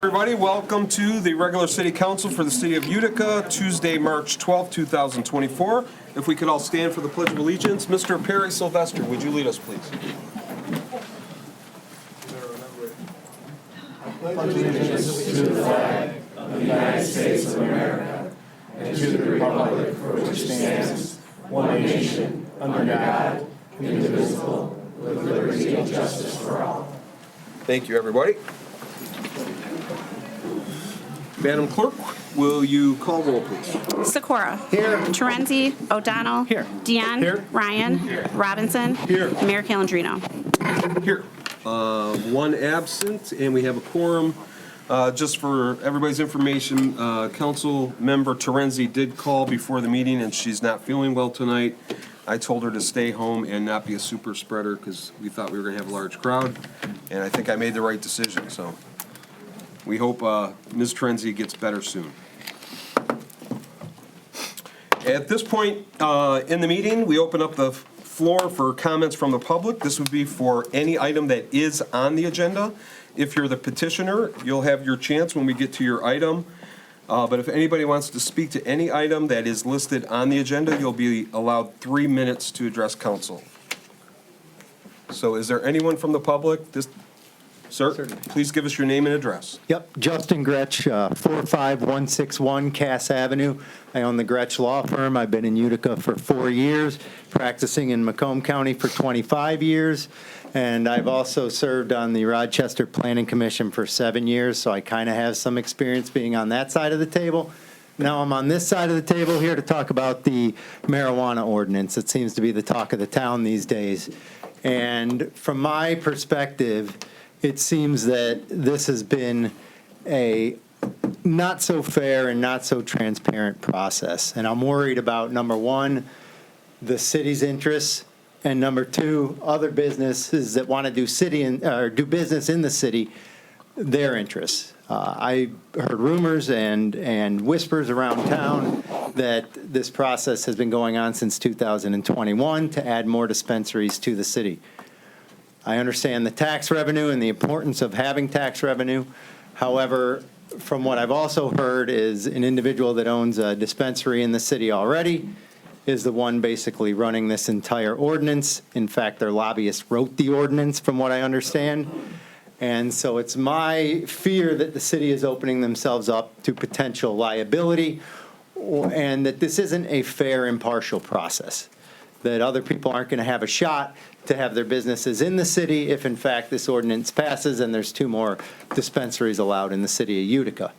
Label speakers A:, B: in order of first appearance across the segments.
A: Everybody, welcome to the regular city council for the city of Utica, Tuesday, March 12, 2024. If we could all stand for the Pledge of Allegiance. Mr. Perry Sylvester, would you lead us, please?
B: Pledge allegiance to the flag of the United States of America and to the republic for which it stands, one nation, under God, indivisible, with liberty and justice for all.
A: Thank you, everybody. Madam Clerk, will you call roll, please?
C: Sikora.
A: Here.
C: Terenzi. O'Donnell.
A: Here.
C: Dion.
A: Here.
C: Ryan. Here. Robinson.
A: Here.
C: Mayor Calendino.
A: Here. One absent, and we have a quorum. Just for everybody's information, Council Member Terenzi did call before the meeting, and she's not feeling well tonight. I told her to stay home and not be a super spreader because we thought we were going to have a large crowd, and I think I made the right decision, so we hope Ms. Terenzi gets better soon. At this point in the meeting, we open up the floor for comments from the public. This would be for any item that is on the agenda. If you're the petitioner, you'll have your chance when we get to your item. But if anybody wants to speak to any item that is listed on the agenda, you'll be allowed 3 minutes to address council. So is there anyone from the public? Sir, please give us your name and address.
D: Yep, Justin Gretsch, 45161 Cass Avenue. I own the Gretsch Law Firm. I've been in Utica for 4 years, practicing in Macomb County for 25 years, and I've also served on the Rochester Planning Commission for 7 years, so I kind of have some experience being on that side of the table. Now I'm on this side of the table here to talk about the marijuana ordinance. It seems to be the talk of the town these days. And from my perspective, it seems that this has been a not so fair and not so transparent process. And I'm worried about, number one, the city's interests, and number two, other businesses that want to do business in the city, their interests. I heard rumors and whispers around town that this process has been going on since 2021 to add more dispensaries to the city. I understand the tax revenue and the importance of having tax revenue. However, from what I've also heard is an individual that owns a dispensary in the city already is the one basically running this entire ordinance. In fact, their lobbyist wrote the ordinance, from what I understand. And so it's my fear that the city is opening themselves up to potential liability, and that this isn't a fair, impartial process, that other people aren't going to have a shot to have their businesses in the city if, in fact, this ordinance passes and there's 2 more dispensaries allowed in the city of Utica.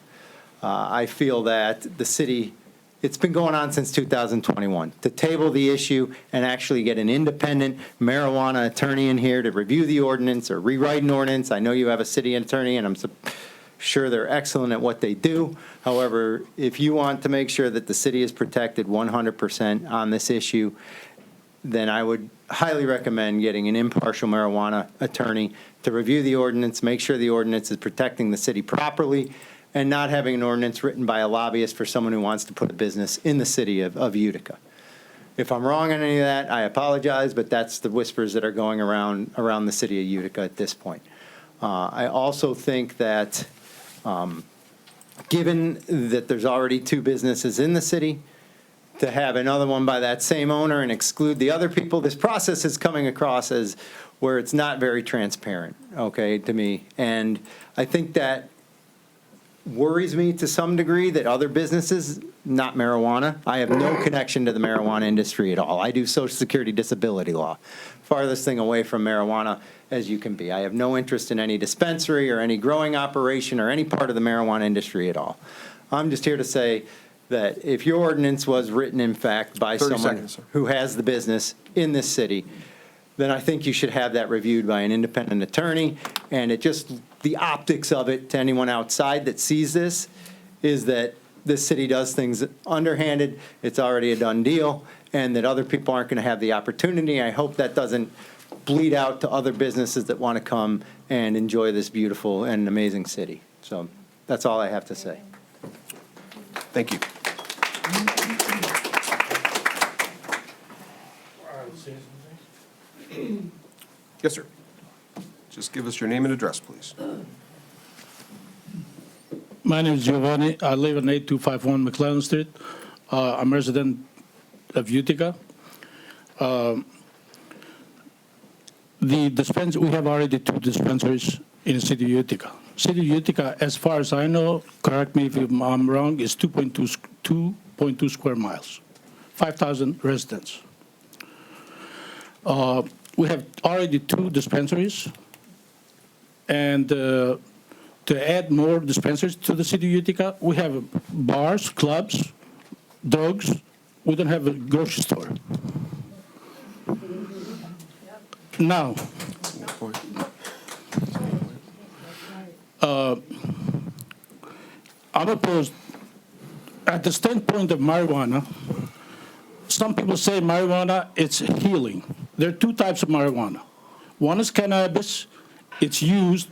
D: I feel that the city, it's been going on since 2021, to table the issue and actually get an independent marijuana attorney in here to review the ordinance or rewrite an ordinance. I know you have a city attorney, and I'm sure they're excellent at what they do. However, if you want to make sure that the city is protected 100% on this issue, then I would highly recommend getting an impartial marijuana attorney to review the ordinance, make sure the ordinance is protecting the city properly, and not having an ordinance written by a lobbyist for someone who wants to put a business in the city of Utica. If I'm wrong on any of that, I apologize, but that's the whispers that are going around the city of Utica at this point. I also think that given that there's already 2 businesses in the city, to have another one by that same owner and exclude the other people, this process is coming across as where it's not very transparent, okay, to me. And I think that worries me to some degree, that other businesses, not marijuana, I have no connection to the marijuana industry at all. I do Social Security disability law, farthest thing away from marijuana as you can be. I have no interest in any dispensary or any growing operation or any part of the marijuana industry at all. I'm just here to say that if your ordinance was written, in fact, by someone who has the business in this city, then I think you should have that reviewed by an independent attorney. And it just, the optics of it to anyone outside that sees this is that this city does things underhanded, it's already a done deal, and that other people aren't going to have the opportunity. I hope that doesn't bleed out to other businesses that want to come and enjoy this beautiful and amazing city. So that's all I have to say.
A: Thank you. Yes, sir. Just give us your name and address, please.
E: My name is Giovanni. I live in 8251 McClellan Street. I'm a resident of Utica. We have already 2 dispensaries in the city of Utica. City of Utica, as far as I know, correct me if I'm wrong, is 2.2 square miles, 5,000 residents. We have already 2 dispensaries, and to add more dispensaries to the city of Utica, we have bars, clubs, drugs. We don't have a grocery store. Now, I'm opposed. At the standpoint of marijuana, some people say marijuana, it's healing. There are 2 types of marijuana. One is cannabis. It's used,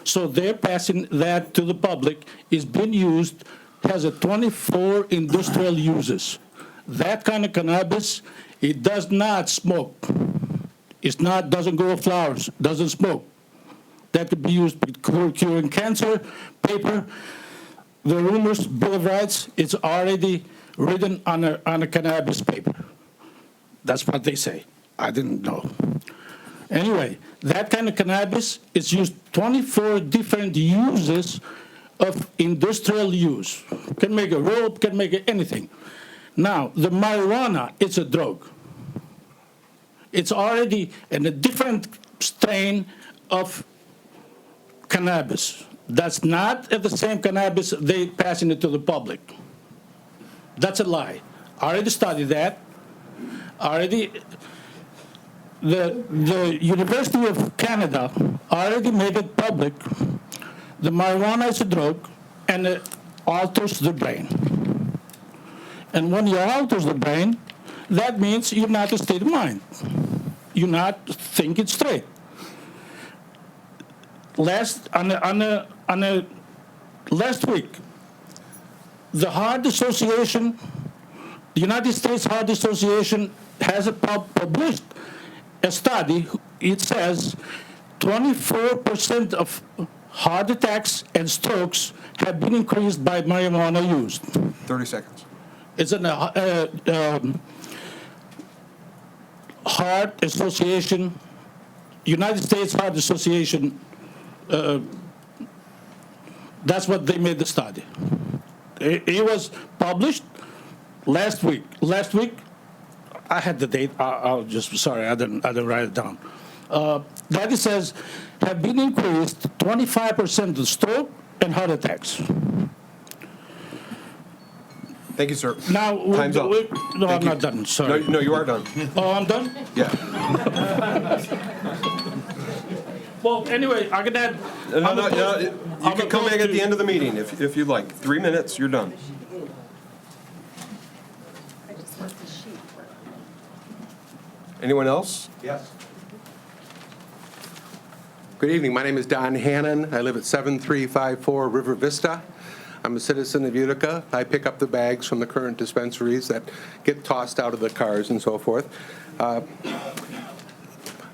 E: so they're passing that to the public. It's been used, has a 24 industrial uses. That kind of cannabis, it does not smoke. It's not, doesn't grow flowers, doesn't smoke. That could be used for curing cancer, paper. The rumors, Bill of Rights, it's already written on a cannabis paper. That's what they say. I didn't know. Anyway, that kind of cannabis is used 24 different uses of industrial use. Can make a rope, can make anything. Now, the marijuana, it's a drug. It's already in a different strain of cannabis. That's not the same cannabis they passing it to the public. That's a lie. I already studied that. The University of Canada already made it public. The marijuana is a drug, and it alters the brain. And when you alters the brain, that means you're not a state of mind. You're not thinking straight. Last week, the Heart Association, the United States Heart Association, has published a study. It says 24% of heart attacks and strokes have been increased by marijuana use.
A: 30 seconds.
E: It's an Heart Association, United States Heart Association. That's what they made the study. It was published last week. Last week, I had the date. I'll just sorry, I didn't write it down. That it says have been increased 25% of stroke and heart attacks.
A: Thank you, sir.
E: Now,
A: Time's up.
E: No,
A: Thank
E: I'm
A: you.
E: not done. Sorry.
A: No, you are done.
E: Oh, I'm done?
A: Yeah.
E: Well, anyway, I can add.
A: You can come back at the end of the meeting if you'd like. 3 minutes, you're done. Anyone else?
F: Yes. Good evening. My name is Don Hannon. I live at 7354 River Vista. I'm a citizen of Utica. I pick up the bags from the current dispensaries that get tossed out of the cars and so forth. I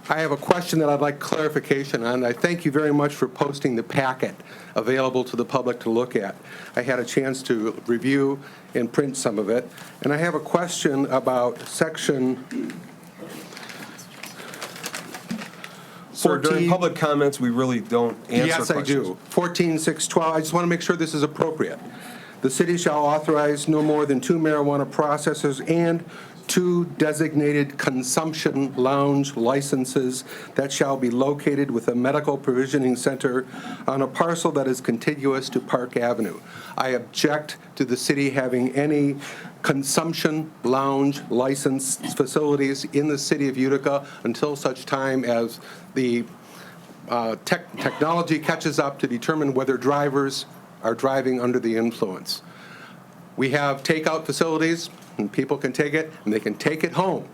F: have a question that I'd like clarification on. I thank you very much for posting the packet available to the public to look at. I had a chance to review and print some of it. And I have a question about section
A: Sir, during
F: 14
A: public comments, we really don't answer
F: Yes, I
A: questions.
F: do. 14.6.12, I just want to make sure this is appropriate. The city shall authorize no more than 2 marijuana processors and 2 designated consumption lounge licenses that shall be located with a medical provisioning center on a parcel that is contiguous to Park Avenue. I object to the city having any consumption lounge licensed facilities in the city of Utica until such time as the technology catches up to determine whether drivers are driving under the influence. We have takeout facilities, and people can take it, and they can take it home.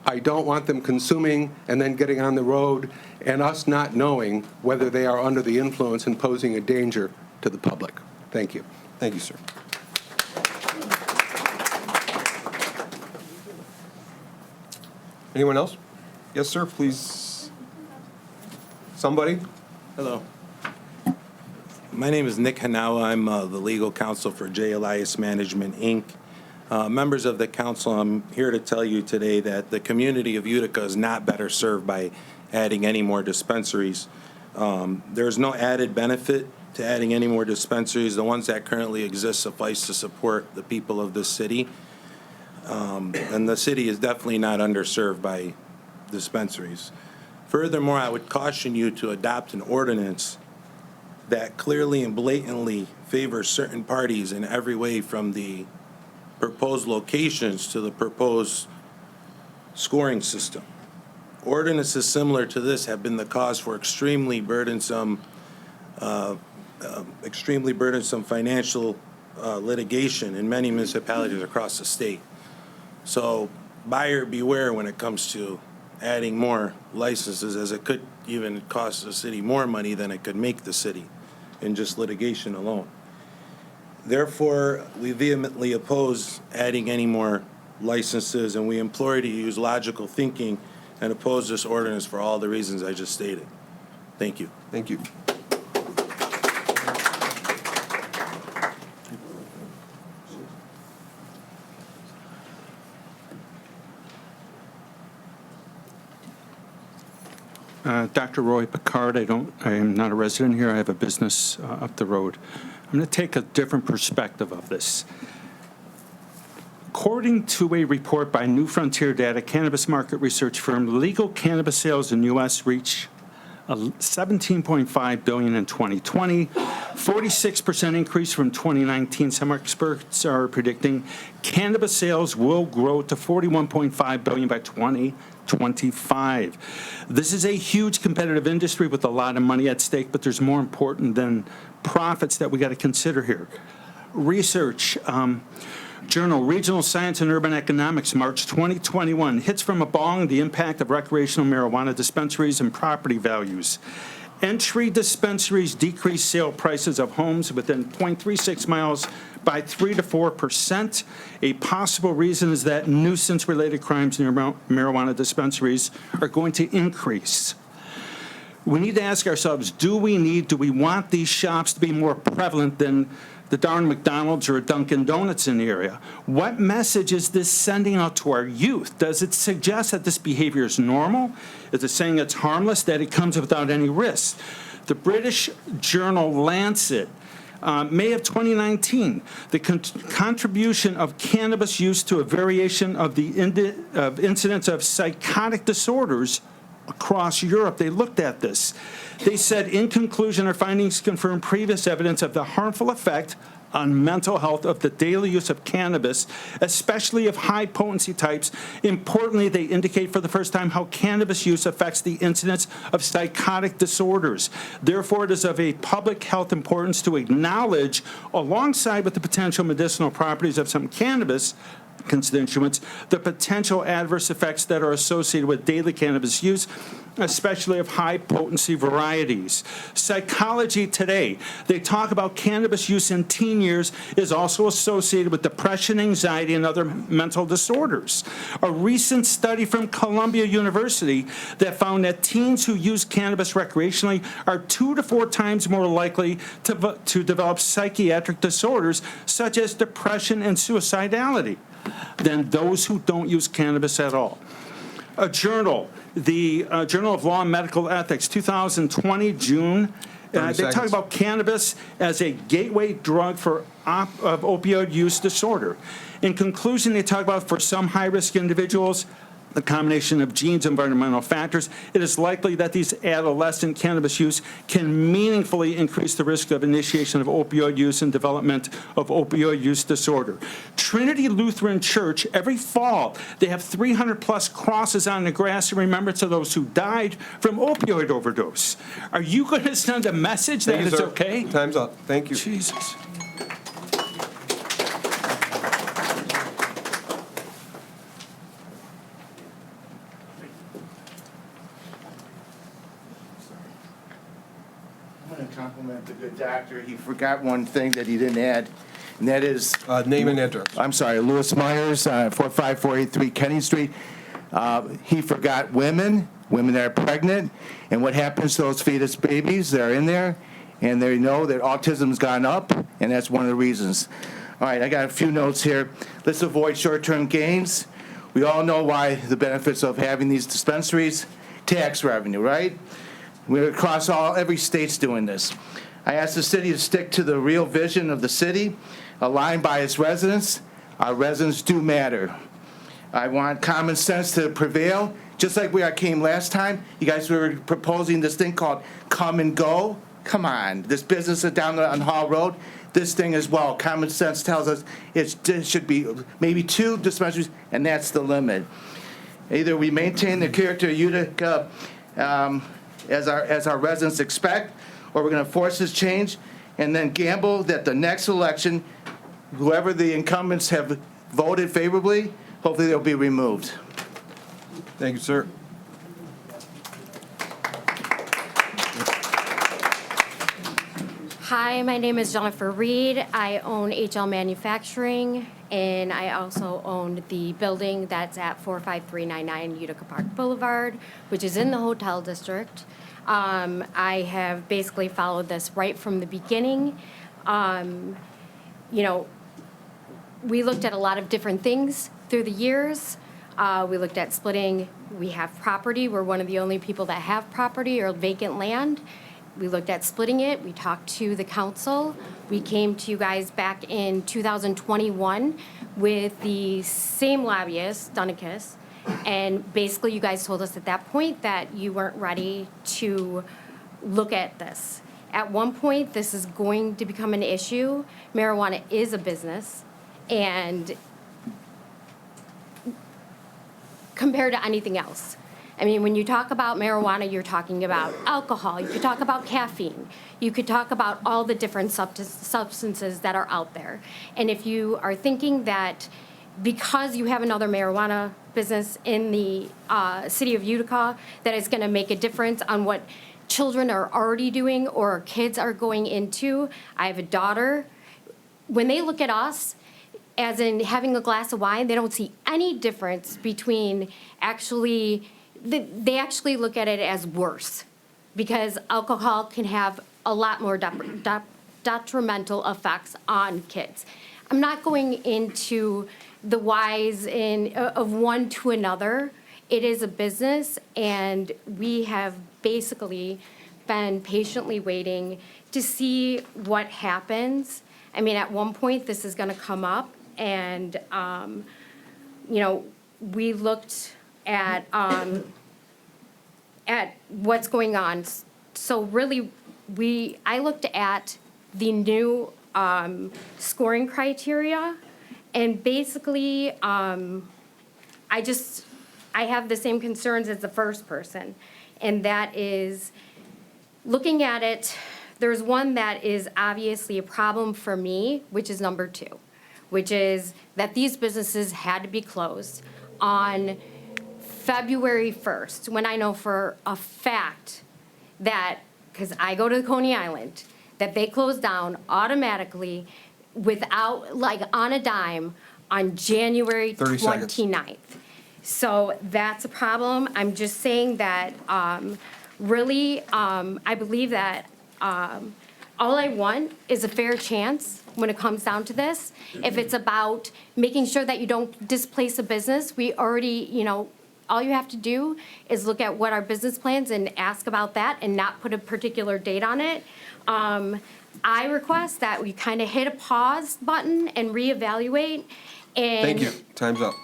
F: I don't want them consuming and then getting on the road and us not knowing whether they are under the influence and posing a danger to the public. Thank you.
A: Thank you, sir. Anyone else? Yes, sir, please. Somebody?
G: Hello. My name is Nick Hanawa. I'm the legal counsel for J. Elias Management, Inc. Members of the council, I'm here to tell you today that the community of Utica is not better served by adding any more dispensaries. There's no added benefit to adding any more dispensaries. The ones that currently exist suffice to support the people of this city. And the city is definitely not underserved by dispensaries. Furthermore, I would caution you to adopt an ordinance that clearly and blatantly favors certain parties in every way, from the proposed locations to the proposed scoring system. Ordinances similar to this have been the cause for extremely burdensome financial litigation in many municipalities across the state. So buyer beware when it comes to adding more licenses, as it could even cost the city more money than it could make the city in just litigation alone. Therefore, we vehemently oppose adding any more licenses, and we implore you to use logical thinking and oppose this ordinance for all the reasons I just stated. Thank you.
A: Thank you.
H: Dr. Roy Picard, I am not a resident here. I have a business up the road. I'm going to take a different perspective of this. According to a report by New Frontier Data, cannabis market research firm, legal cannabis sales in U.S. reach $17.5 billion in 2020, 46% increase from 2019. Some experts are predicting cannabis sales will grow to $41.5 billion by 2025. This is a huge competitive industry with a lot of money at stake, but there's more important than profits that we got to consider here. Research. Journal, Regional Science and Urban Economics, March 2021, hits from a bong, the impact of recreational marijuana dispensaries and property values. Entry dispensaries decrease sale prices of homes within 0.36 miles by 3 to 4%. A possible reason is that nuisance-related crimes near marijuana dispensaries are going to increase. We need to ask ourselves, do we want these shops to be more prevalent than the darn McDonald's or a Dunkin' Donuts in the area? What message is this sending out to our youth? Does it suggest that this behavior is normal? Is it saying it's harmless, that it comes without any risk? The British journal Lancet, May of 2019, the contribution of cannabis use to a variation of the incidence of psychotic disorders across Europe. They looked at this. They said, in conclusion, our findings confirm previous evidence of the harmful effect on mental health of the daily use of cannabis, especially of high-potency types. Importantly, they indicate for the first time how cannabis use affects the incidence of psychotic disorders. Therefore, it is of a public health importance to acknowledge, alongside with the potential medicinal properties of some cannabis constituents, the potential adverse effects that are associated with daily cannabis use, especially of high-potency varieties. Psychology Today, they talk about cannabis use in teen years is also associated with depression, anxiety, and other mental disorders. A recent study from Columbia University that found that teens who use cannabis recreationally are 2 to 4 times more likely to develop psychiatric disorders such as depression and suicidality than those who don't use cannabis at all. A journal, the Journal of Law and Medical Ethics, 2020, June. They talk about cannabis as a gateway drug for of opioid use disorder. In conclusion, they talk about for some high-risk individuals, the combination of genes and environmental factors, it is likely that these adolescent cannabis use can meaningfully increase the risk of initiation of opioid use and development of opioid use disorder. Trinity Lutheran Church, every fall, they have 300-plus crosses on the grass in remembrance of those who died from opioid overdose. Are you going to send a message that it's okay?
A: Time's up. Thank you.
H: Jesus.
B: I'm going to compliment the good doctor. He forgot one thing that he didn't add, and that is...
A: Name and address.
B: I'm sorry, Louis Myers, 45483 Kenny Street. He forgot women that are pregnant, and what happens to those fetus babies that are in there. and they know that autism's gone up, and that's one of the reasons. All right, I got a few notes here. Let's avoid short-term gains. We all know why the benefits of having these dispensaries. Tax revenue, right? We're across every state's doing this. I asked the city to stick to the real vision of the city, aligned by its residents. Our residents do matter. I want common sense to prevail. Just like I came last time, you guys were proposing this thing called come and go. Come on, this business is down on Hall Road. This thing as well, common sense tells us it should be maybe 2 dispensaries, and that's the limit. Either we maintain the character of Utica as our residents expect, or we're going to force this change and then gamble that the next election, whoever the incumbents have voted favorably, hopefully they'll be removed.
A: Thank you, sir.
I: Hi, my name is Jennifer Reed. I own HL Manufacturing, and I also own the building that's at 45399 Utica Park Boulevard, which is in the hotel district. I have basically followed this right from the beginning. We looked at a lot of different things through the years. We looked at splitting. We have property. We're one of the only people that have property or vacant land. We looked at splitting it. We talked to the council. We came to you guys back in 2021 with the same lobbyist, Utica, and basically you guys told us at that point that you weren't ready to look at this. At one point, this is going to become an issue. Marijuana is a business, and compared to anything else. I mean, when you talk about marijuana, you're talking about alcohol. You could talk about caffeine. You could talk about all the different substances that are out there. And if you are thinking that because you have another marijuana business in the city of Utica, that it's going to make a difference on what children are already doing or kids are going into. I have a daughter. When they look at us, as in having a glass of wine, they don't see any difference between actually. They actually look at it as worse because alcohol can have a lot more detrimental effects on kids. I'm not going into the whys of one to another. It is a business, and we have basically been patiently waiting to see what happens. I mean, at one point, this is going to come up, and, we looked at what's going on. So really, I looked at the new scoring criteria, and basically, I have the same concerns as the first person, and that is looking at it. There's one that is obviously a problem for me, which is number 2, which is that these businesses had to be closed on February 1st, when I know for a fact that, because I go to Coney Island, that they closed down automatically without, like on a dime, on January
A: 30 seconds.
I: 29th. So that's a problem. I'm just saying that really, I believe that all I want is a fair chance when it comes down to this. If it's about making sure that you don't displace a business, we already, all you have to do is look at what our business plans and ask about that and not put a particular date on it. I request that we kind of hit a pause button and reevaluate and
A: Thank you. Time's up.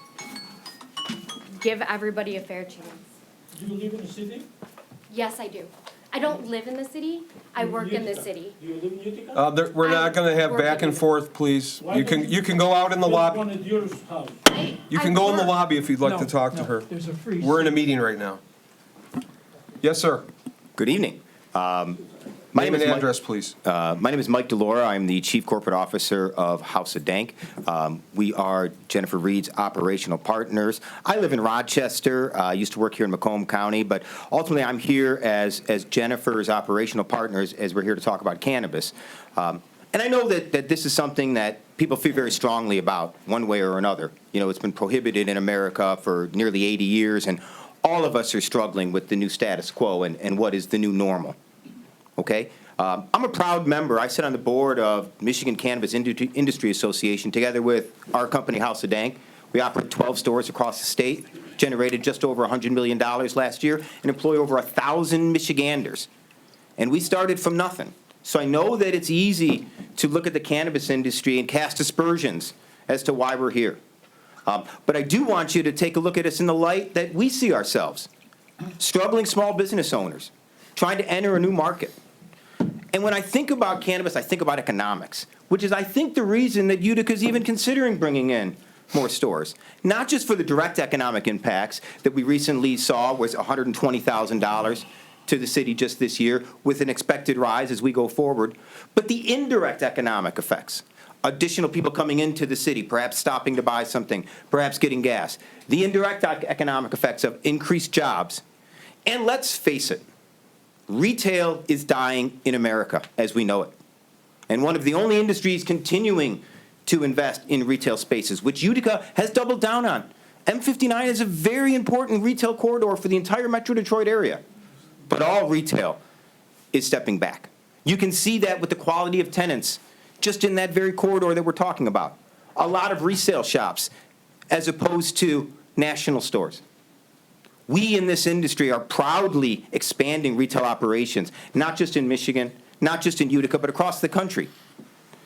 I: give everybody a fair chance.
E: Do you live in the city?
I: Yes, I do. I don't live in the city. I work in the city.
E: Do you live in Utica?
A: We're not going to have back and forth, please. You can go out in the lobby.
E: One at your house.
A: You can go in the lobby if you'd like to talk to her.
E: There's a free.
A: We're in a meeting right now. Yes, sir.
J: Good evening.
A: Name and address, please.
J: My name is Mike Delora. I'm the Chief Corporate Officer of House of Dank. We are Jennifer Reed's operational partners. I live in Rochester. I used to work here in Macomb County, but ultimately I'm here as Jennifer's operational partners as we're here to talk about cannabis. And I know that this is something that people feel very strongly about one way or another. It's been prohibited in America for nearly 80 years, and all of us are struggling with the new status quo and what is the new normal. Okay? I'm a proud member. I sit on the board of Michigan Cannabis Industry Association together with our company, House of Dank. We operate 12 stores across the state, generated just over $100 million last year, and employ over 1,000 Michiganders. And we started from nothing. So I know that it's easy to look at the cannabis industry and cast aspersions as to why we're here. But I do want you to take a look at us in the light that we see ourselves. Struggling small business owners, trying to enter a new market. And when I think about cannabis, I think about economics, which is, I think, the reason that Utica is even considering bringing in more stores. Not just for the direct economic impacts that we recently saw was $120,000 to the city just this year, with an expected rise as we go forward, but the indirect economic effects. Additional people coming into the city, perhaps stopping to buy something, perhaps getting gas. The indirect economic effects of increased jobs. And let's face it, retail is dying in America as we know it. And one of the only industries continuing to invest in retail spaces, which Utica has doubled down on. M59 is a very important retail corridor for the entire Metro Detroit area. But all retail is stepping back. You can see that with the quality of tenants just in that very corridor that we're talking about. A lot of resale shops as opposed to national stores. We in this industry are proudly expanding retail operations, not just in Michigan, not just in Utica, but across the country.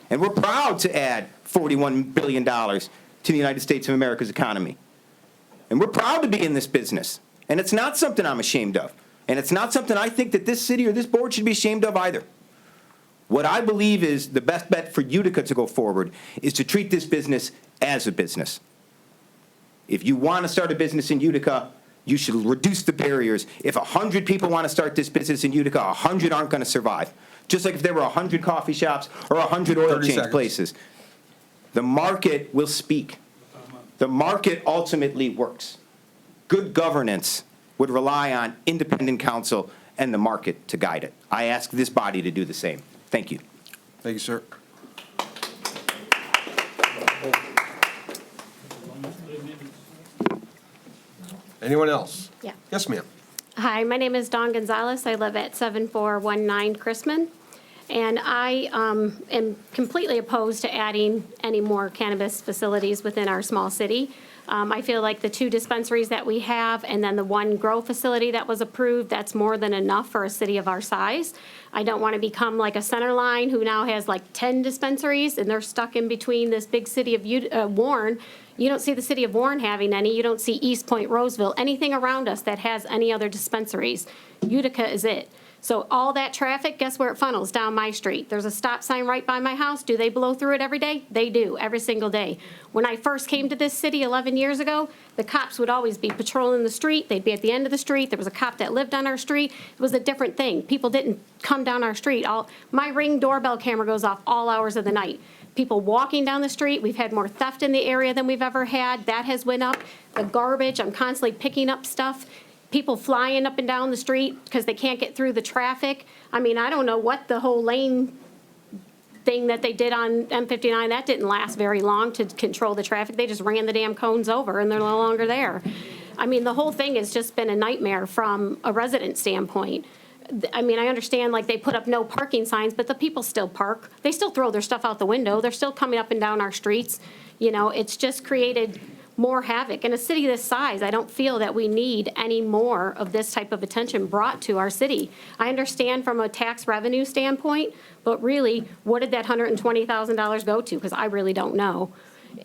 J: And we're proud to add $41 billion to the United States of America's economy. And we're proud to be in this business. And it's not something I'm ashamed of. And it's not something I think that this city or this board should be ashamed of either. What I believe is the best bet for Utica to go forward is to treat this business as a business. If you want to start a business in Utica, you should reduce the barriers. If 100 people want to start this business in Utica, 100 aren't going to survive. Just like if there were 100 coffee shops or 100 oil change places. The market will speak. The market ultimately works. Good governance would rely on independent counsel and the market to guide it. I ask this body to do the same. Thank you.
A: Thank you, sir. Anyone else?
I: Yeah.
A: Yes, ma'am.
I: Hi, my name is Dawn Gonzalez. I live at 7419 Chrisman. And I am completely opposed to adding any more cannabis facilities within our small city. I feel like the 2 dispensaries that we have and then the 1 grow facility that was approved, that's more than enough for a city of our size. I don't want to become like a Centerline who now has like 10 dispensaries and they're stuck in between this big city of Warren. You don't see the city of Warren having any. You don't see East Point, Roseville, anything around us that has any other dispensaries. Utica is it. So all that traffic, guess where it funnels? Down my street. There's a stop sign right by my house. Do they blow through it every day? They do, every single day. When I first came to this city 11 years ago, the cops would always be patrolling the street. They'd be at the end of the street. There was a cop that lived on our street. It was a different thing. People didn't come down our street. My Ring doorbell camera goes off all hours of the night. People walking down the street. We've had more theft in the area than we've ever had. That has went up. The garbage, I'm constantly picking up stuff. People flying up and down the street because they can't get through the traffic. I mean, I don't know what the whole lane thing that they did on M59, that didn't last very long to control the traffic. They just ran the damn cones over and they're no longer there. I mean, the whole thing has just been a nightmare from a resident standpoint. I mean, I understand like they put up no parking signs, but the people still park. They still throw their stuff out the window. They're still coming up and down our streets. You know, it's just created more havoc. In a city this size, I don't feel that we need any more of this type of attention brought to our city. I understand from a tax revenue standpoint, but really, what did that $120,000 go to? Because I really don't know.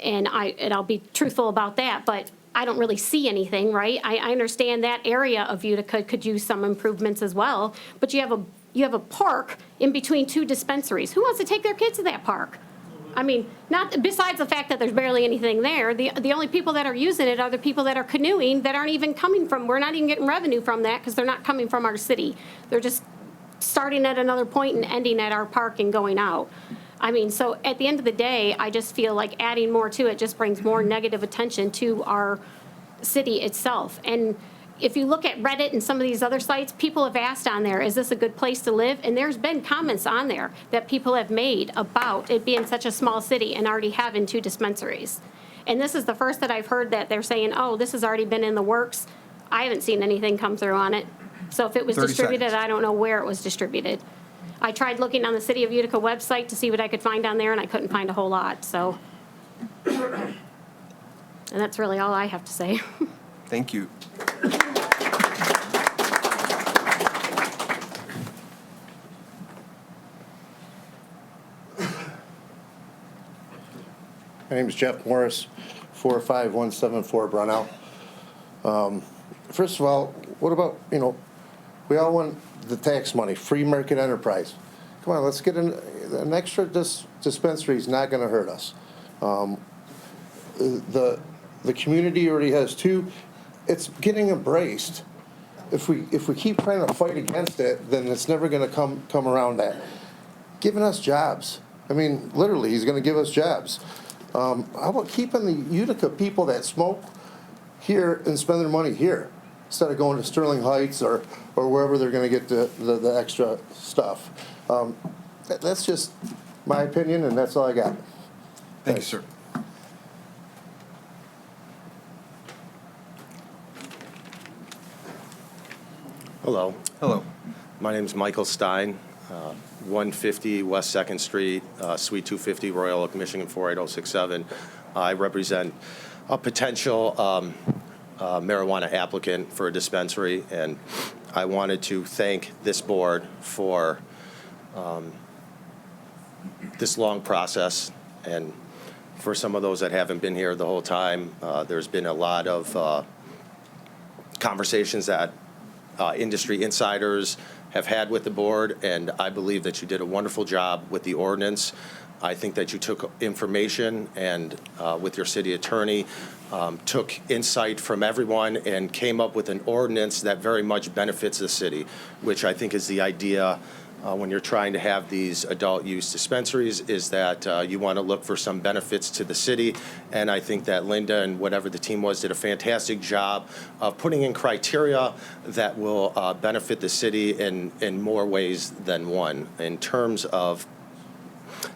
I: And I'll be truthful about that, but I don't really see anything, right? I understand that area of Utica could use some improvements as well, but you have a park in between 2 dispensaries. Who wants to take their kids to that park? I mean, not besides the fact that there's barely anything there. The only people that are using it are the people that are canoeing that aren't even coming from. We're not even getting revenue from that because they're not coming from our city. They're just starting at another point and ending at our park and going out. I mean, so at the end of the day, I just feel like adding more to it just brings more negative attention to our city itself. And if you look at Reddit and some of these other sites, people have asked on there, is this a good place to live? And there's been comments on there that people have made about it being such a small city and already having 2 dispensaries. And this is the first that I've heard that they're saying, oh, this has already been in the works. I haven't seen anything come through on it. So if it was
A: 30
I: distributed,
A: seconds.
I: I don't know where it was distributed.
K: I tried looking on the City of Utica website to see what I could find on there, and I couldn't find a whole lot, so. And that's really all I have to say.
A: Thank you.
B: My name is Jeff Morris, 45174 Brunel. First of all, what about, we all want the tax money, free market enterprise. Come on, let's get an extra dispensary is not going to hurt us. The community already has two. It's getting embraced. If we keep trying to fight against it, then it's never going to come around that. Giving us jobs. I mean, literally, he's going to give us jobs. How about keeping the Utica people that smoke here and spend their money here instead of going to Sterling Heights or wherever they're going to get the extra stuff? That's just my opinion, and that's all I got.
A: Thank you, sir.
L: Hello.
A: Hello.
L: My name is Michael Stein, 150 West 2nd Street, Suite 250, Royal Oak, Michigan 48067. I represent a potential marijuana applicant for a dispensary, and I wanted to thank this board for this long process, and for some of those that haven't been here the whole time, there's been a lot of conversations that industry insiders have had with the board, and I believe that you did a wonderful job with the ordinance. I think that you took information and with your city attorney, took insight from everyone and came up with an ordinance that very much benefits the city, which I think is the idea when you're trying to have these adult use dispensaries, is that you want to look for some benefits to the city. And I think that Linda and whatever the team was did a fantastic job of putting in criteria that will benefit the city in more ways than one. In terms of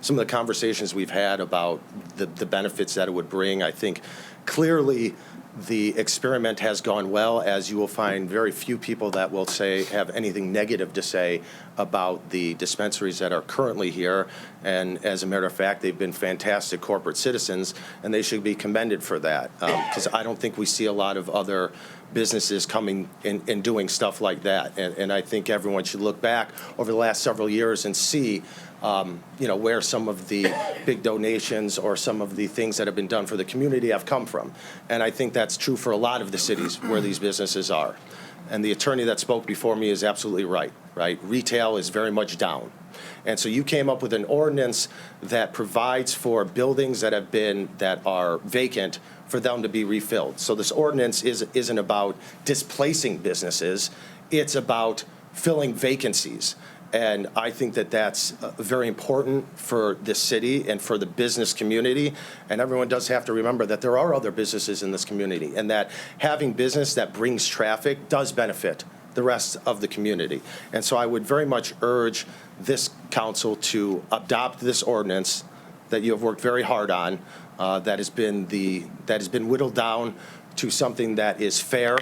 L: some of the conversations we've had about the benefits that it would bring, I think clearly the experiment has gone well, as you will find very few people that will have anything negative to say about the dispensaries that are currently here. And as a matter of fact, they've been fantastic corporate citizens, and they should be commended for that. Because I don't think we see a lot of other businesses coming and doing stuff like that. And I think everyone should look back over the last several years and see where some of the big donations or some of the things that have been done for the community have come from. And I think that's true for a lot of the cities where these businesses are. And the attorney that spoke before me is absolutely right? Retail is very much down. And so you came up with an ordinance that provides for buildings that are vacant for them to be refilled. So this ordinance isn't about displacing businesses, it's about filling vacancies. And I think that that's very important for this city and for the business community. And everyone does have to remember that there are other businesses in this community, and that having business that brings traffic does benefit the rest of the community. And so I would very much urge this council to adopt this ordinance that you have worked very hard on, that has been whittled down to something that is fair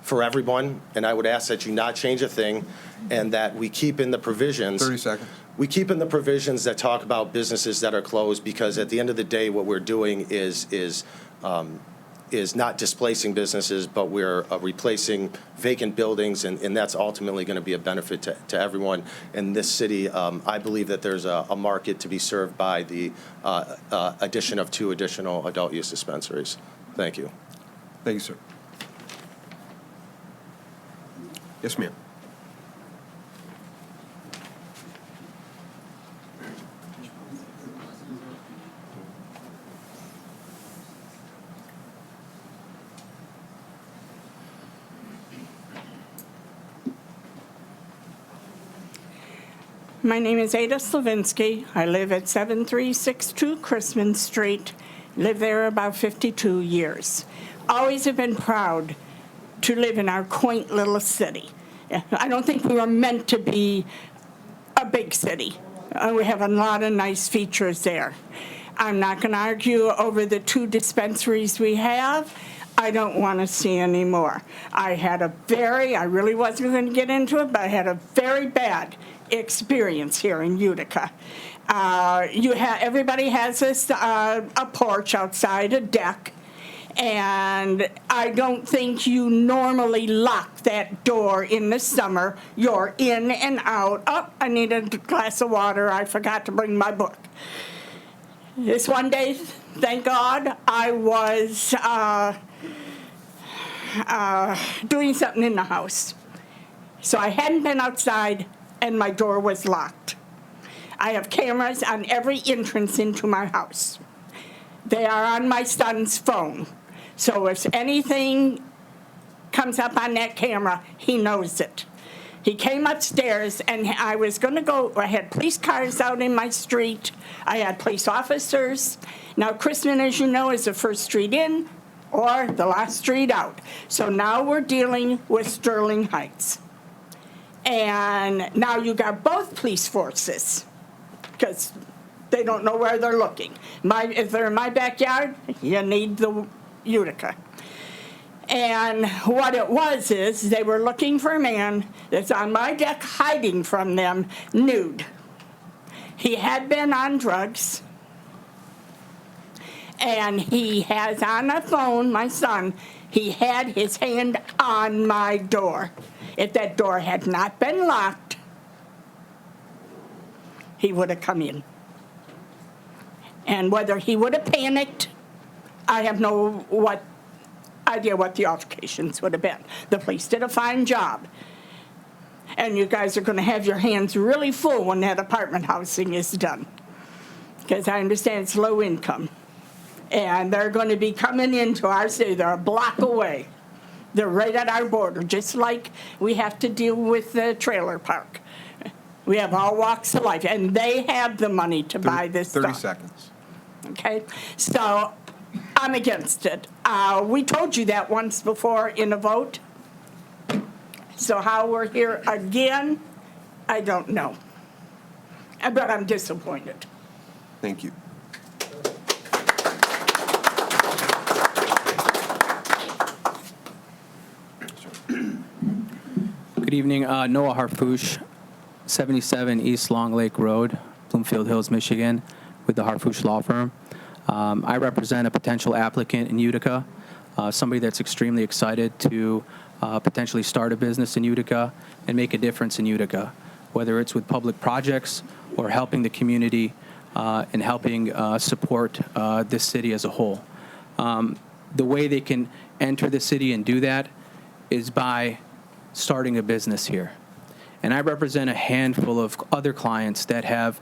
L: for everyone. And I would ask that you not change a thing, and that we keep in the provisions.
A: 30 seconds.
L: We keep in the provisions that talk about businesses that are closed, because at the end of the day, what we're doing is not displacing businesses, but we're replacing vacant buildings, and that's ultimately going to be a benefit to everyone in this city. I believe that there's a market to be served by the addition of 2 additional adult use dispensaries. Thank you.
A: Thank you, sir. Yes, ma'am.
M: My name is Ada Slavinsky. I live at 7362 Christmas Street. Lived there about 52 years. Always have been proud to live in our quaint little city. I don't think we were meant to be a big city. We have a lot of nice features there. I'm not going to argue over the 2 dispensaries we have. I don't want to see any more. I really wasn't going to get into it, but I had a very bad experience here in Utica. Everybody has this, a porch outside, a deck, and I don't think you normally lock that door in the summer. You're in and out. Oh, I need a glass of water. I forgot to bring my book. This one day, thank God, I was doing something in the house. So I hadn't been outside, and my door was locked. I have cameras on every entrance into my house. They are on my son's phone. So if anything comes up on that camera, he knows it. He came upstairs, and I was going to go. I had police cars out in my street. I had police officers. Now, Chrisman, as you know, is the first street in or the last street out. So now we're dealing with Sterling Heights. And now you got both police forces because they don't know where they're looking. If they're in my backyard, you need the Utica. And what it was is they were looking for a man that's on my deck hiding from them nude. He had been on drugs. And he has on a phone, my son, he had his hand on my door. If that door had not been locked, he would have come in. And whether he would have panicked, I have no idea what the altercations would have been. The police did a fine job. And you guys are going to have your hands really full when that apartment housing is done. Because I understand it's low income. And they're going to be coming into our city. They're a block away. They're right at our border, just like we have to deal with the trailer park. We have all walks of life, and they have the money to buy this
A: 30
M: stuff.
A: seconds.
M: Okay? So I'm against it. We told you that once before in a vote. So how we're here again, I don't know. But I'm disappointed.
A: Thank you.
N: Good evening. Noah Harfouche, 77 East Long Lake Road, Bloomfield Hills, Michigan, with the Harfouche Law Firm. I represent a potential applicant in Utica, somebody that's extremely excited to potentially start a business in Utica and make a difference in Utica, whether it's with public projects or helping the community and helping support this city as a whole. The way they can enter the city and do that is by starting a business here. And I represent a handful of other clients that have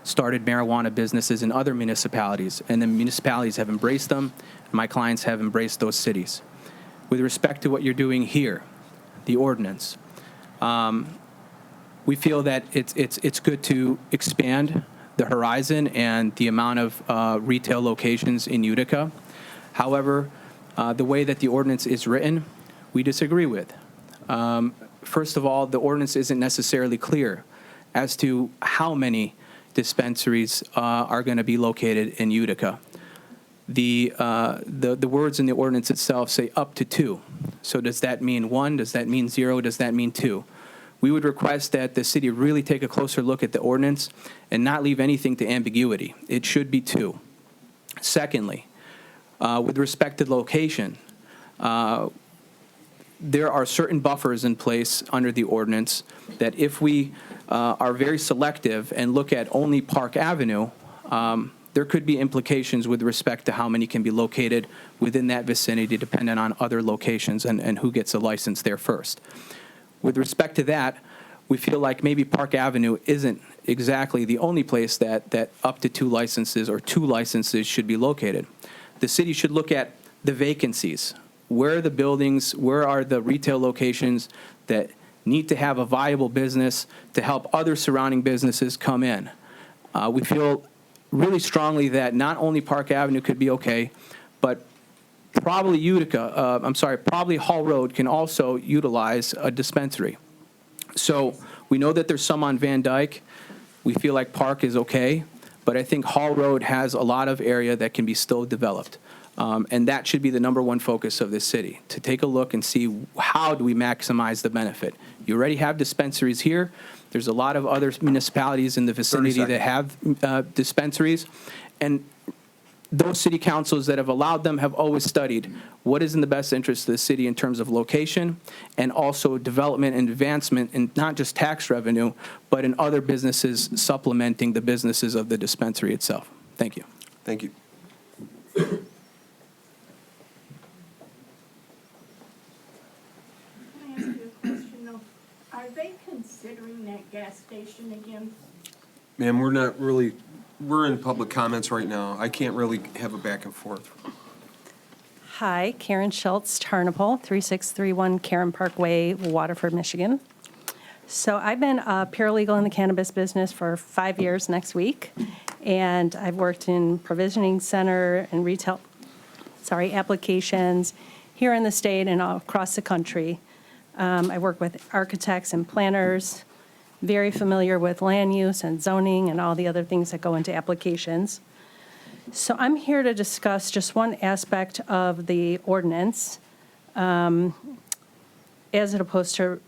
N: started marijuana businesses in other municipalities, and the municipalities have embraced them, and my clients have embraced those cities. With respect to what you're doing here, the ordinance, we feel that it's good to expand the horizon and the amount of retail locations in Utica. However, the way that the ordinance is written, we disagree with. First of all, the ordinance isn't necessarily clear as to how many dispensaries are going to be located in Utica. The words in the ordinance itself say up to 2. So does that mean 1? Does that mean 0? Does that mean 2? We would request that the city really take a closer look at the ordinance and not leave anything to ambiguity. It should be 2. Secondly, with respect to location, there are certain buffers in place under the ordinance that if we are very selective and look at only Park Avenue, there could be implications with respect to how many can be located within that vicinity depending on other locations and who gets a license there first. With respect to that, we feel like maybe Park Avenue isn't exactly the only place that up to 2 licenses or 2 licenses should be located. The city should look at the vacancies. Where are the buildings, where are the retail locations that need to have a viable business to help other surrounding businesses come in? We feel really strongly that not only Park Avenue could be okay, but probably probably Hall Road can also utilize a dispensary. So we know that there's some on Van Dyke. We feel like Park is okay, but I think Hall Road has a lot of area that can be still developed. And that should be the #1 focus of this city, to take a look and see how do we maximize the benefit. You already have dispensaries here. There's a lot of other municipalities in the vicinity that have dispensaries, and those city councils that have allowed them have always studied what is in the best interest of the city in terms of location and also development and advancement in not just tax revenue, but in other businesses supplementing the businesses of the dispensary itself. Thank you.
A: Thank you.
M: Can I ask you a question, though? Are they considering that gas station again?
A: Ma'am, we're in public comments right now. I can't really have a back and forth.
O: Hi, Karen Schultz, Tarnapol, 3631 Karen Parkway, Waterford, Michigan. So I've been a paralegal in the cannabis business for 5 years next week, and I've worked in provisioning center and retail, applications here in the state and all across the country. I work with architects and planners, very familiar with land use and zoning and all the other things that go into applications. So I'm here to discuss just one aspect of the ordinance as it applies to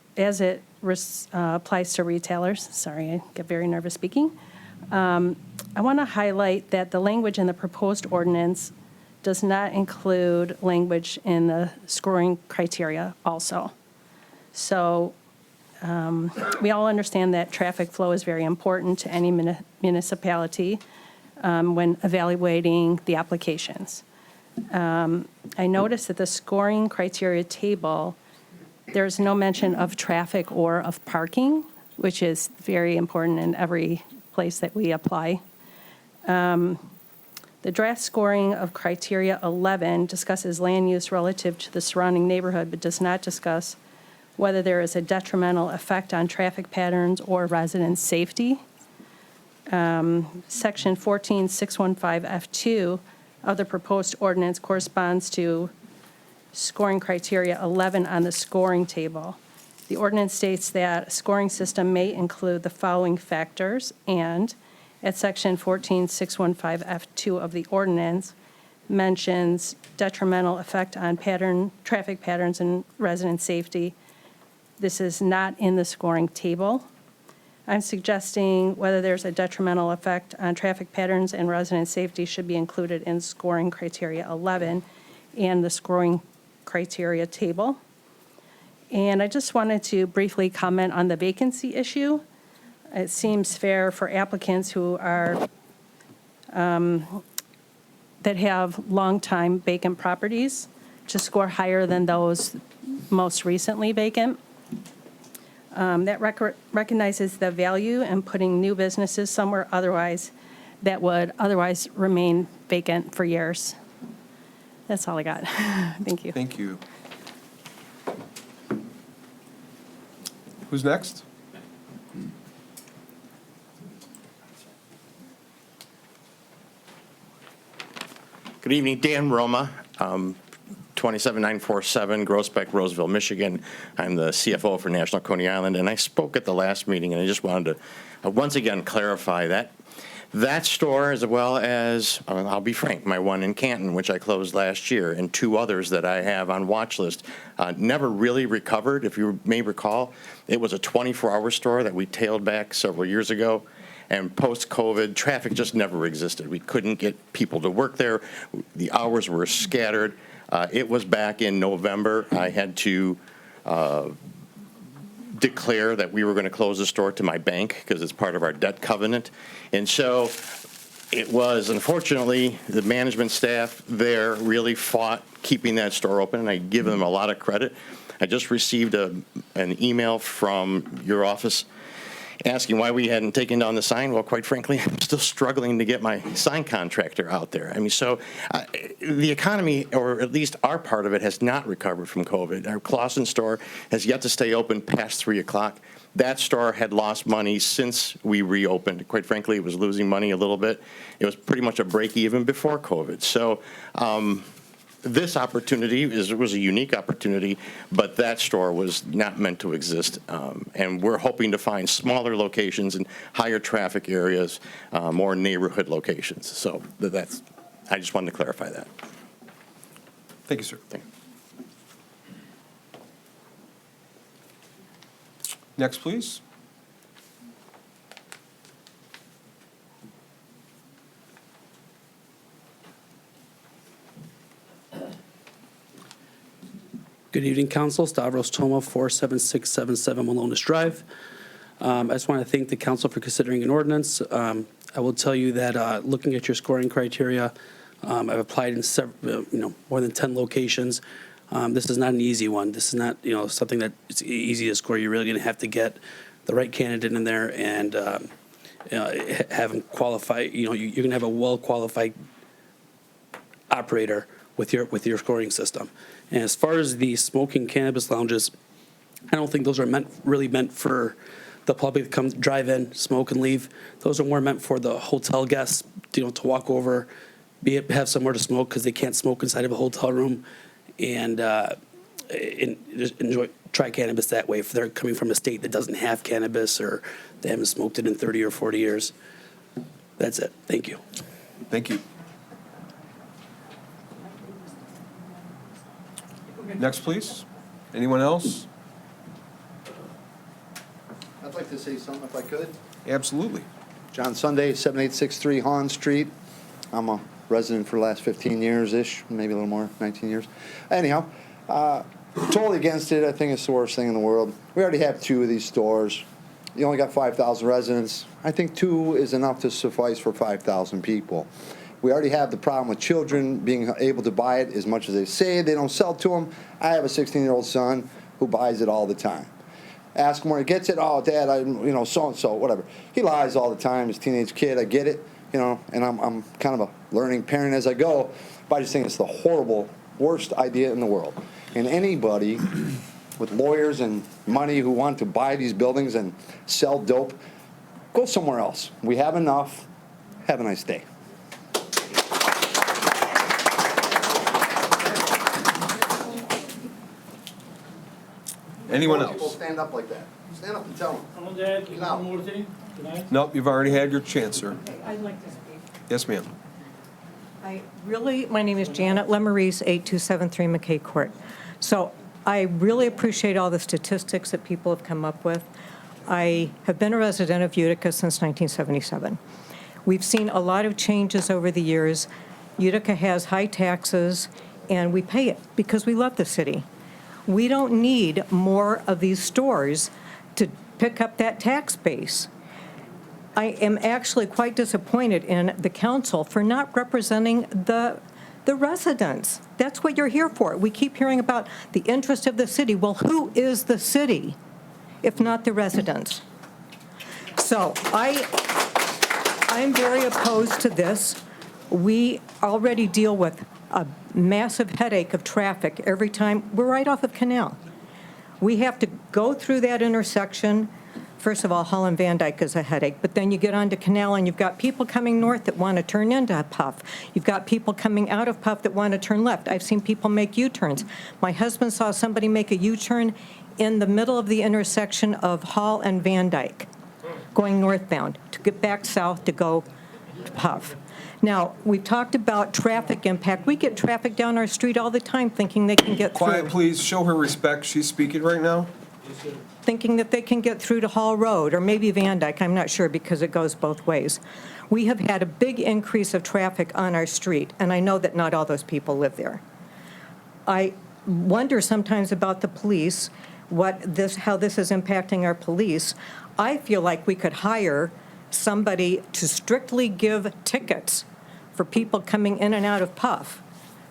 O: retailers. Sorry, I get very nervous speaking. I want to highlight that the language in the proposed ordinance does not include language in the scoring criteria also. So we all understand that traffic flow is very important to any municipality when evaluating the applications. I noticed that the scoring criteria table, there's no mention of traffic or of parking, which is very important in every place that we apply. The draft scoring of criteria 11 discusses land use relative to the surrounding neighborhood, but does not discuss whether there is a detrimental effect on traffic patterns or resident safety. Section 14615F2 of the proposed ordinance corresponds to scoring criteria 11 on the scoring table. The ordinance states that a scoring system may include the following factors, and at section 14615F2 of the ordinance mentions detrimental effect on traffic patterns and resident safety. This is not in the scoring table. I'm suggesting whether there's a detrimental effect on traffic patterns and resident safety should be included in scoring criteria 11 and the scoring criteria table. And I just wanted to briefly comment on the vacancy issue. It seems fair for applicants who are, that have long-time vacant properties to score higher than those most recently vacant. That recognizes the value in putting new businesses somewhere that would otherwise remain vacant for years. That's all I got. Thank you.
A: Thank you. Who's next?
P: Good evening, Dan Roma, 27947 Groesbeck, Roseville, Michigan. I'm the CFO for National Coney Island, and I spoke at the last meeting, and I just wanted to once again clarify that store, as well as, I'll be frank, my one in Canton, which I closed last year, and two others that I have on watch list, never really recovered. If you may recall, it was a 24-hour store that we tailed back several years ago. And post-COVID, traffic just never existed. We couldn't get people to work there. The hours were scattered. It was back in November. I had to declare that we were going to close the store to my bank because it's part of our debt covenant. And so it was, unfortunately, the management staff there really fought keeping that store open, and I give them a lot of credit. I just received an email from your office asking why we hadn't taken down the sign. Well, quite frankly, I'm still struggling to get my sign contractor out there. I mean, so the economy, or at least our part of it, has not recovered from COVID. Our Clausen store has yet to stay open past 3 o'clock. That store had lost money since we reopened. Quite frankly, it was losing money a little bit. It was pretty much a break even before COVID. So this opportunity was a unique opportunity, but that store was not meant to exist. And we're hoping to find smaller locations in higher traffic areas, more neighborhood locations. So I just wanted to clarify that.
A: Thank you, sir.
P: Thank you.
A: Next, please.
Q: Good evening, Council. Stavros Toma, 47677 Malonis Drive. I just want to thank the council for considering an ordinance. I will tell you that looking at your scoring criteria, I've applied in several, more than 10 locations. This is not an easy one. This is not, something that it's easy to score. You're really going to have to get the right candidate in there and have them qualify. You're going to have a well-qualified operator with your scoring system. And as far as the smoking cannabis lounges, I don't think those are really meant for the public to come drive in, smoke, and leave. Those are more meant for the hotel guests, to walk over, have somewhere to smoke because they can't smoke inside of a hotel room, and just try cannabis that way if they're coming from a state that doesn't have cannabis or they haven't smoked it in 30 or 40 years. That's it. Thank you.
A: Thank you. Next, please. Anyone else?
R: I'd like to say something if I could.
A: Absolutely.
R: John Sunday, 7863 Hahn Street. I'm a resident for the last 15 years-ish, maybe a little more, 19 years. Anyhow, totally against it. I think it's the worst thing in the world. We already have 2 of these stores. You only got 5,000 residents. I think 2 is enough to suffice for 5,000 people. We already have the problem with children being able to buy it as much as they say. They don't sell to them. I have a 16-year-old son who buys it all the time. Ask him where he gets it. Oh, Dad, so-and-so, whatever. He lies all the time. He's a teenage kid. I get it, and I'm kind of a learning parent as I go. But I just think it's the horrible, worst idea in the world. And anybody with lawyers and money who want to buy these buildings and sell dope, go somewhere else. We have enough. Have a nice day.
A: Anyone
R: People
A: else?
R: stand up like that. Stand up and tell them.
E: Get out. One more thing.
A: Nope, you've already had your chance, sir.
S: I'd like to speak.
A: Yes, ma'am.
S: My name is Janet Lemarese, 8273 McKay Court. So I really appreciate all the statistics that people have come up with. I have been a resident of Utica since 1977. We've seen a lot of changes over the years. Utica has high taxes, and we pay it because we love the city. We don't need more of these stores to pick up that tax base. I am actually quite disappointed in the council for not representing the residents. That's what you're here for. We keep hearing about the interest of the city. Well, who is the city if not the residents? So I'm very opposed to this. We already deal with a massive headache of traffic every time. We're right off of Canal. We have to go through that intersection. First of all, Hull and Van Dyke is a headache, but then you get onto Canal and you've got people coming north that want to turn into Puff. You've got people coming out of Puff that want to turn left. I've seen people make U-turns. My husband saw somebody make a U-turn in the middle of the intersection of Hull and Van Dyke, going northbound to get back south to go to Puff. Now, we've talked about traffic impact. We get traffic down our street all the time thinking they can get through.
A: Quiet, please. Show her respect. She's speaking right now.
S: Thinking that they can get through to Hall Road or maybe Van Dyke. I'm not sure because it goes both ways. We have had a big increase of traffic on our street, and I know that not all those people live there. I wonder sometimes about the police, how this is impacting our police. I feel like we could hire somebody to strictly give tickets for people coming in and out of Puff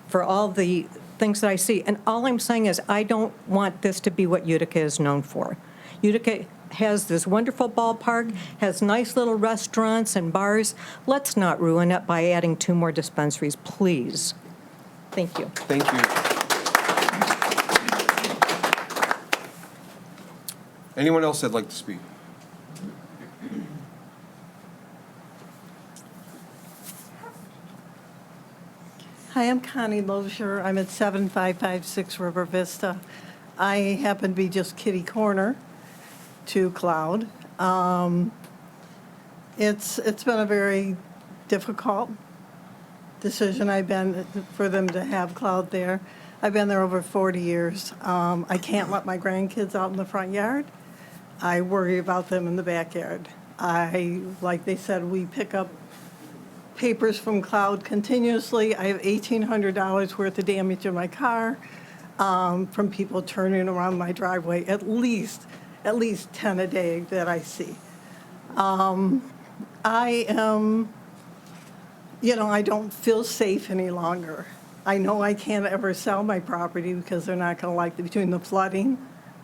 S: for all the things that I see. And all I'm saying is I don't want this to be what Utica is known for. Utica has this wonderful ballpark, has nice little restaurants and bars. Let's not ruin it by adding 2 more dispensaries, please. Thank you.
A: Thank you. Anyone else that'd like to speak?
T: Hi, I'm Connie Lozier. I'm at 7556 River Vista. I happen to be just kitty corner to Cloud. It's been a very difficult decision for them to have Cloud there. I've been there over 40 years. I can't let my grandkids out in the front yard. I worry about them in the backyard. Like they said, we pick up papers from Cloud continuously. I have $1,800 worth of damage in my car. from people turning around my driveway, at least 10 a day that I see. I am, I don't feel safe any longer. I know I can't ever sell my property because they're not going to like between the flooding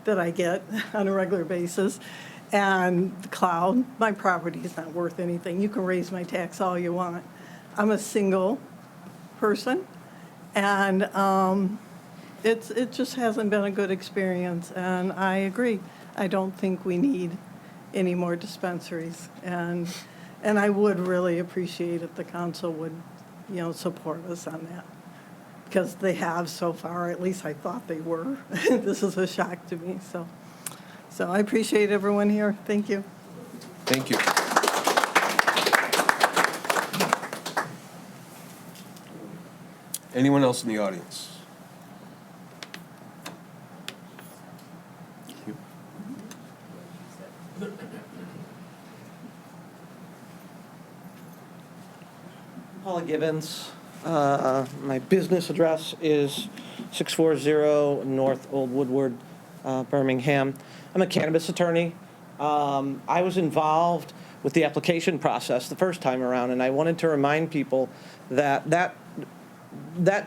T: that I get on a regular basis and the cloud. My property is not worth anything. You can raise my tax all you want. I'm a single person, and it just hasn't been a good experience. And I agree. I don't think we need any more dispensaries. And I would really appreciate if the council would, support us on that. Because they have so far, at least I thought they were. This is a shock to me, so I appreciate everyone here. Thank you.
A: Thank you. Anyone else in the audience?
U: Paula Gibbons. My business address is 640 North Old Woodward, Birmingham. I'm a cannabis attorney. I was involved with the application process the first time around, and I wanted to remind people that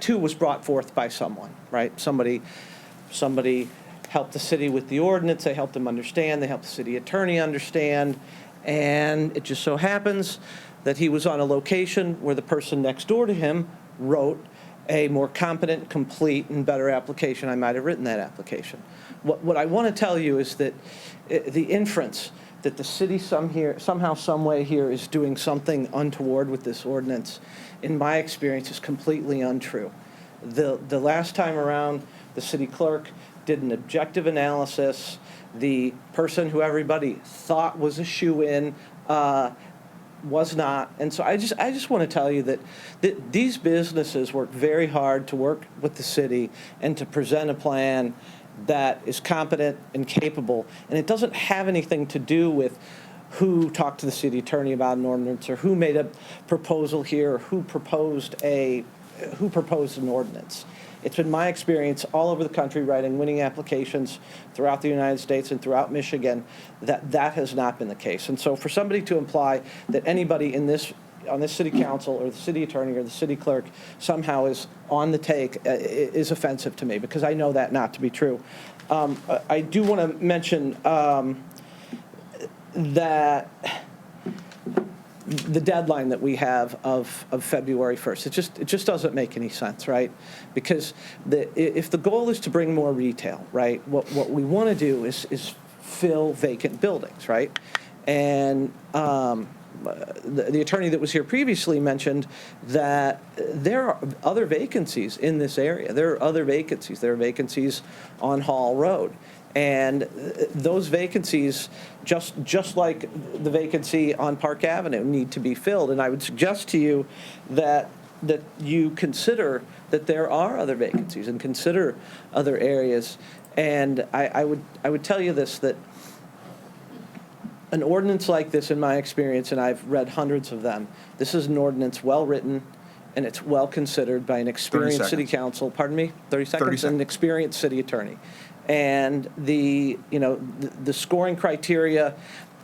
U: too was brought forth by someone, right? Somebody helped the city with the ordinance. They helped them understand. They helped the city attorney understand. And it just so happens that he was on a location where the person next door to him wrote a more competent, complete, and better application. I might have written that application. What I want to tell you is that the inference that the city somehow, some way here is doing something untoward with this ordinance, in my experience, is completely untrue. The last time around, the city clerk did an objective analysis. The person who everybody thought was a shoo-in was not. And so I just want to tell you that these businesses work very hard to work with the city and to present a plan that is competent and capable. And it doesn't have anything to do with who talked to the city attorney about an ordinance or who made a proposal here or who proposed an ordinance. It's been my experience all over the country writing winning applications throughout the United States and throughout Michigan that has not been the case. And so for somebody to imply that anybody on this city council or the city attorney or the city clerk somehow is on the take is offensive to me, because I know that not to be true. I do want to mention that the deadline that we have of February 1st, it just doesn't make any sense, right? Because if the goal is to bring more retail, right, what we want to do is fill vacant buildings, right? And the attorney that was here previously mentioned that there are other vacancies in this area. There are other vacancies. There are vacancies on Hall Road. And those vacancies, just like the vacancy on Park Avenue, need to be filled. And I would suggest to you that you consider that there are other vacancies and consider other areas. And I would tell you this, that an ordinance like this, in my experience, and I've read hundreds of them, this is an ordinance well-written, and it's well-considered by an experienced city council. Pardon me? 30 seconds?
A: 30 seconds.
U: And an experienced city attorney. And the scoring criteria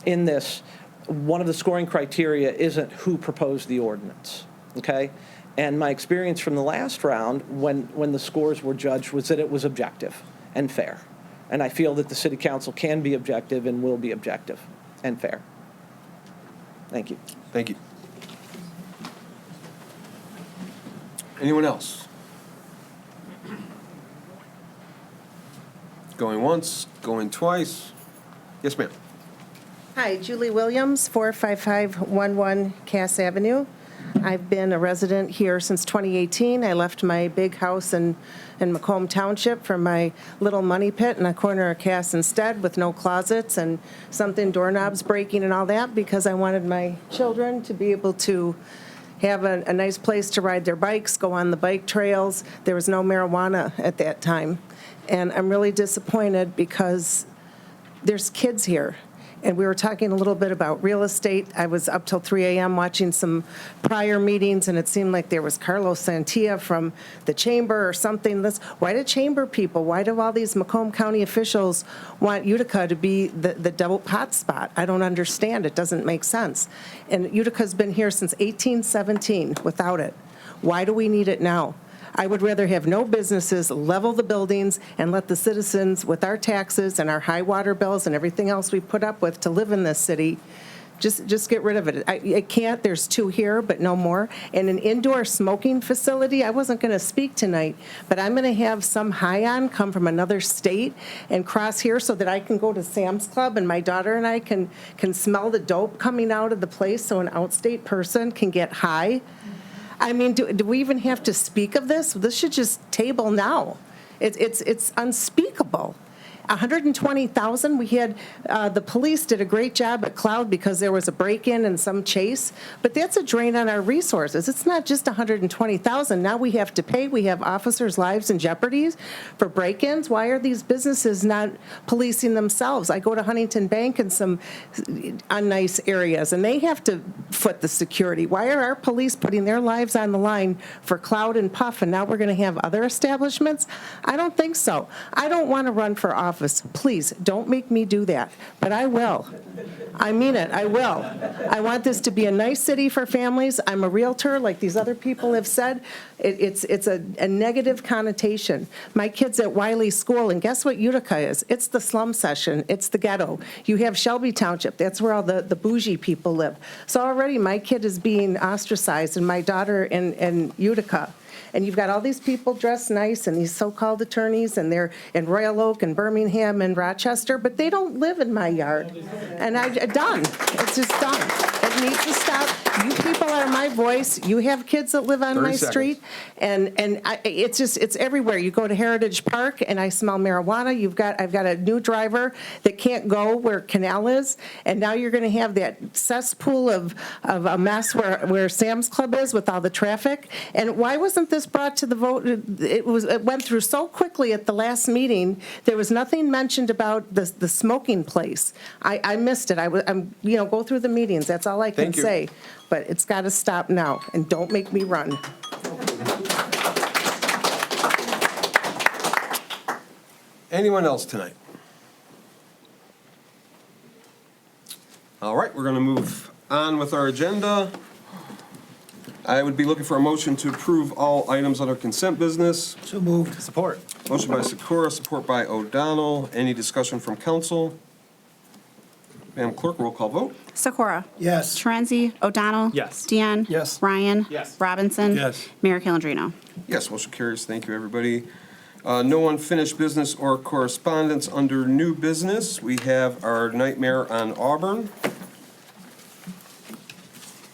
U: in this, one of the scoring criteria isn't who proposed the ordinance, okay? And my experience from the last round, when the scores were judged, was that it was objective and fair. And I feel that the city council can be objective and will be objective and fair. Thank you.
A: Thank you. Anyone else? Going once, going twice. Yes, ma'am.
V: Hi, Julie Williams, 45511 Cass Avenue. I've been a resident here since 2018. I left my big house in Macomb Township for my little money pit in a corner of Cass instead, with no closets and something, doorknobs breaking and all that, because I wanted my children to be able to have a nice place to ride their bikes, go on the bike trails. There was no marijuana at that time. And I'm really disappointed because there's kids here. And we were talking a little bit about real estate. I was up till 3 a.m. watching some prior meetings, and it seemed like there was Carlos Santia from the chamber or something. Why do chamber people, why do all these Macomb County officials want Utica to be the double hot spot? I don't understand. It doesn't make sense. And Utica's been here since 1817 without it. Why do we need it now? I would rather have no businesses, level the buildings, and let the citizens, with our taxes and our high water bills and everything else we put up with to live in this city, just get rid of it. I can't, there's 2 here, but no more. And an indoor smoking facility, I wasn't going to speak tonight, but I'm going to have some high-on come from another state and cross here so that I can go to Sam's Club and my daughter and I can smell the dope coming out of the place so an outstate person can get high. I mean, do we even have to speak of this? This should just table now. It's unspeakable. 120,000. We had, the police did a great job at Cloud because there was a break-in and some chase, but that's a drain on our resources. It's not just 120,000. Now we have to pay. We have officers' lives in jeopardy for break-ins. Why are these businesses not policing themselves? I go to Huntington Bank in some unnice areas, and they have to foot the security. Why are our police putting their lives on the line for Cloud and Puff, and now we're going to have other establishments? I don't think so. I don't want to run for office. Please, don't make me do that, but I will. I mean it, I will. I want this to be a nice city for families. I'm a realtor, like these other people have said. It's a negative connotation. My kid's at Wiley School, and guess what Utica is? It's the slum session. It's the ghetto. You have Shelby Township. That's where all the bougie people live. So already my kid is being ostracized, and my daughter in Utica. And you've got all these people dressed nice and these so-called attorneys, and they're in Royal Oak and Birmingham and Rochester, but they don't live in my yard. And done. It's just done. It needs to stop. You people are my voice. You have kids that live on my street, and it's everywhere. You go to Heritage Park, and I smell marijuana. I've got a new driver that can't go where Canal is, and now you're going to have that cesspool of a mess where Sam's Club is with all the traffic. And why wasn't this brought to the vote? It went through so quickly at the last meeting. There was nothing mentioned about the smoking place. I missed it. I'm go through the meetings. That's all I can say. But it's got to stop now, and don't make me run.
A: Anyone else tonight? All right, we're going to move on with our agenda. I would be looking for a motion to approve all items under consent business.
B: So moved. Support.
A: Motion by Sikora, support by O'Donnell. Any discussion from council? Madam Clerk, roll call vote.
C: Sikora?
B: Yes.
C: Torenzi? O'Donnell?
B: Yes.
C: Deanne?
B: Yes.
C: Ryan?
B: Yes.
C: Robinson?
B: Yes.
C: Mayor Calendino?
A: Yes, motion carries. Thank you, everybody. No unfinished business or correspondence under new business. We have our nightmare on Auburn.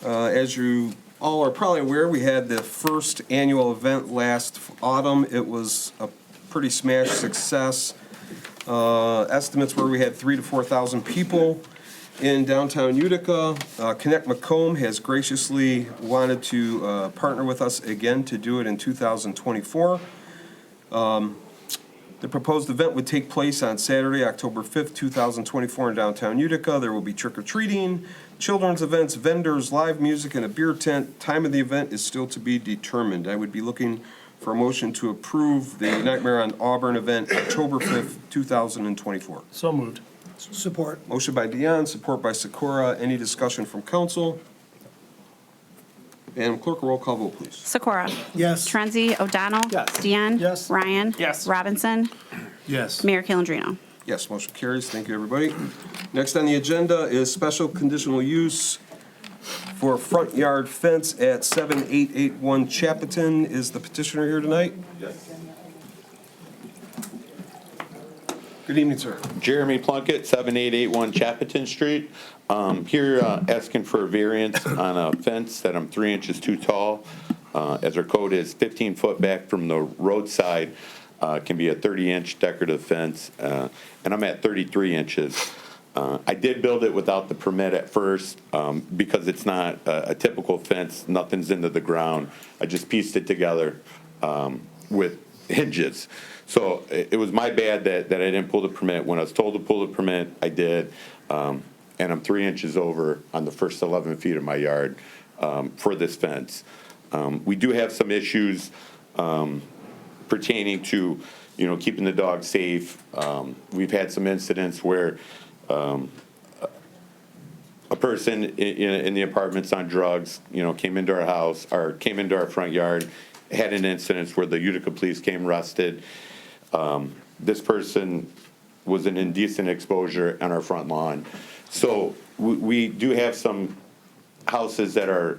A: As you all are probably aware, we had the first annual event last autumn. It was a pretty smash success. Estimates were we had 3,000 to 4,000 people in downtown Utica. Connect Macomb has graciously wanted to partner with us again to do it in 2024. The proposed event would take place on Saturday, October 5th, 2024 in downtown Utica. There will be trick-or-treating, children's events, vendors, live music, and a beer tent. Time of the event is still to be determined. I would be looking for a motion to approve the Nightmare on Auburn event, October 5th, 2024.
B: So moved. Support.
A: Motion by Dion, support by Sikora. Any discussion from council? Madam Clerk, roll call vote, please.
C: Sikora?
B: Yes.
C: Torenzi? O'Donnell?
B: Yes.
C: Deanne?
B: Yes.
C: Ryan?
B: Yes.
C: Robinson?
B: Yes.
C: Mayor Calendino?
A: Yes, motion carries. Thank you, everybody. Next on the agenda is special conditional use for front yard fence at 7881 Chappeton. Is the petitioner here tonight? Yes. Good evening, sir.
D: Jeremy Plunkett, 7881 Chappeton Street. Here asking for a variance on a fence that I'm 3 inches too tall. As our code is 15 foot back from the roadside, can be a 30-inch decorative fence, and I'm at 33 inches. I did build it without the permit at first because it's not a typical fence. Nothing's into the ground. I just pieced it together with hinges. So it was my bad that I didn't pull the permit. When I was told to pull the permit, I did. and I'm 3 inches over on the first 11 feet of my yard for this fence. We do have some issues pertaining to, keeping the dog safe. We've had some incidents where a person in the apartments on drugs, came into our house or came into our front yard, had an incident where the Utica police came arrested. This person was an indecent exposure on our front lawn. So we do have some houses that are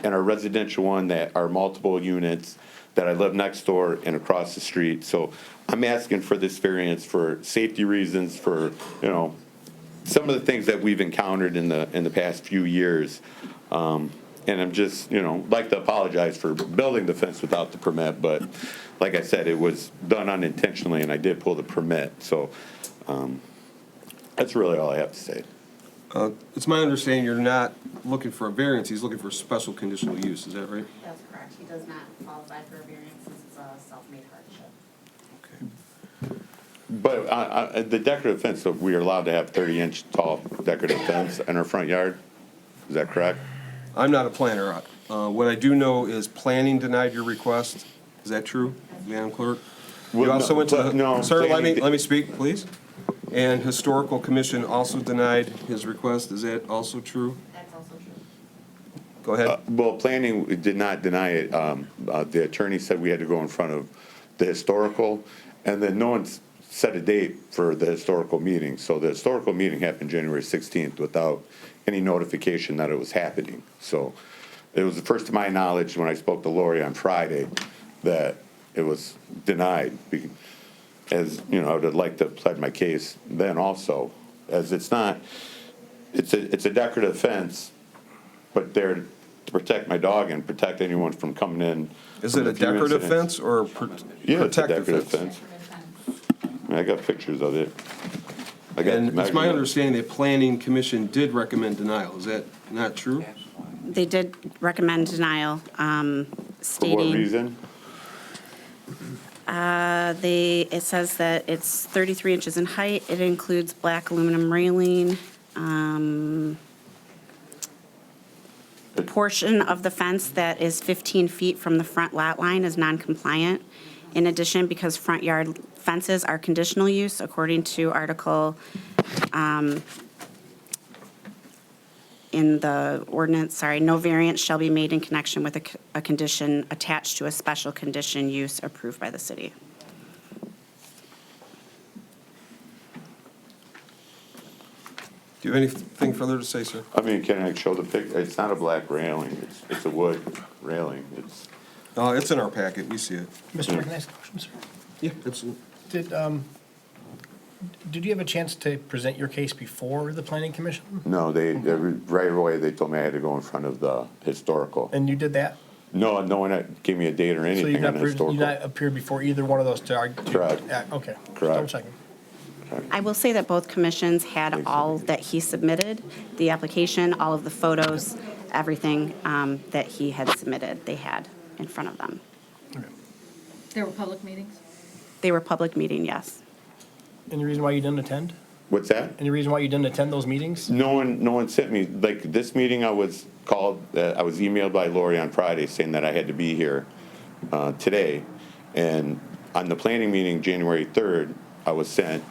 D: in our residential one that are multiple units that I live next door and across the street. So I'm asking for this variance for safety reasons, for, some of the things that we've encountered in the past few years. And I'm just, like to apologize for building the fence without the permit, but like I said, it was done unintentionally and I did pull the permit. So that's really all I have to say.
A: It's my understanding you're not looking for a variance, he's looking for special conditional use, is that right?
C: That's correct. He does not qualify for a variance since it's a self-made hardship.
D: But the decorative fence, so we are allowed to have 30-inch tall decorative fence in our front yard? Is that correct?
A: I'm not a planner. What I do know is planning denied your request. Is that true, Madam Clerk? You
D: Well,
A: also
D: no,
A: went to
D: but
A: the,
D: no,
A: sir, let
D: planning-
A: me speak, please. And Historical Commission also denied his request. Is that also true?
C: That's also true.
A: Go ahead.
D: Well, planning did not deny it. The attorney said we had to go in front of the historical, and then no one set a date for the historical meeting. So the historical meeting happened January 16th without any notification that it was happening. So it was the first to my knowledge when I spoke to Lori on Friday that it was denied. As, I would have liked to have pled my case then also, as it's not, it's a decorative fence, but they're to protect my dog and protect anyone from coming in.
A: Is
D: from
A: it a
D: the few
A: decorative
D: incidents.
A: fence or
D: Yeah, it's a
A: protective
D: decorative
A: fence?
D: fence. I got pictures of it. I got
A: And it's my
D: measurements.
A: understanding that Planning Commission did recommend denial. Is that not true?
C: They did recommend denial,
D: For what
C: stating,
D: reason?
C: it says that it's 33 inches in height. It includes black aluminum railing. The portion of the fence that is 15 feet from the front lot line is non-compliant. In addition, because front yard fences are conditional use, according to Article, in the ordinance, no variance shall be made in connection with a condition attached to a special condition use approved by the city.
A: Do you have anything further to say, sir?
D: I mean, can I show the pic? It's not a black railing. It's a wood railing.
A: It's in our packet. We see it.
F: Mr. Chair, can I ask a question, sir?
A: Yeah, absolutely.
F: Did you have a chance to present your case before the planning commission?
D: No, they right away, they told me I had to go in front of the historical.
F: And you did that?
D: No one gave me a date or
F: So
D: anything on the
F: you
D: historical.
F: not appeared before either one of those to argue?
D: Correct.
F: Okay.
D: Correct.
F: Double checking.
C: I will say that both commissions had all that he submitted, the application, all of the photos, everything that he had submitted, they had in front of them.
G: There were public meetings?
C: They were public meeting, yes.
F: Any reason why you didn't attend?
D: What's that?
F: Any reason why you didn't attend those meetings?
D: No one sent me, like, this meeting I was called, I was emailed by Lori on Friday saying that I had to be here today. And on the planning meeting, January 3rd, I was sent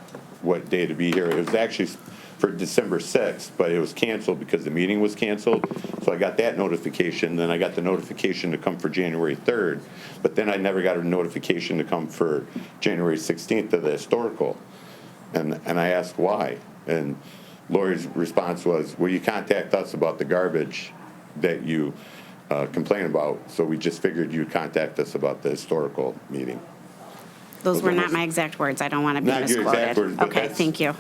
D: what day to be here. It was actually for December 6th, but it was canceled because the meeting was canceled. So I got that notification, then I got the notification to come for January 3rd. But then I never got a notification to come for January 16th to the historical. And I asked why. And Lori's response was, well, you contact us about the garbage that you complain about. So we just figured you'd contact us about the historical meeting.
C: Those were not my exact words. I don't want to be
D: Not your exact
C: misquoted.
D: words, but
C: Okay,
D: that's-
C: thank you.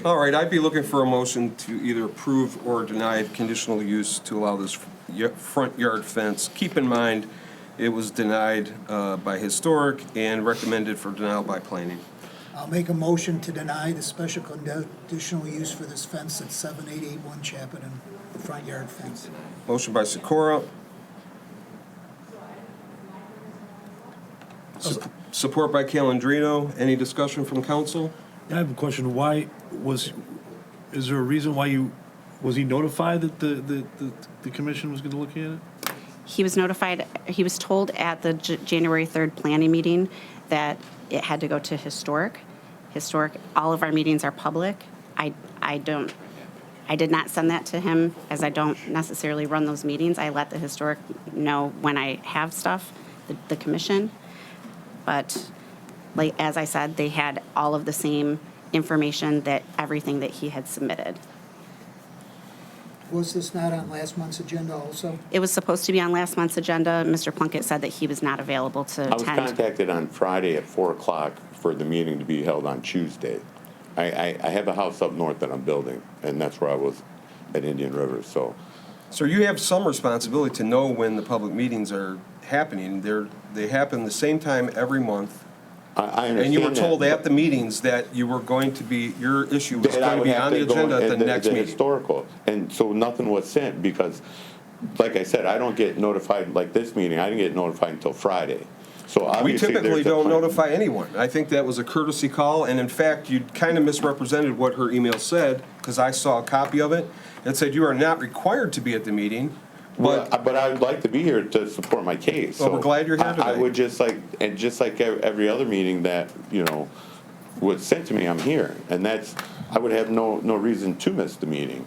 A: All right, I'd be looking for a motion to either approve or deny conditional use to allow this front yard fence. Keep in mind, it was denied by Historic and recommended for denial by Planning.
W: I'll make a motion to deny the special conditional use for this fence at 7881 Chapin, the front yard fence.
A: Motion by Sikora. Support by Calendino. Any discussion from council?
X: I have a question. Why was
B: is there a reason why was he notified that the commission was going to look at it?
C: He was notified, he was told at the January 3rd planning meeting that it had to go to historic. All of our meetings are public. I did not send that to him, as I don't necessarily run those meetings. I let the historic know when I have stuff, the commission. But like, as I said, they had all of the same information, that everything that he had submitted.
W: Was this not on last month's agenda also?
C: It was supposed to be on last month's agenda. Mr. Plunkett said that he was not available to
D: I was
C: attend.
D: contacted on Friday at 4 o'clock for the meeting to be held on Tuesday. I have a house up north that I'm building, and that's where I was at Indian River, so.
A: So you have some responsibility to know when the public meetings are happening. They happen the same time every month.
D: I understand
A: And you were told
D: that,
A: at the meetings that you were going to be, your issue was
D: that I
A: going to
D: would
A: be
D: have
A: on the
D: to go
A: agenda at
D: in
A: the next meeting.
D: Historical, and so nothing was sent because, like I said, I don't get notified, like this meeting, I didn't get notified until Friday. So
A: We
D: obviously
A: typically
D: there's a
A: don't
D: plan.
A: notify anyone. I think that was a courtesy call, and in fact, you kind of misrepresented what her email said, because I saw a copy of it. It said you are not required to be at the meeting, but
D: But I would like to be here to support my case.
A: Well, we're
D: So
A: glad you're here
D: I
A: today.
D: would just like every other meeting that, was sent to me, I'm here. And I would have no reason to miss the meeting.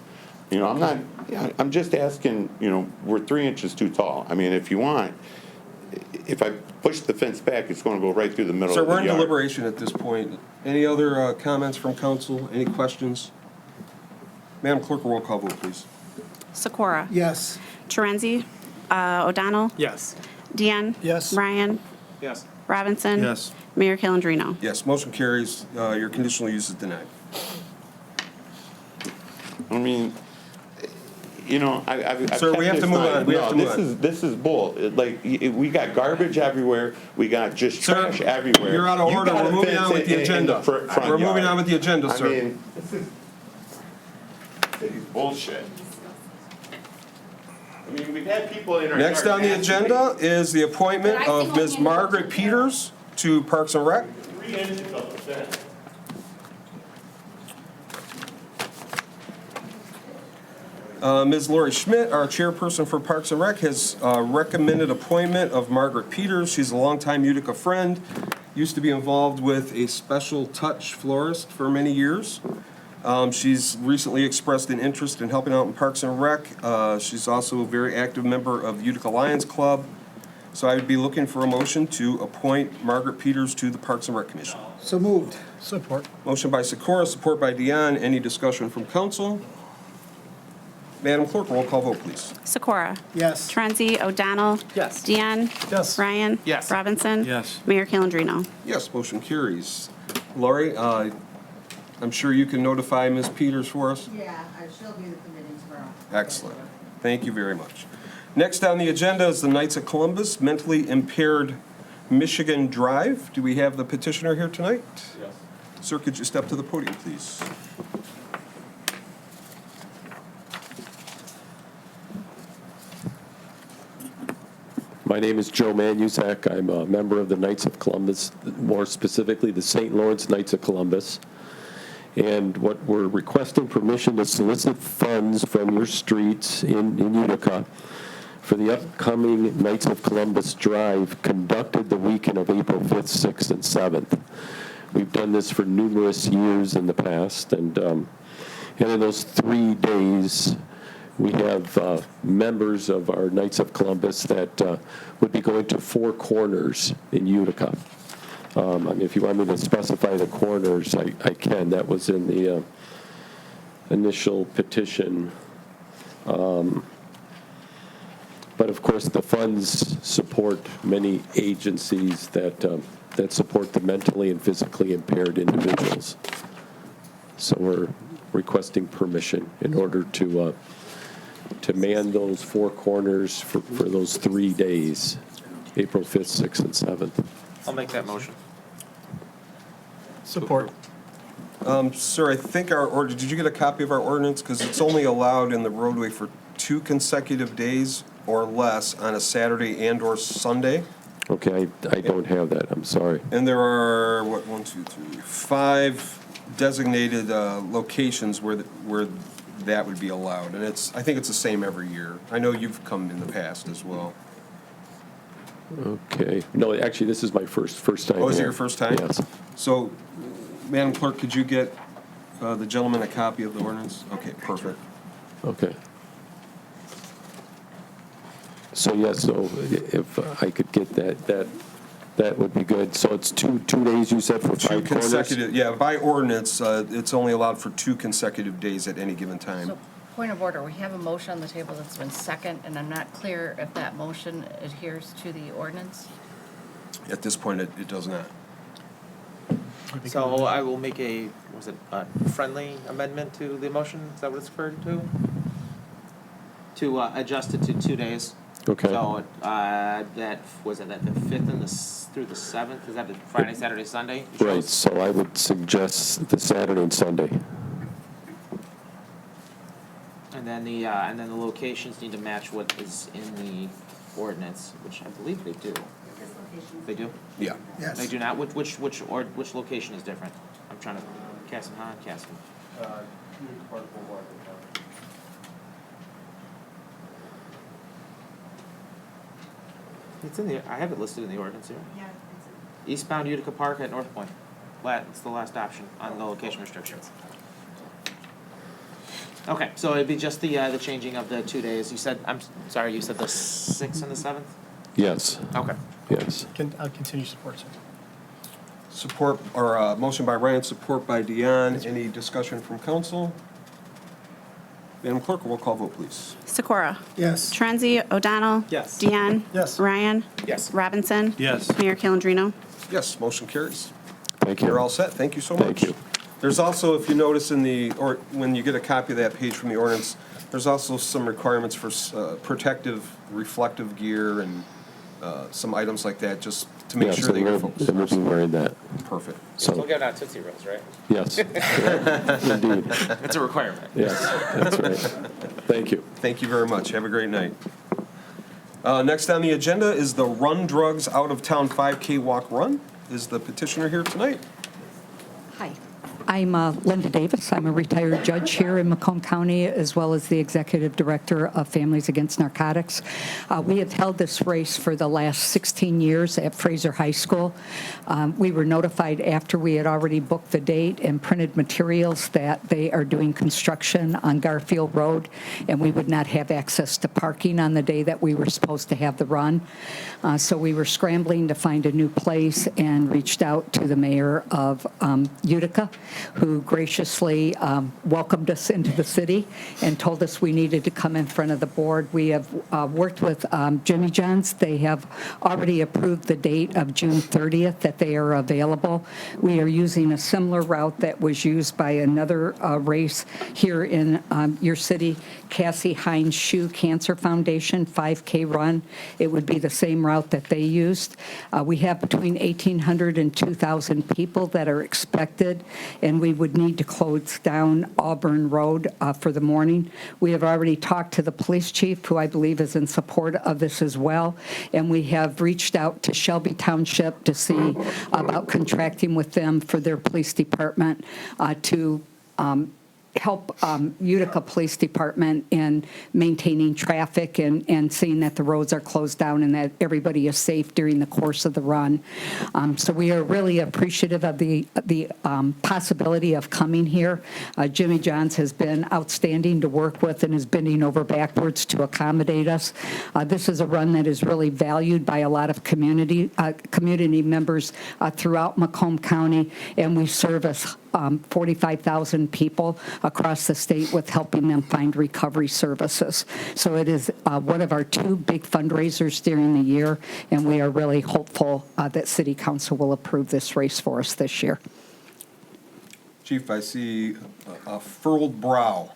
D: I'm just asking, we're 3 inches too tall. I mean, if you want, if I push the fence back, it's going to go right through the middle
A: So
D: of the
A: we're in
D: yard.
A: deliberation at this point. Any other comments from council? Any questions? Madam Clerk, roll call vote, please.
C: Sikora?
W: Yes.
C: Torenzi? O'Donnell?
F: Yes.
C: Deanne?
F: Yes.
C: Ryan?
F: Yes.
C: Robinson?
B: Yes.
C: Mayor Calendino?
A: Yes, motion carries. Your conditional use is denied.
D: I mean, I've
A: Sir,
D: kept
A: we have to
D: this
A: move
D: line.
A: on. We have to move
D: No,
A: on.
D: this is bull. We got garbage everywhere. We got just
A: Sir,
D: trash everywhere.
A: you're out of
D: You
A: order.
D: got
A: We're
D: a
A: moving
D: fence
A: on with the
D: in
A: agenda.
D: front
A: We're moving
D: yard.
A: on with the agenda, sir.
D: I mean, this is bullshit. I mean, we've had people in our
A: Next
D: yard
A: on the
D: asking me
A: agenda is the appointment of Ms. Margaret Peters to Parks and Rec.
D: 3 inches of the fence.
A: Ms. Lori Schmidt, our chairperson for Parks and Rec, has recommended appointment of Margaret Peters. She's a longtime Utica friend, used to be involved with a Special Touch florist for many years. She's recently expressed an interest in helping out in Parks and Rec. She's also a very active member of the Utica Lions Club. So I would be looking for a motion to appoint Margaret Peters to the Parks and Rec Commission.
W: So moved.
F: Support.
A: Motion by Sikora, support by Dion. Any discussion from council? Madam Clerk, roll call vote, please.
C: Sikora?
W: Yes.
C: Torenzi? O'Donnell?
F: Yes.
C: Deanne?
F: Yes.
C: Ryan?
F: Yes.
C: Robinson?
B: Yes.
C: Mayor Calendino?
A: Yes, motion carries. Lori, I'm sure you can notify Ms. Peters for us?
V: Yeah, she'll be the committee tomorrow.
A: Excellent. Thank you very much. Next on the agenda is the Knights of Columbus Mentally Impaired Michigan Drive. Do we have the petitioner here tonight? Yes. Sir, could you step to the podium, please?
H: My name is Joe Manusak. I'm a member of the Knights of Columbus, more specifically the St. Lawrence Knights of Columbus. And what we're requesting permission to solicit funds from your streets in Utica for the upcoming Knights of Columbus Drive conducted the weekend of April 5th, 6th, and 7th. We've done this for numerous years in the past, and in those 3 days, we have members of our Knights of Columbus that would be going to 4 corners in Utica. I mean, if you want me to specify the corners, I can. That was in the initial petition. But of course, the funds support many agencies that support the mentally and physically impaired individuals. So we're requesting permission in order to man those 4 corners for those 3 days, April 5th, 6th, and 7th.
F: I'll make that motion. Support.
A: Sir, I think did you get a copy of our ordinance? Because it's only allowed in the roadway for 2 consecutive days or less on a Saturday and/or Sunday.
H: Okay, I don't have that. I'm sorry.
A: And there are, 5 designated locations where that would be allowed, and I think it's the same every year. I know you've come in the past as well.
H: Okay. No, actually, this is my first time
A: Oh, is it
H: here.
A: your first time?
H: Yes.
A: So, Madam Clerk, could you get the gentleman a copy of the ordinance? Okay, perfect.
H: Okay. So, yes, so if I could get that would be good. So it's two days, you said, for 5
A: Two
H: corners?
A: consecutive, yeah, by ordinance, it's only allowed for 2 consecutive days at any given time.
G: So, point of order, we have a motion on the table that's been second, and I'm not clear if that motion adheres to the ordinance.
A: At this point, it does not.
I: So I will make a friendly amendment to the motion? Is that what it's referred to? To adjust it to 2 days.
H: Okay.
I: So that the 5th and through the 7th? Is that the Friday, Saturday, Sunday?
H: Right, so I would suggest the Saturday and Sunday.
I: And then the locations need to match what is in the ordinance, which I believe they do. They do?
A: Yeah.
W: Yes.
I: They do not. Which location is different? I'm trying to Casson. It's in the. I have it listed in the ordinance here. Yeah. Eastbound Utica Park at North Point. It's the last option on the location restrictions. Okay, so it'd be just the changing of the 2 days. You said, I'm sorry, you said the 6th and the 7th?
H: Yes.
I: Okay.
H: Yes.
F: I'll continue support, sir.
A: Support, or motion by Ryan, support by Dion. Any discussion from council? Madam Clerk, roll call vote, please.
C: Sikora?
W: Yes.
C: Torenzi? O'Donnell?
I: Yes.
C: Deanne?
W: Yes.
C: Ryan?
I: Yes.
C: Robinson?
E: Yes.
C: Mayor Calendino?
A: Yes, motion carries.
H: Thank you.
A: You're all set. Thank you so much.
H: Thank you.
A: There's also, if you notice or when you get a copy of that page from the ordinance, there's also some requirements for protective, reflective gear and some items like that, just to make
H: Yeah,
A: sure
H: so
A: that your
H: we'll-
A: folks.
H: we'll be wearing that.
A: Perfect.
I: Still
H: So,
I: get out Tootsie Rolls, right?
H: yes. Indeed.
I: It's a requirement.
H: Yes, that's right. Thank you.
A: Thank you very much. Have a great night. Next on the agenda is the Run Drugs Out of Town 5K Walk Run. Is the petitioner here tonight?
J: Hi. I'm Linda Davis. I'm a retired judge here in Macomb County, as well as the executive director of Families Against Narcotics. We have held this race for the last 16 years at Fraser High School. We were notified after we had already booked the date and printed materials that they are doing construction on Garfield Road, and we would not have access to parking on the day that we were supposed to have the run. So we were scrambling to find a new place and reached out to the mayor of Utica, who graciously welcomed us into the city and told us we needed to come in front of the board. We have worked with Jimmy John's. They have already approved the date of June 30th that they are available. We are using a similar route that was used by another race here in your city, Cassie Hines Shoe Cancer Foundation 5K run. It would be the same route that they used. We have between 1,800 and 2,000 people that are expected, and we would need to close down Auburn Road for the morning. We have already talked to the police chief, who I believe is in support of this as well, and we have reached out to Shelby Township to see about contracting with them for their police department to help Utica Police Department in maintaining traffic and seeing that the roads are closed down and that everybody is safe during the course of the run. So we are really appreciative of the possibility of coming here. Jimmy John's has been outstanding to work with and is bending over backwards to accommodate us. This is a run that is really valued by a lot of community members throughout Macomb County, and we service 45,000 people across the state with helping them find recovery services. So it is one of our 2 big fundraisers during the year, and we are really hopeful that City Council will approve this race for us this year.
A: Chief, I see a furrowed brow.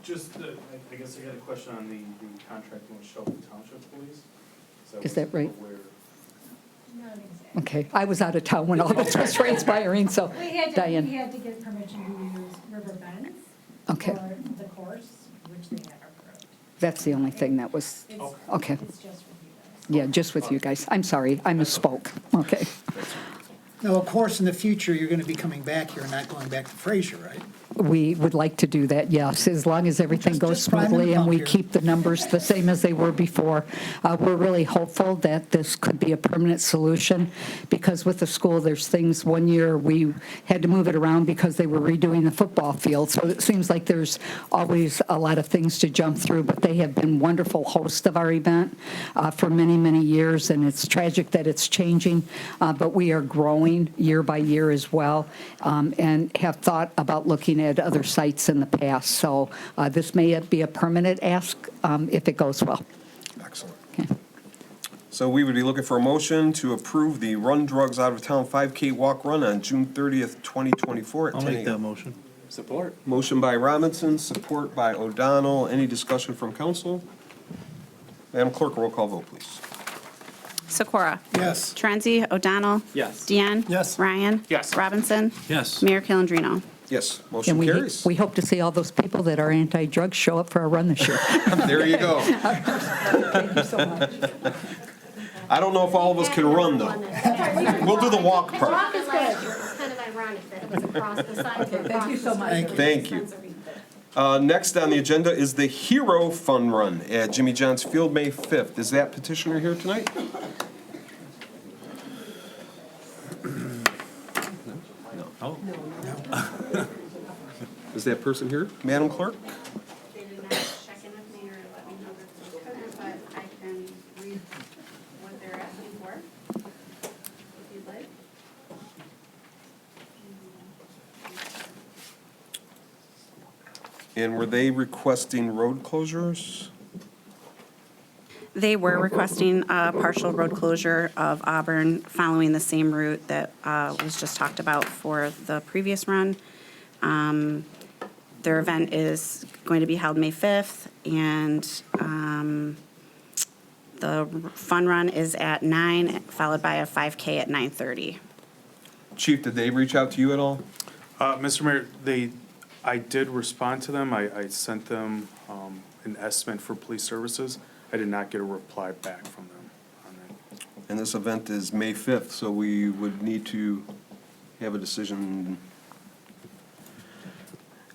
B: Just, I guess I got a question on the contracting with Shelby Township Police.
J: Is that right? Okay, I was out of town when all this was transpiring, so Diane.
K: We had to get permission to use River Bends
J: Okay.
K: for the course, which they had approved.
J: That's the only thing that was, okay.
K: It's just with you guys.
J: Yeah, just with you guys. I'm sorry, I misspoke. Okay.
W: Now, of course, in the future, you're going to be coming back here and not going back to Fraser, right?
J: We would like to do that, yes, as long as everything goes
W: Just priming
J: smoothly
W: the
J: and
W: pump
J: we
W: here.
J: keep the numbers the same as they were before. We're really hopeful that this could be a permanent solution, because with the school, there's things, one year we had to move it around because they were redoing the football field, so it seems like there's always a lot of things to jump through, but they have been wonderful hosts of our event for many, many years, and it's tragic that it's changing, but we are growing year by year as well, and have thought about looking at other sites in the past. So this may be a permanent ask if it goes well.
A: Excellent. So we would be looking for a motion to approve the Run Drugs Out of Town 5K Walk Run on June 30th, 2024 at 10 a.m.
B: motion. Support.
A: Motion by Robinson, support by O'Donnell. Any discussion from council? Madam Clerk, roll call vote, please.
C: Sikora?
W: Yes.
C: Torenzi? O'Donnell?
B: Yes.
C: Deanne?
B: Yes.
C: Ryan?
B: Yes.
C: Robinson?
B: Yes.
C: Mayor Calendino?
A: Yes,
J: And
A: motion carries.
J: we hope to see all those people that are anti-drug show up for our run this year.
A: There you go.
J: Thank you so much.
A: I don't know if all of us can run, though. We'll do the walk part.
K: Walk is good. It's kind of ironic that it was across the side.
J: Thank you so much.
A: Thank you. Next on the agenda is the Hero Fun Run at Jimmy John's Field, May 5th. Is that petitioner here tonight?
B: Oh.
A: Is that person here, Madam Clerk?
C: They did not check in with me or let me know that they couldn't, but I can read what they're asking for, if you'd like.
A: And were they requesting road closures?
C: They were requesting a partial road closure of Auburn following the same route that was just talked about for the previous run. Their event is going to be held May 5th, and the fun run is at 9, followed by a 5K at 9:30.
A: Chief, did they reach out to you at all?
L: Mr. Mayor, I did respond to them. I sent them an estimate for police services. I did not get a reply back from them on that.
A: And this event is May 5th, so we would need to have a decision.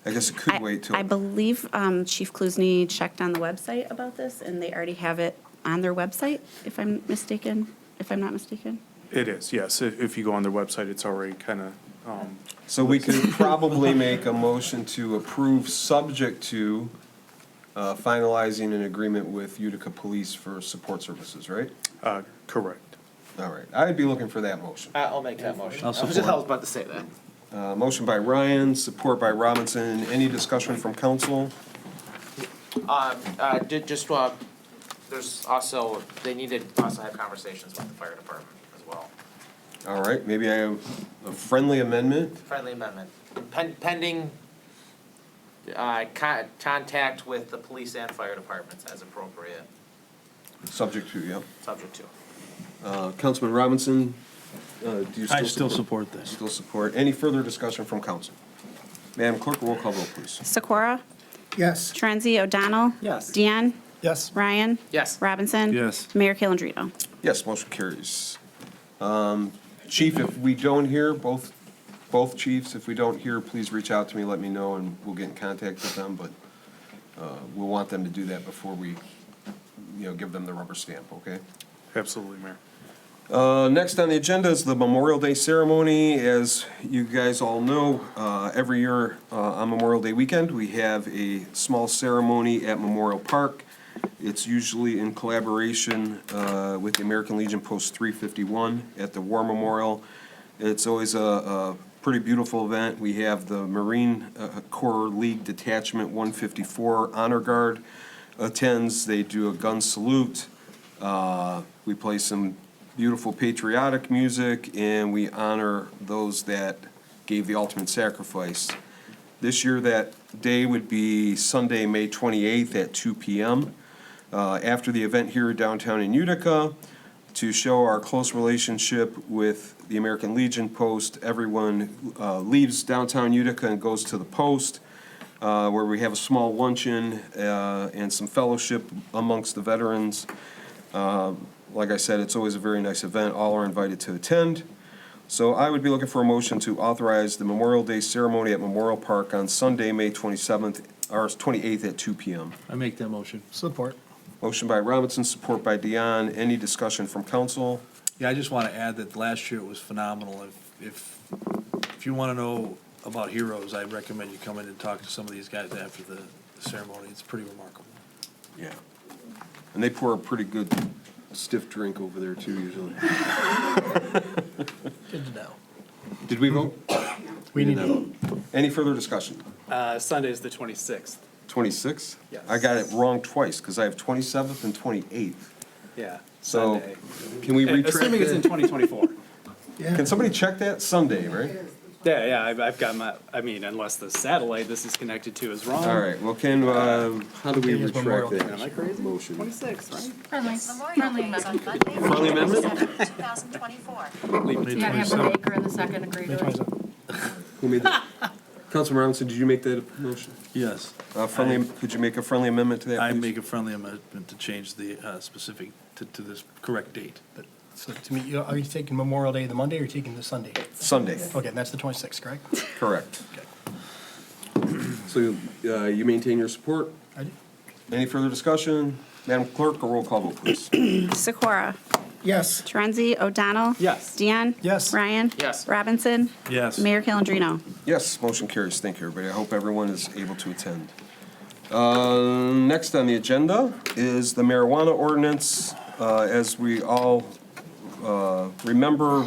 A: I guess it could wait till.
C: I believe Chief Klusny checked on the website about this, and they already have it on their website, if I'm not mistaken.
L: It is, yes. If you go on their website, it's already kind of.
A: So we could probably make a motion to approve, subject to finalizing an agreement with Utica Police for support services, right?
L: Correct.
A: All right. I'd be looking for that motion.
I: I'll make that motion. I
B: I'll
I: was
B: support.
I: about to say that.
A: Motion by Ryan, support by Robinson. Any discussion from council?
I: There's also, they need to also have conversations with the fire department as well.
A: All right, maybe I have a friendly amendment.
I: Friendly amendment, pending contact with the police and fire departments as appropriate,
A: Subject to, yeah.
I: subject to.
A: Councilman Robinson, do you still?
B: I still support this.
A: Still support. Any further discussion from council? Madam Clerk, roll call vote, please.
C: Sikora?
W: Yes.
C: Torenzi? O'Donnell?
B: Yes.
C: Deanne?
B: Yes.
C: Ryan?
I: Yes.
C: Robinson?
B: Yes.
C: Mayor Calendino?
A: Yes, motion carries. Chief, if we don't hear, both chiefs, if we don't hear, please reach out to me, let me know, and we'll get in contact with them, but we'll want them to do that before we, give them the rubber stamp, okay?
L: Absolutely, Mayor.
A: Next on the agenda is the Memorial Day ceremony. As you guys all know, every year on Memorial Day weekend, we have a small ceremony at Memorial Park. It's usually in collaboration with the American Legion Post 351 at the War Memorial. It's always a pretty beautiful event. We have the Marine Corps League Detachment 154 Honor Guard attends. They do a gun salute. We play some beautiful patriotic music, and we honor those that gave the ultimate sacrifice. This year, that day would be Sunday, May 28th at 2 p.m. After the event here downtown in Utica, to show our close relationship with the American Legion Post, everyone leaves downtown Utica and goes to the post, where we have a small luncheon and some fellowship amongst the veterans. Like I said, it's always a very nice event. All are invited to attend. So I would be looking for a motion to authorize the Memorial Day ceremony at Memorial Park on Sunday, May 27th, or 28th at 2 PM.
F: I make that motion. Support.
A: Motion by Robinson, support by Dion. Any discussion from council?
M: Yeah, I just want to add that last year it was phenomenal. If you want to know about heroes, I recommend you come in and talk to some of these guys after the ceremony. It's pretty remarkable.
A: Yeah. And they pour a pretty good stiff drink over there too, usually.
F: Good to know.
A: Did we vote?
F: We need to
A: vote. Any further discussion?
N: Sunday's the 26th.
A: 26th?
N: Yes.
A: I got it wrong twice, because I have 27th and 28th.
N: Yeah,
A: So,
N: Sunday.
A: can we retract
N: Assuming it's in
A: that?
N: 2024.
A: Can somebody check that? Sunday, right?
N: Yeah, I've got my, I mean, unless the satellite this is connected to is wrong.
A: All right, well, how do we
N: It is
A: retract
N: Memorial Day.
A: that?
N: Am I crazy?
A: Motion.
N: 26, right?
G: Friendly amendment.
A: Friendly amendment?
K: 2024.
G: You gotta have the maker and the second agree to it.
A: Who made that? Councilman Robinson, did you make that motion?
M: Yes.
A: Could you make a friendly amendment to that,
M: I
A: please?
M: make a friendly amendment to change the specific, to this correct date. But
F: So to me, are you taking Memorial Day the Monday or are you taking the Sunday?
A: Sunday.
F: Okay, and that's the 26th, correct?
A: Correct. So you maintain your support?
F: I do.
A: Any further discussion? Madam Clerk, a roll call vote, please.
C: Sikora?
W: Yes.
C: Torenzi? O'Donnell?
N: Yes.
C: Deanne?
F: Yes.
C: Ryan?
N: Yes.
C: Robinson?
M: Yes.
C: Mayor Calendino?
A: Yes, motion carries. Thank you, everybody. I hope everyone is able to attend. Next on the agenda is the marijuana ordinance. As we all remember,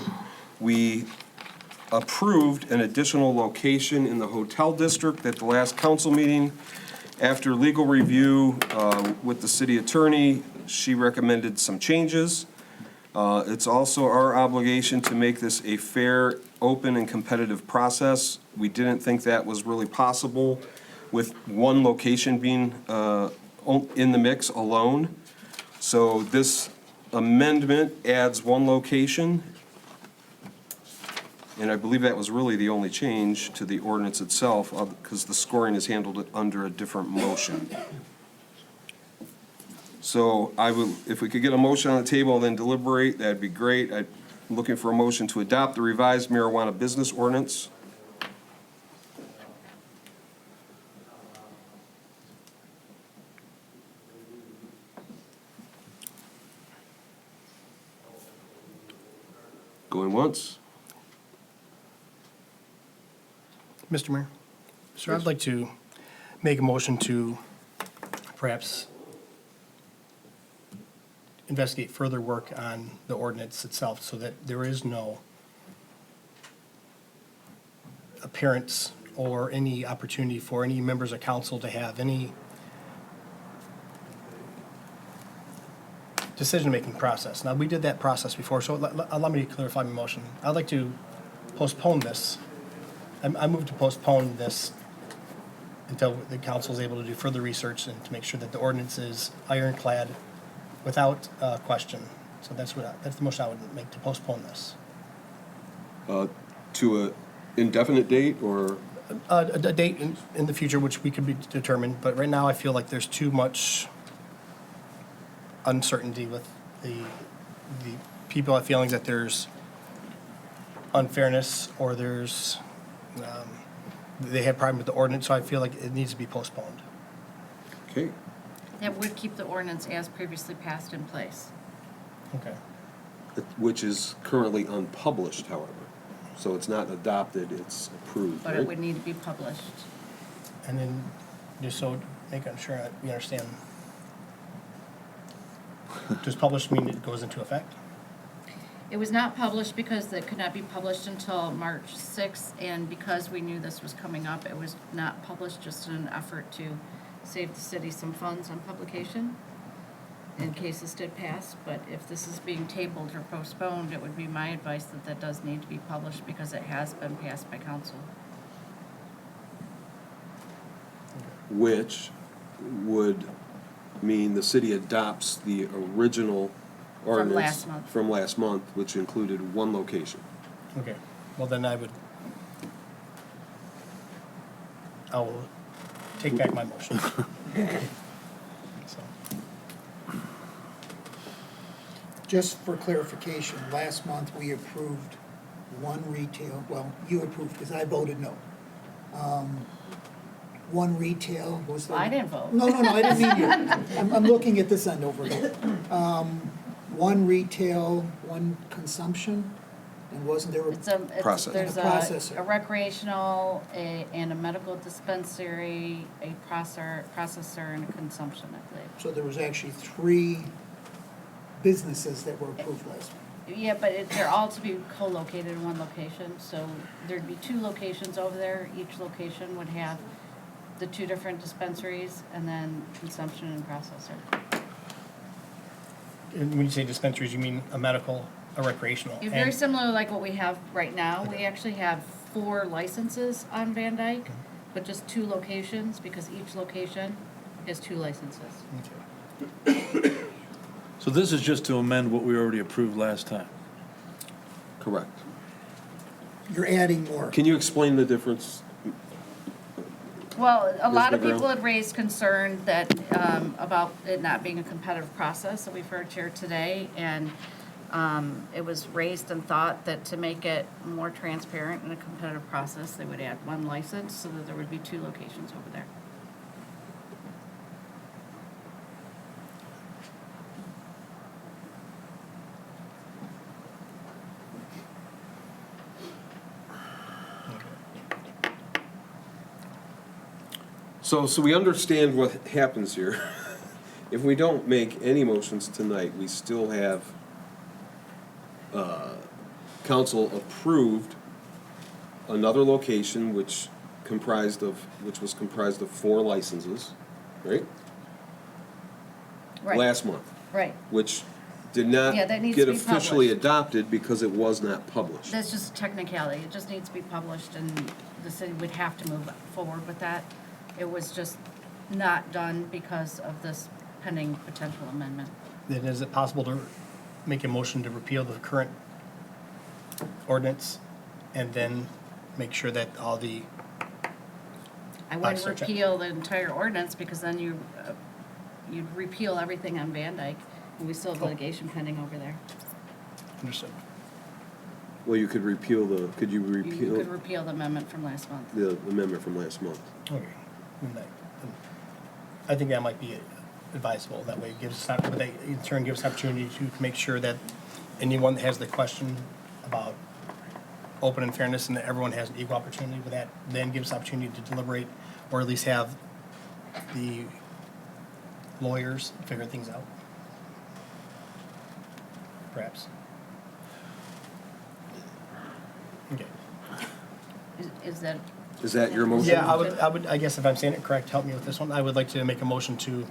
A: we approved an additional location in the hotel district at the last council meeting. After legal review with the city attorney, she recommended some changes. It's also our obligation to make this a fair, open, and competitive process. We didn't think that was really possible with one location being in the mix alone. So this amendment adds one location, and I believe that was really the only change to the ordinance itself, because the scoring is handled under a different motion. So I would, if we could get a motion on the table and then deliberate, that'd be great. I'm looking for a motion to adopt the revised marijuana business ordinance. Going once?
F: Mr. Mayor? Sir, I'd like to make a motion to perhaps investigate further work on the ordinance itself so that there is no appearance or any opportunity for any members of council to have any decision-making process. Now, we did that process before, so allow me to clarify my motion. I'd like to postpone this. I move to postpone this until the council is able to do further research and to make sure that the ordinance is ironclad without question. So that's the motion I would make, to postpone this.
A: To a indefinite date, or?
F: A date in the future, which we could be determined, but right now I feel like there's too much uncertainty with the people have feelings that there's unfairness or there's, they have problem with the ordinance, so I feel like it needs to be postponed.
A: Okay.
G: That would keep the ordinance as previously passed in place.
F: Okay.
A: Which is currently unpublished, however. So it's not adopted, it's approved,
G: But
A: right?
G: it would need to be published.
F: And then, just so, making sure that we understand, does published mean it goes into effect?
G: It was not published because it could not be published until March 6th, and because we knew this was coming up, it was not published just in an effort to save the city some funds on publication in case this did pass. But if this is being tabled or postponed, it would be my advice that that does need to be published because it has been passed by council.
A: Which would mean the city adopts the original ordinance.
G: last month.
A: From last month, which included one location.
F: Okay, well then I will take back my motion. So,
W: Just for clarification, last month we approved one retail, well, you approved, because I voted no. One retail, was there?
G: I didn't vote.
W: No, I didn't mean you. I'm looking at this end over here. One retail, one consumption, and wasn't there?
A: Process.
G: There's
W: A processor.
G: a recreational, and a medical dispensary, a processor, and a consumption, I believe.
W: So there was actually 3 businesses that were approved last month.
G: Yeah, but they're all to be co-located in one location, so there'd be 2 locations over there. Each location would have the 2 different dispensaries, and then consumption and processor.
F: And when you say dispensaries, you mean a medical, a recreational?
G: It's very
F: and-
G: similar like what we have right now. We actually have 4 licenses on Van Dyke, but just 2 locations, because each location has 2 licenses.
M: So this is just to amend what we already approved last time.
A: Correct.
W: You're adding more.
A: Can you explain the difference?
G: Well, a
A: Ms.
G: lot of
A: McGrail?
G: people had raised concern that, about it not being a competitive process that we've heard here today, and it was raised and thought that to make it more transparent in a competitive process, they would add 1 license so that there would be 2 locations over there.
A: So we understand what happens here. If we don't make any motions tonight, we still have council approved another location which was comprised of 4 licenses, right?
G: Right.
A: Last month,
G: Right.
A: which did not
G: Yeah, that needs
A: get
G: to be
A: officially
G: published.
A: adopted because it was not published.
G: That's just technicality. It just needs to be published, and the city would have to move forward with that. It was just not done because of this pending potential amendment.
F: Then is it possible to make a motion to repeal the current ordinance and then make sure that all the,
G: I wouldn't
F: Boxer check.
G: repeal the entire ordinance, because then you'd repeal everything on Van Dyke, and we still have litigation pending over there.
F: understood?
A: Well, you could repeal could you
G: You
A: repeal
G: could repeal the amendment from last month.
A: the amendment from last month?
F: Okay. Then I think that might be advisable. That way it gives us, but that in turn gives us opportunity to make sure that anyone that has the question about open and fairness and that everyone has an equal opportunity with that, then gives us opportunity to deliberate or at least have the lawyers figure things out. Perhaps. Okay.
G: Is
A: that your motion?
F: Yeah, I guess if I'm saying it correct, help me with this one. I would like to make a motion to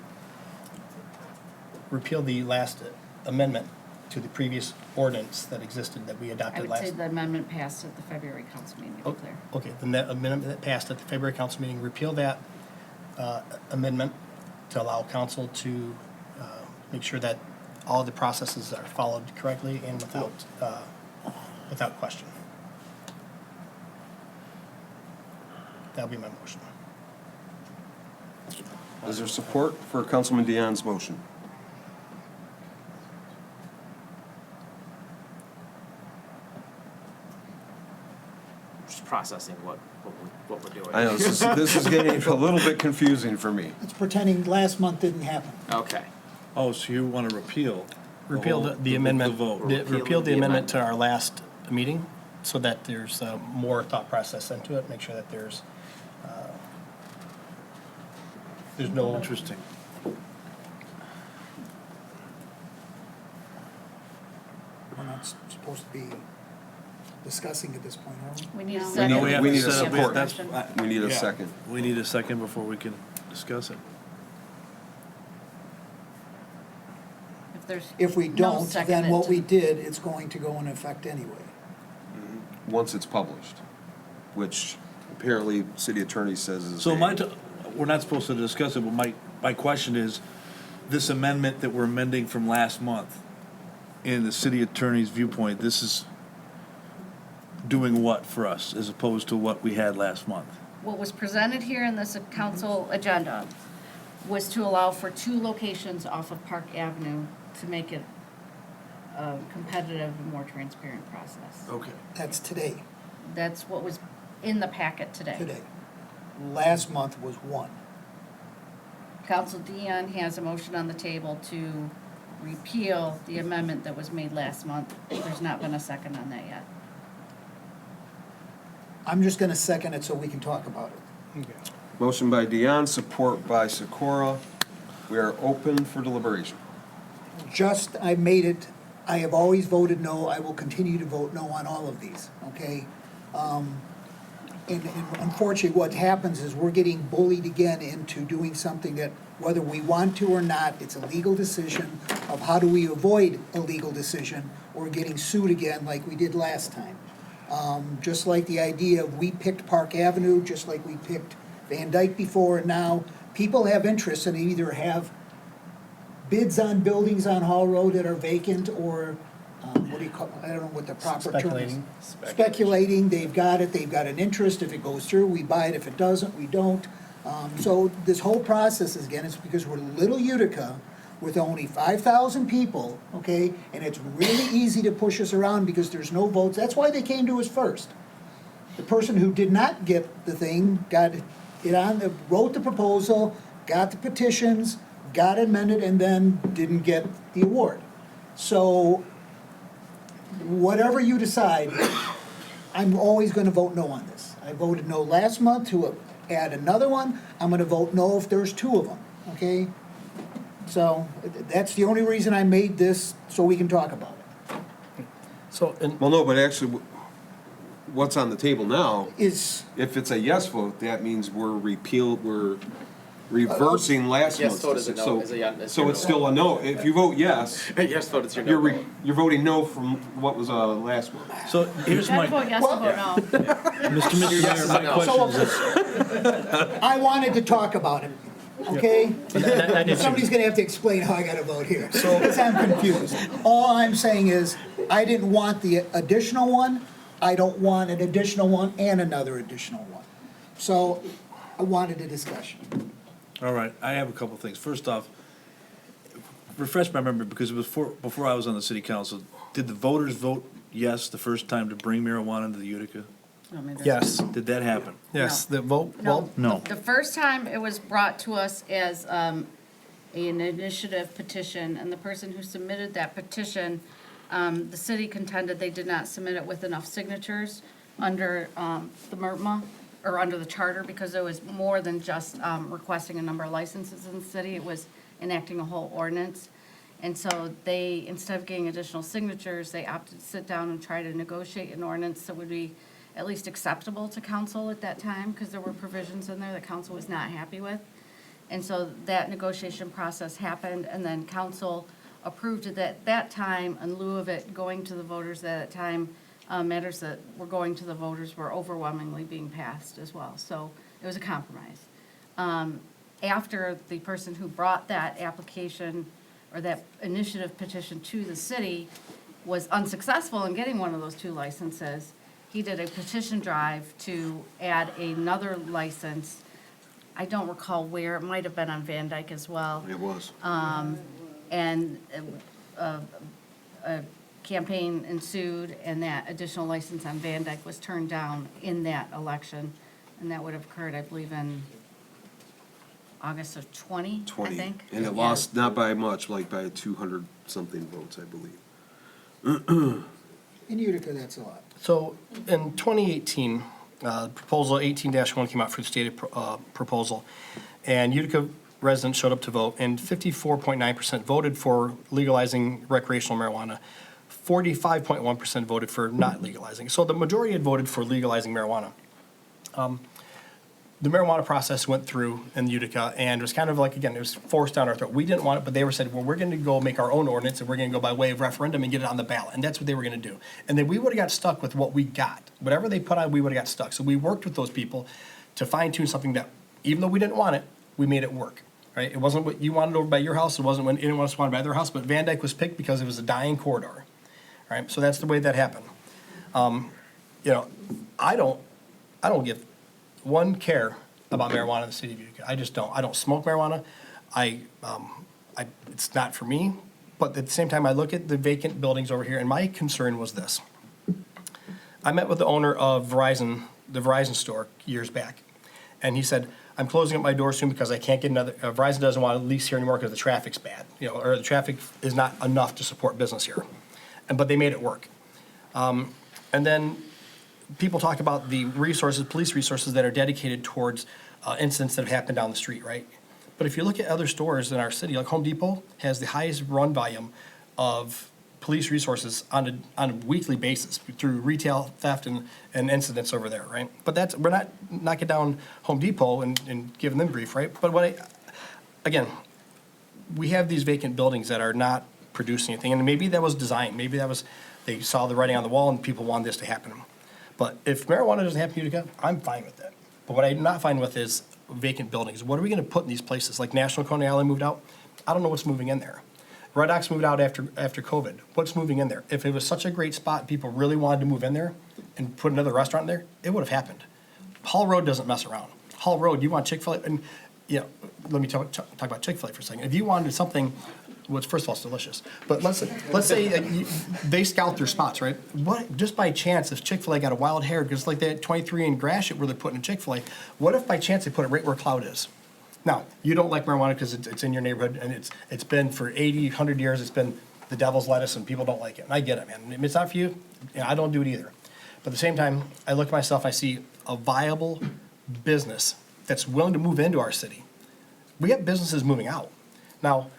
F: repeal the last amendment to the previous ordinance that existed that we
G: I
F: adopted
G: would
F: last.
G: say the amendment passed at the February council meeting, to be clear.
F: Okay, then that amendment that passed at the February council meeting, repeal that amendment to allow council to make sure that all the processes are followed correctly and without question. That'll be my motion.
A: Is there support for Councilman Dion's motion?
I: Just processing what we're doing.
A: I know, this is getting a little bit confusing for me.
W: It's pretending last month didn't happen.
I: Okay.
M: Oh, so you want to repeal?
F: Repeal
M: whole-
F: the amendment,
M: vote.
F: repeal the amendment to our last meeting so that there's more thought process into it, make sure that there's no.
M: Interesting.
W: We're not supposed to be discussing at this point, are we?
G: We need a
A: We
G: second.
A: need- we need a
M: set up-
A: support.
M: that's-
A: We need a
M: yeah.
A: second.
M: We need a second before we can discuss it.
G: If there's
W: If we
G: no
W: don't,
G: second,
W: then what
G: it-
W: we did, it's going to go in effect anyway.
A: Once it's published, which apparently city attorney says is.
M: So we're not supposed to discuss it, but my question is, this amendment that we're amending from last month, in the city attorney's viewpoint, this is doing what for us as opposed to what we had last month?
G: What was presented here in this council agenda was to allow for 2 locations off of Park Avenue to make it a competitive and more transparent process.
M: Okay.
W: That's today,
G: That's what was in the packet today.
W: today. Last month was one.
G: Council Dion has a motion on the table to repeal the amendment that was made last month. There's not been a second on that yet.
W: I'm just gonna second it so we can talk about it.
A: Motion by Dion, support by Sikora. We are open for deliberation.
W: Just, I made it, I have always voted no, I will continue to vote no on all of these, okay? And unfortunately, what happens is we're getting bullied again into doing something that, whether we want to or not, it's a legal decision of how do we avoid a legal decision or getting sued again like we did last time. Just like the idea of we picked Park Avenue, just like we picked Van Dyke before, and now people have interest and either have bids on buildings on Hall Road that are vacant or, what do you call, I don't know what the proper term is.
F: Speculating.
W: Speculating, they've got it, they've got an interest, if it goes through, we buy it, if it doesn't, we don't. So this whole process is, again, it's because we're little Utica with only 5,000 people, okay? And it's really easy to push us around because there's no votes, that's why they came to us first. The person who did not get the thing, got it on, wrote the proposal, got the petitions, got amended, and then didn't get the award. So, whatever you decide, I'm always gonna vote no on this. I voted no last month to add another one, I'm gonna vote no if there's two of them, okay? So, that's the only reason I made this, so we can talk about it.
F: So, and
A: Well, no, but actually, what's on the table now,
W: Is,
A: if it's a yes vote, that means we're reversing last
I: Yes
A: month's
I: vote is a
A: decision.
I: no, is a yes- is
A: So
I: your
A: it's
I: no.
A: still a no. If you vote yes,
I: Yes vote is your no
A: you're,
I: vote.
A: you're voting no from what was last month.
M: So here's
G: Gotta
M: my,
G: vote yes to vote no.
M: Mr. Mayor, my question is this.
W: I wanted to talk about it, okay?
F: I did too.
W: Somebody's gonna have to explain how I gotta vote here, because I'm confused. All I'm saying is, I didn't want the additional one, I don't want an additional one and another additional one. So, I wanted a discussion.
M: All right, I have a couple things. First off, refresh my memory, because it was before I was on the city council, did the voters vote yes the first time to bring marijuana into the Utica?
F: yes,
M: Did that happen?
F: yes, the vote, well,
M: No.
G: The first time it was brought to us as an initiative petition, and the person who submitted that petition, the city contended they did not submit it with enough signatures under the MRMA, or under the charter, because it was more than just requesting a number of licenses in the city, it was enacting a whole ordinance. And so they, instead of getting additional signatures, they opted to sit down and try to negotiate an ordinance that would be at least acceptable to council at that time, because there were provisions in there that council was not happy with. And so that negotiation process happened, and then council approved it at that time in lieu of it going to the voters at that time. Matters that were going to the voters were overwhelmingly being passed as well. So it was a compromise. After the person who brought that application or that initiative petition to the city was unsuccessful in getting one of those two licenses, he did a petition drive to add another license. I don't recall where, it might have been on Van Dyke as well.
A: It was.
G: And a campaign ensued, and that additional license on Van Dyke was turned down in that election. And that would have occurred, I believe, in August of 20, I
A: 20.
G: think.
A: And it
G: Yeah.
A: lost not by much, like by 200-something votes, I believe.
W: In Utica, that's a lot.
F: so in 2018, Proposal 18-1 came out for the stated proposal, and Utica residents showed up to vote, and 54.9% voted for legalizing recreational marijuana. 45.1% voted for not legalizing. So the majority had voted for legalizing marijuana. The marijuana process went through in Utica, and it was kind of like, again, it was forced down our throat. We didn't want it, but they were said, well, we're going to go make our own ordinance, and we're going to go by way of referendum and get it on the ballot. And that's what they were going to do. And then we would have got stuck with what we got. Whatever they put on, we would have got stuck. So we worked with those people to fine-tune something that, even though we didn't want it, we made it work. Right? It wasn't what you wanted over by your house. It wasn't what anyone else wanted by their house. But Van Dyke was picked because it was a dying corridor. Right? So that's the way that happened. You know, I don't give one care about marijuana in the city of Utica. I just don't. I don't smoke marijuana. It's not for me. But at the same time, I look at the vacant buildings over here, and my concern was this. I met with the owner of Verizon, the Verizon store, years back, and he said, I'm closing up my door soon because I can't get another, Verizon doesn't want to lease here anymore because the traffic's bad, or the traffic is not enough to support business here. But they made it work. And then people talk about the resources, police resources that are dedicated towards incidents that have happened down the street, right? But if you look at other stores in our city, like Home Depot has the highest run volume of police resources on a weekly basis through retail theft and incidents over there, right? But we're not knocking down Home Depot and giving them grief, right? But again, we have these vacant buildings that are not producing anything, and maybe that was designed. Maybe they saw the writing on the wall and people wanted this to happen. But if marijuana doesn't happen in Utica, I'm fine with that. But what I'm not fine with is vacant buildings. What are we going to put in these places? Like National Coney Island moved out. I don't know what's moving in there. Red Ox moved out after COVID. What's moving in there? If it was such a great spot, people really wanted to move in there and put another restaurant in there, it would have happened. Hall Road doesn't mess around. Hall Road, you want Chick-fil-A? And let me talk about Chick-fil-A for a second. If you wanted something, which first of all, it's delicious, but let's say they scout their spots, right? What, just by chance, if Chick-fil-A got a wild hair, because like that 23 in Gratiot where they're putting a Chick-fil-A, what if by chance they put it right where Cloud is? Now, you don't like marijuana because it's in your neighborhood, and it's been for 80, 100 years, it's been the devil's lettuce, and people don't like it. And I get it, man. If it's not for you, I don't do it either. But at the same time, I look at myself, I see a viable business that's willing to move into our city. We have businesses moving out. Now,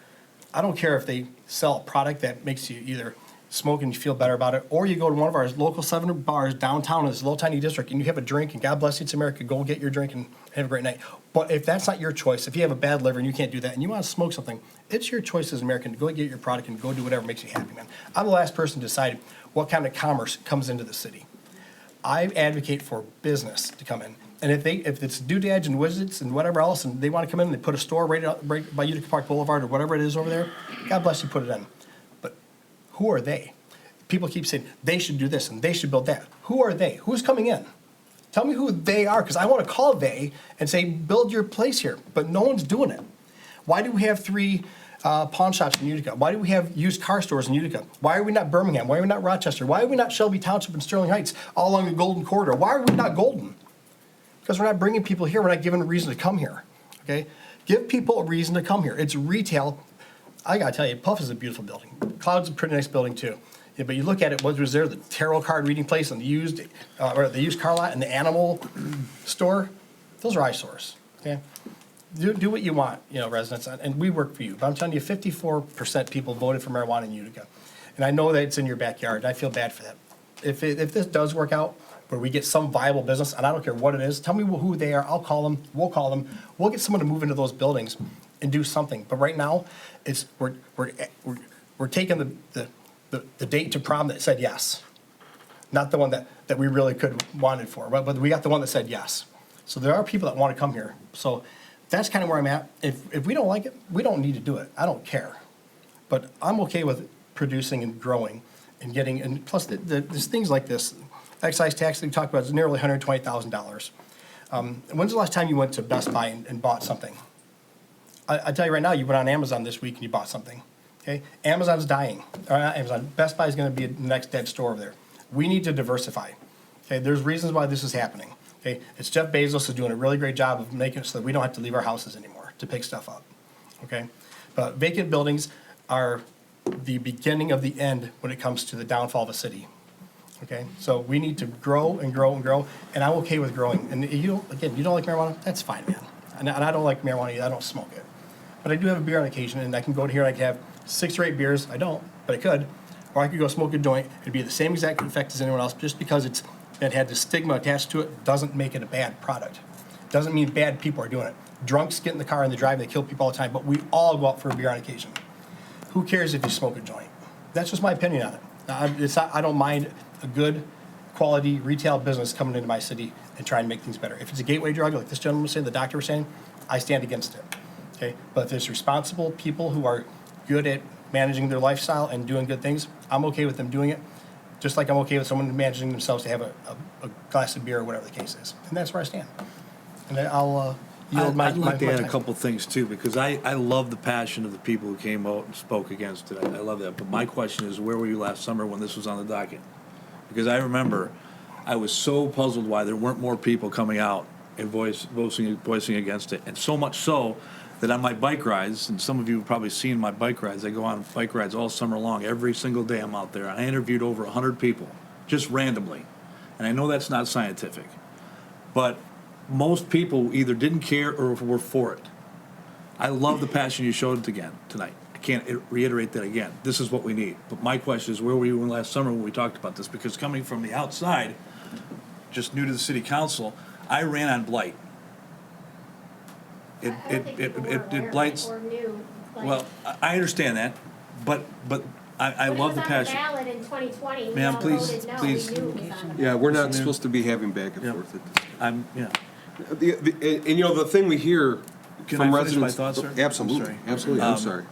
F: I don't care if they sell a product that makes you either smoke and you feel better about it, or you go to one of our local 7 bars downtown in this little tiny district and you have a drink, and God bless you, it's America, go get your drink and have a great night. But if that's not your choice, if you have a bad liver and you can't do that and you want to smoke something, it's your choice as an American to go get your product and go do whatever makes you happy, man. I'm the last person to decide what kind of commerce comes into the city. I advocate for business to come in. And if it's doodads and wizards and whatever else, and they want to come in and they put a store right by Utica Park Boulevard or whatever it is over there, God bless you, put it in. But who are they? People keep saying they should do this and they should build that. Who are they? Who's coming in? Tell me who they are, because I want to call they and say, build your place here. But no one's doing it. Why do we have 3 pawn shops in Utica? Why do we have used car stores in Utica? Why are we not Birmingham? Why are we not Rochester? Why are we not Shelby Township and Sterling Heights all along the Golden Corridor? Why are we not Golden? Because we're not bringing people here. We're not giving them a reason to come here. Okay? Give people a reason to come here. It's retail. I got to tell you, Puff is a beautiful building. Cloud's a pretty nice building too. Yeah, but you look at it, what was there? The tarot card reading place and the used car lot and the animal store. Those are eyesores. Okay? Do what you want, residents, and we work for you. But I'm telling you, 54% people voted for marijuana in Utica. And I know that it's in your backyard, and I feel bad for that. If this does work out, where we get some viable business, and I don't care what it is, tell me who they are, I'll call them, we'll call them, we'll get someone to move into those buildings and do something. But right now, we're taking the date to prom that said yes, not the one that we really could wanted for, but we got the one that said yes. So there are people that want to come here. So that's kind of where I'm at. If we don't like it, we don't need to do it. I don't care. But I'm okay with producing and growing and getting, and plus there's things like this. Excise tax that we talked about is nearly $120,000. When's the last time you went to Best Buy and bought something? I tell you right now, you went on Amazon this week and you bought something. Okay, Amazon's dying. Or not Amazon. Best Buy is going to be the next dead store over there. We need to diversify. Okay, there's reasons why this is happening. Okay, it's Jeff Bezos is doing a really great job of making it so that we don't have to leave our houses anymore to pick stuff up. Okay, but vacant buildings are the beginning of the end when it comes to the downfall of a city. Okay, so we need to grow and grow and grow, and I'm okay with growing. And you don't like marijuana? That's fine, man. And I don't like marijuana either. I don't smoke it. But I do have a beer on occasion, and I can go to here and I can have 6 or 8 beers. I don't, but I could. Or I could go smoke a joint. It'd be the same exact effect as anyone else. Just because it had the stigma attached to it doesn't make it a bad product. Doesn't mean bad people are doing it. Drunks get in the car and they drive, they kill people all the time, but we all go out for a beer on occasion. Who cares if you smoke a joint? That's just my opinion on it. I don't mind a good quality retail business coming into my city and trying to make things better. If it's a gateway drug, like this gentleman was saying, the doctor was saying, I stand against it. Okay, but if there's responsible people who are good at managing their lifestyle and doing good things, I'm okay with them doing it, just like I'm okay with someone managing themselves to have a glass of beer or whatever the case is. And that's where I stand. And I'll yield my.
M: I'd like to
F: my
M: add a
F: time.
M: couple things too, because I love the passion of the people who came out and spoke against it. I love that. But my question is, where were you last summer when this was on the docket? Because I remember I was so puzzled why there weren't more people coming out and voicing against it. And so much so that on my bike rides, and some of you have probably seen my bike rides, I go on bike rides all summer long. Every single day I'm out there. I interviewed over 100 people, just randomly. And I know that's not scientific. But most people either didn't care or were for it. I love the passion you showed again tonight. I can't reiterate that again. This is what we need. But my question is, where were you last summer when we talked about this? Because coming from the outside, just new to the city council, I ran on blight. It blights. Well, I understand that, but I love the passion.
K: Ballot in 2020.
M: Ma'am, please.
A: Yeah, we're not supposed to be having back and forth at this.
M: Yeah.
A: And the thing we hear
M: Can
A: from
M: I finish
A: residents.
M: my thoughts, sir?
A: Absolutely,
M: I'm sorry.
A: absolutely, I'm sorry.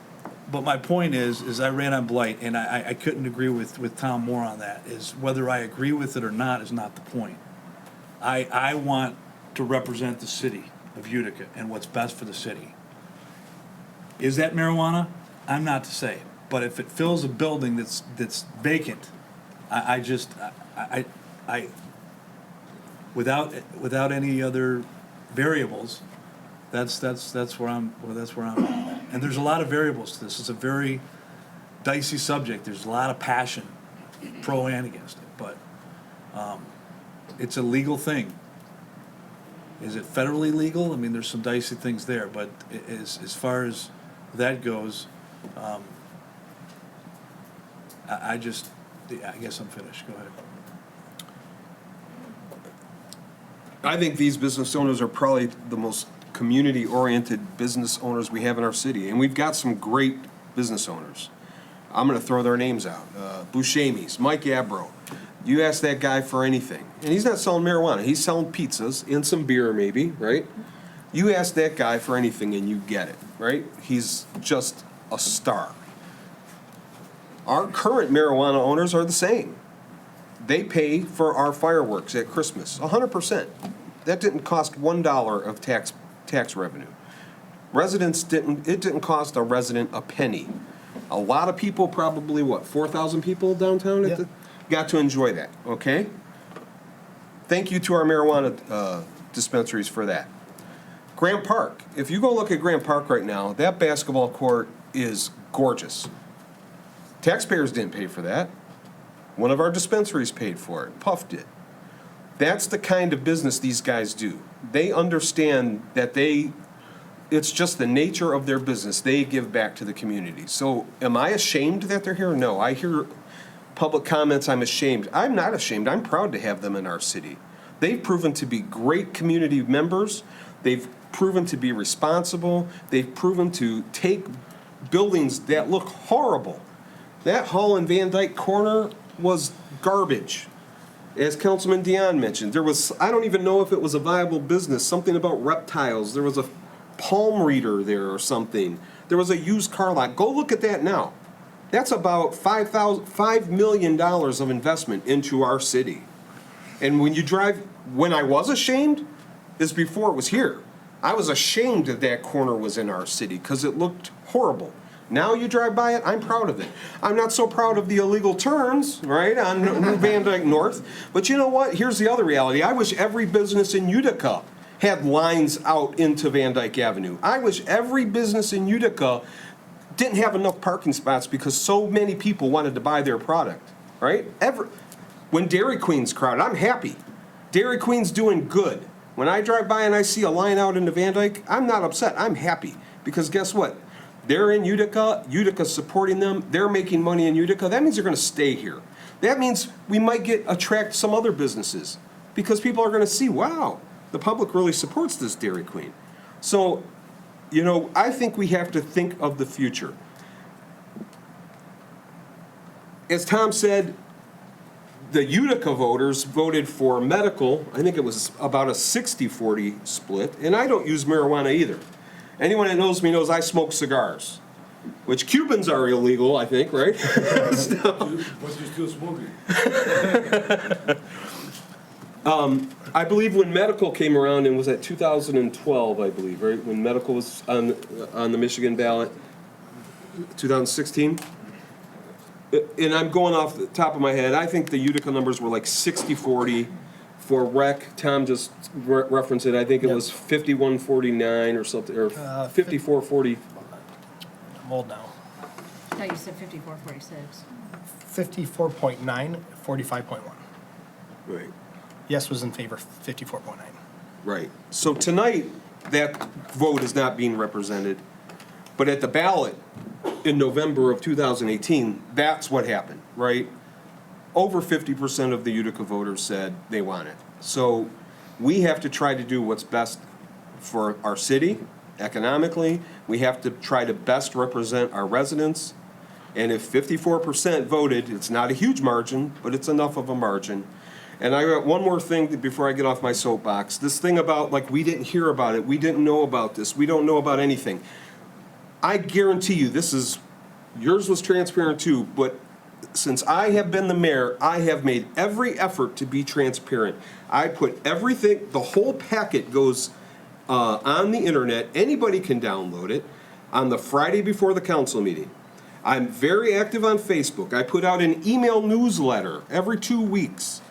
M: But my point is I ran on blight, and I couldn't agree with Tom more on that, is whether I agree with it or not is not the point. I want to represent the city of Utica and what's best for the city. Is that marijuana? I'm not to say. But if it fills a building that's vacant, I without any other variables, that's where I'm at. And there's a lot of variables to this. It's a very dicey subject. There's a lot of passion, pro and against it. But it's a legal thing. Is it federally legal? I mean, there's some dicey things there. But as far as that goes, I guess I'm finished. Go ahead.
A: I think these business owners are probably the most community-oriented business owners we have in our city, and we've got some great business owners. I'm going to throw their names out. Buscemi's, Mike Abro. You ask that guy for anything, and he's not selling marijuana. He's selling pizzas and some beer maybe, right? You ask that guy for anything and you get it, right? He's just a star. Our current marijuana owners are the same. They pay for our fireworks at Christmas, 100%. That didn't cost $1 of tax revenue. It didn't cost a resident a penny. A lot of people, probably 4,000 people downtown got to enjoy that, okay? Thank you to our marijuana dispensaries for that. Grant Park, if you go look at Grant Park right now, that basketball court is gorgeous. Taxpayers didn't pay for that. One of our dispensaries paid for it. Puff did. That's the kind of business these guys do. They understand that it's just the nature of their business. They give back to the community. So am I ashamed that they're here? No. I hear public comments, I'm ashamed. I'm not ashamed. I'm proud to have them in our city. They've proven to be great community members. They've proven to be responsible. They've proven to take buildings that look horrible. That hall in Van Dyke Corner was garbage. As Councilman Dion mentioned, I don't even know if it was a viable business, something about reptiles. There was a palm reader there or something. There was a used car lot. Go look at that now. That's about $5 million of investment into our city. And when I was ashamed, is before it was here. I was ashamed that corner was in our city because it looked horrible. Now you drive by it, I'm proud of it. I'm not so proud of the illegal turns, right, on Van Dyke North. But you know what? Here's the other reality. I wish every business in Utica had lines out into Van Dyke Avenue. I wish every business in Utica didn't have enough parking spots because so many people wanted to buy their product, right? When Dairy Queen's crowded, I'm happy. Dairy Queen's doing good. When I drive by and I see a line out into Van Dyke, I'm not upset. I'm happy because guess what? They're in Utica. Utica's supporting them. They're making money in Utica. That means they're going to stay here. That means we might attract some other businesses because people are going to see, wow, the public really supports this Dairy Queen. So, I think we have to think of the future. As Tom said, the Utica voters voted for medical. I think it was about a 60-40 split, and I don't use marijuana either. Anyone that knows me knows I smoke cigars, which Cubans are illegal, I think, right?
M: But you're still smoking.
A: I believe when medical came around, and was that 2012, I believe, right? When medical was on the Michigan ballot, 2016? And I'm going off the top of my head, I think the Utica numbers were like 60-40 for rec. Tom just referenced it, I think it was 51-49 or something, or 54-40.
F: I'm old now.
G: I thought you said 54-46.
F: 54.9, 45.1.
A: Right.
F: Yes was in favor, 54.9.
A: Right. So tonight, that vote is not being represented, but at the ballot in November of 2018, that's what happened, right? Over 50% of the Utica voters said they want it. So we have to try to do what's best for our city economically. We have to try to best represent our residents. And if 54% voted, it's not a huge margin, but it's enough of a margin. And I got one more thing before I get off my soapbox. This thing about, like, we didn't hear about it, we didn't know about this, we don't know about anything. I guarantee you, yours was transparent too, but since I have been the mayor, I have made every effort to be transparent. I put everything, the whole packet goes on the internet, anybody can download it, on the Friday before the council meeting. I'm very active on Facebook. I put out an email newsletter every 2 weeks.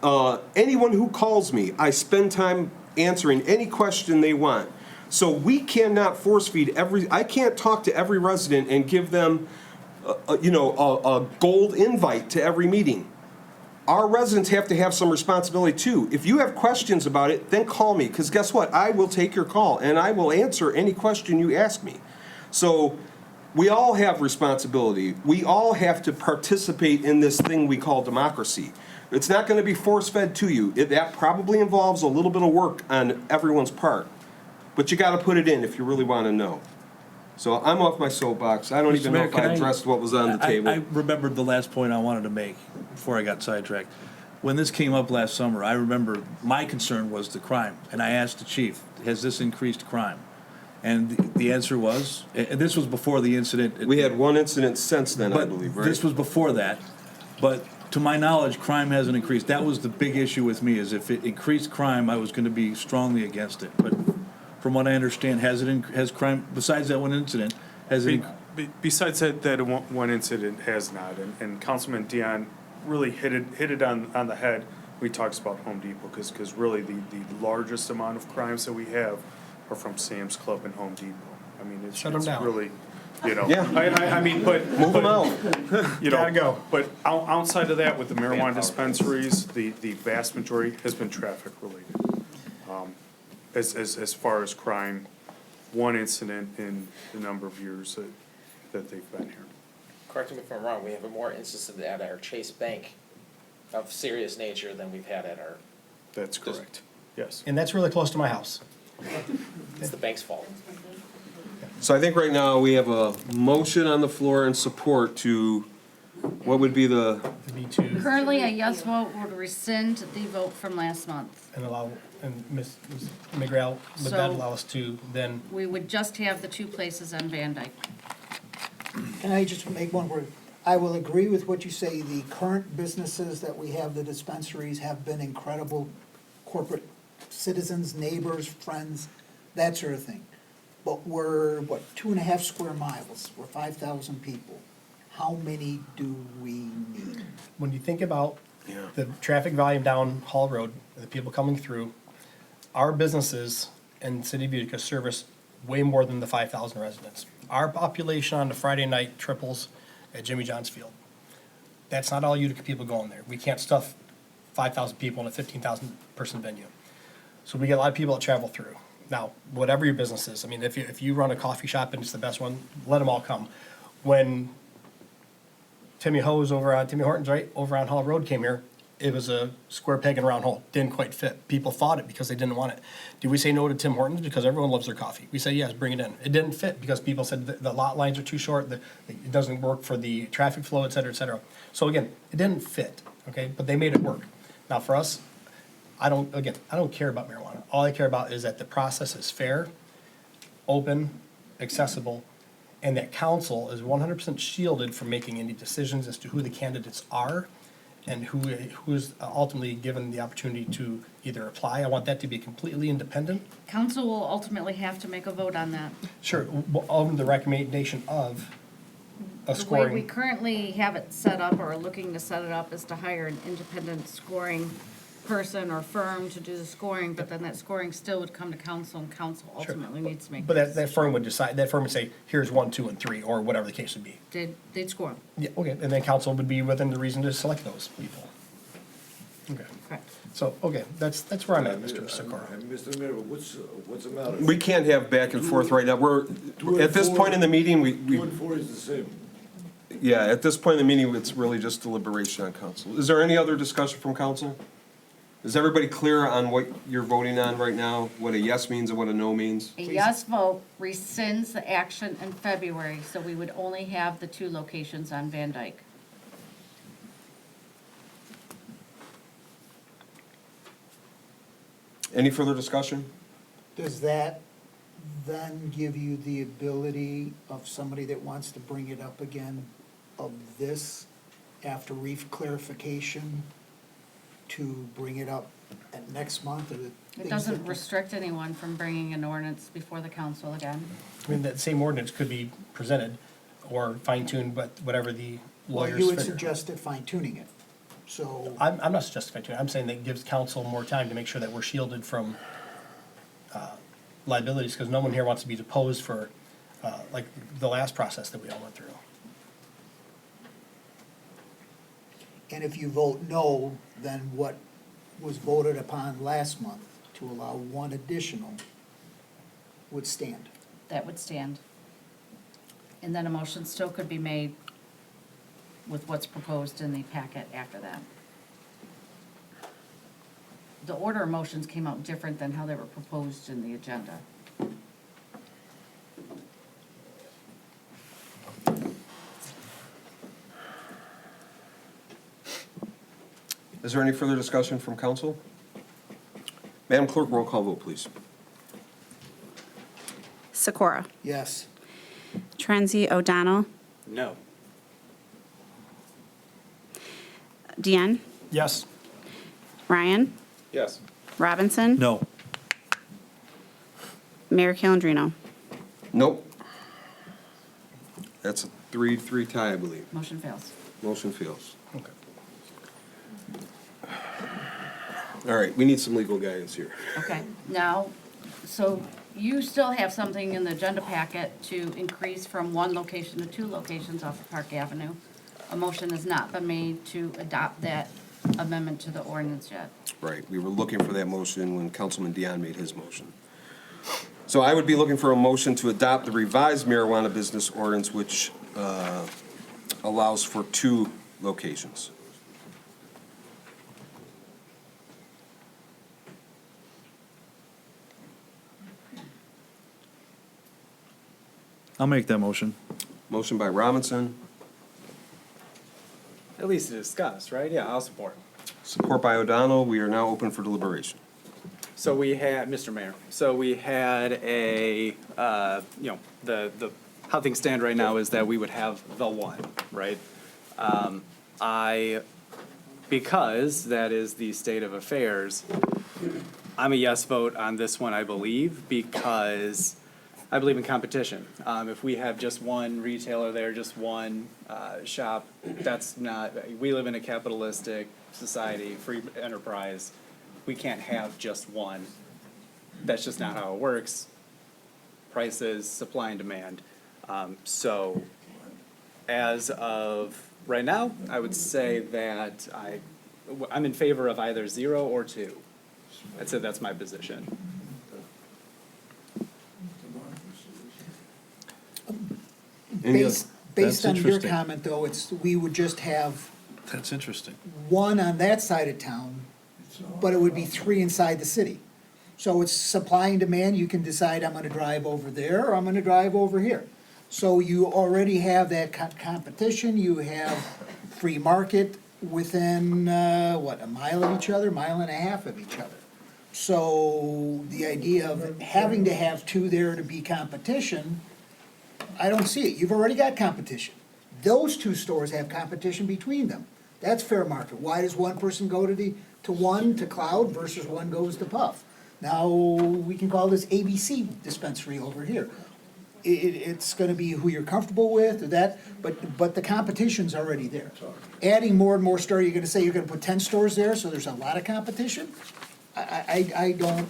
A: Anyone who calls me, I spend time answering any question they want. So we cannot force feed I can't talk to every resident and give them, a gold invite to every meeting. Our residents have to have some responsibility too. If you have questions about it, then call me, because guess what? I will take your call and I will answer any question you ask me. So we all have responsibility. We all have to participate in this thing we call democracy. It's not going to be force-fed to you. That probably involves a little bit of work on everyone's part. But you got to put it in if you really want to know. So I'm off my soapbox. I don't even know if I addressed what was on the table.
M: I remembered the last point I wanted to make before I got sidetracked. When this came up last summer, I remember my concern was the crime. And I asked the chief, has this increased crime? And the answer was, and this was before the incident.
A: We had one incident since then, I believe, right?
M: This was before that. But to my knowledge, crime hasn't increased. That was the big issue with me, is if it increased crime, I was going to be strongly against it. But from what I understand, has crime, besides that one incident, has it?
L: Besides that one incident has not, and Councilman Dion really hit it on the head. We talked about Home Depot, because really the largest amount of crimes that we have are from Sam's Club and Home Depot. I mean, it's really,
A: Yeah.
L: I mean, but
A: Move them out.
F: Gotta go.
L: But outside of that, with the marijuana dispensaries, the vast majority has been traffic related. As far as crime, one incident in the number of years that they've been here.
I: Correct me if I'm wrong, we have more instances at our Chase Bank of serious nature than we've had at our.
L: That's correct. Yes.
F: And that's really close to my house.
I: It's the bank's fault.
A: So I think right now we have a motion on the floor in support to, what would be the?
G: Currently, a yes vote would rescind the vote from last month.
F: And Ms. McGrail, would that
G: So-
F: allow us to then?
G: We would just have the two places on Van Dyke.
W: Can I just make one word? I will agree with what you say. The current businesses that we have, the dispensaries, have been incredible corporate citizens, neighbors, friends, that sort of thing. But we're, 2.5 square miles? We're 5,000 people. How many do we need?
F: When you think about the traffic volume down Hall Road, the people coming through, our businesses in the city of Utica service way more than the 5,000 residents. Our population on the Friday night triples at Jimmy John's Field. That's not all Utica people going there. We can't stuff 5,000 people in a 15,000 person venue. So we get a lot of people that travel through. Now, whatever your business is, I mean, if you run a coffee shop and it's the best one, let them all come. When Timmy Hortons, right, over on Hall Road came here, it was a square peg in a round hole. Didn't quite fit. People fought it because they didn't want it. Did we say no to Tim Hortons because everyone loves their coffee? We say yes, bring it in. It didn't fit because people said the lot lines are too short, it doesn't work for the traffic flow, et cetera, et cetera. So again, it didn't fit, okay, but they made it work. Now for us, I don't care about marijuana. All I care about is that the process is fair, open, accessible, and that council is 100% shielded from making any decisions as to who the candidates are and who's ultimately given the opportunity to either apply. I want that to be completely independent.
G: Council will ultimately have to make a vote on that.
F: Sure, on the recommendation of a
G: The way we
F: scoring.
G: currently have it set up, or are looking to set it up, is to hire an independent scoring person or firm to do the scoring, but then that scoring still would come to council, and council ultimately needs to make.
F: But that firm would decide, that firm would say, here's 1, 2, and 3, or whatever the case would be.
G: They'd score them.
F: Yeah, okay, and then council would be within the reason to select those people. Okay.
G: Correct.
F: So, okay, that's where I'm at, Mr. Sikora.
B: Mr. Mayor, what's the matter?
A: We can't have back and forth right now. At this point in the meeting,
B: 2 and 4 is the same.
A: yeah, at this point in the meeting, it's really just deliberation on council. Is there any other discussion from council? Is everybody clear on what you're voting on right now? What a yes means and what a no means?
G: A yes vote rescinds the action in February, so we would only have the 2 locations on Van Dyke.
A: Any further discussion?
W: Does that then give you the ability of somebody that wants to bring it up again of this after clarification to bring it up at next month or the?
G: It doesn't restrict anyone from bringing an ordinance before the council again.
F: I mean, that same ordinance could be presented or fine-tuned, but whatever the
W: Well,
F: lawyers
W: you had
F: figure.
W: suggested fine tuning it, so.
F: I'm not suggesting fine-tuning, I'm saying that gives council more time to make sure that we're shielded from liabilities, because no one here wants to be deposed for, like, the last process that we all went through.
W: And if you vote no, then what was voted upon last month to allow 1 additional would stand.
G: That would stand. And then a motion still could be made with what's proposed in the packet after that. The order of motions came out different than how they were proposed in the agenda.
A: Is there any further discussion from council? Madam Clerk, roll call vote, please.
C: Sikora?
W: Yes.
C: Trenzi O'Donnell?
N: No.
C: Deanne?
F: Yes.
C: Ryan?
N: Yes.
C: Robinson?
M: No.
C: Mayor Calendino?
A: Nope. That's a 3-3 tie, I believe.
G: Motion fails.
A: Motion fails.
F: Okay.
A: All right, we need some legal guidance here.
G: Okay, now, so you still have something in the agenda packet to increase from 1 location to 2 locations off of Park Avenue. A motion has not been made to adopt that amendment to the ordinance yet.
A: Right, we were looking for that motion when Councilman Dion made his motion. So I would be looking for a motion to adopt the revised marijuana business ordinance, which allows for 2 locations.
M: I'll make that motion.
A: Motion by Robinson,
N: At least to discuss, right? Yeah, I'll support.
A: support by O'Donnell. We are now open for deliberation.
N: So we had, Mr. Mayor, so we had a, how things stand right now is that we would have the 1, right? Because that is the state of affairs, I'm a yes vote on this one, I believe, because I believe in competition. If we have just 1 retailer there, just 1 shop, that's not, we live in a capitalistic society, free enterprise. We can't have just 1. That's just not how it works. Prices, supply and demand. So as of right now, I would say that I'm in favor of either 0 or 2. I'd say that's my position.
W: Based on your
M: interesting.
W: comment, though, we would just have
M: That's interesting.
W: 1 on that side of town, but it would be 3 inside the city. So it's supply and demand, you can decide, I'm gonna drive over there, or I'm gonna drive over here. So you already have that competition, you have free market within, a mile of each other, mile and a half of each other. So the idea of having to have 2 there to be competition, I don't see it. You've already got competition. Those 2 stores have competition between them. That's fair market. Why does one person go to cloud versus one goes to puff? Now, we can call this ABC dispensary over here. It's gonna be who you're comfortable with, or that, but the competition's already there. Adding more and more stores, you're gonna say you're gonna put 10 stores there, so there's a lot of competition? I don't,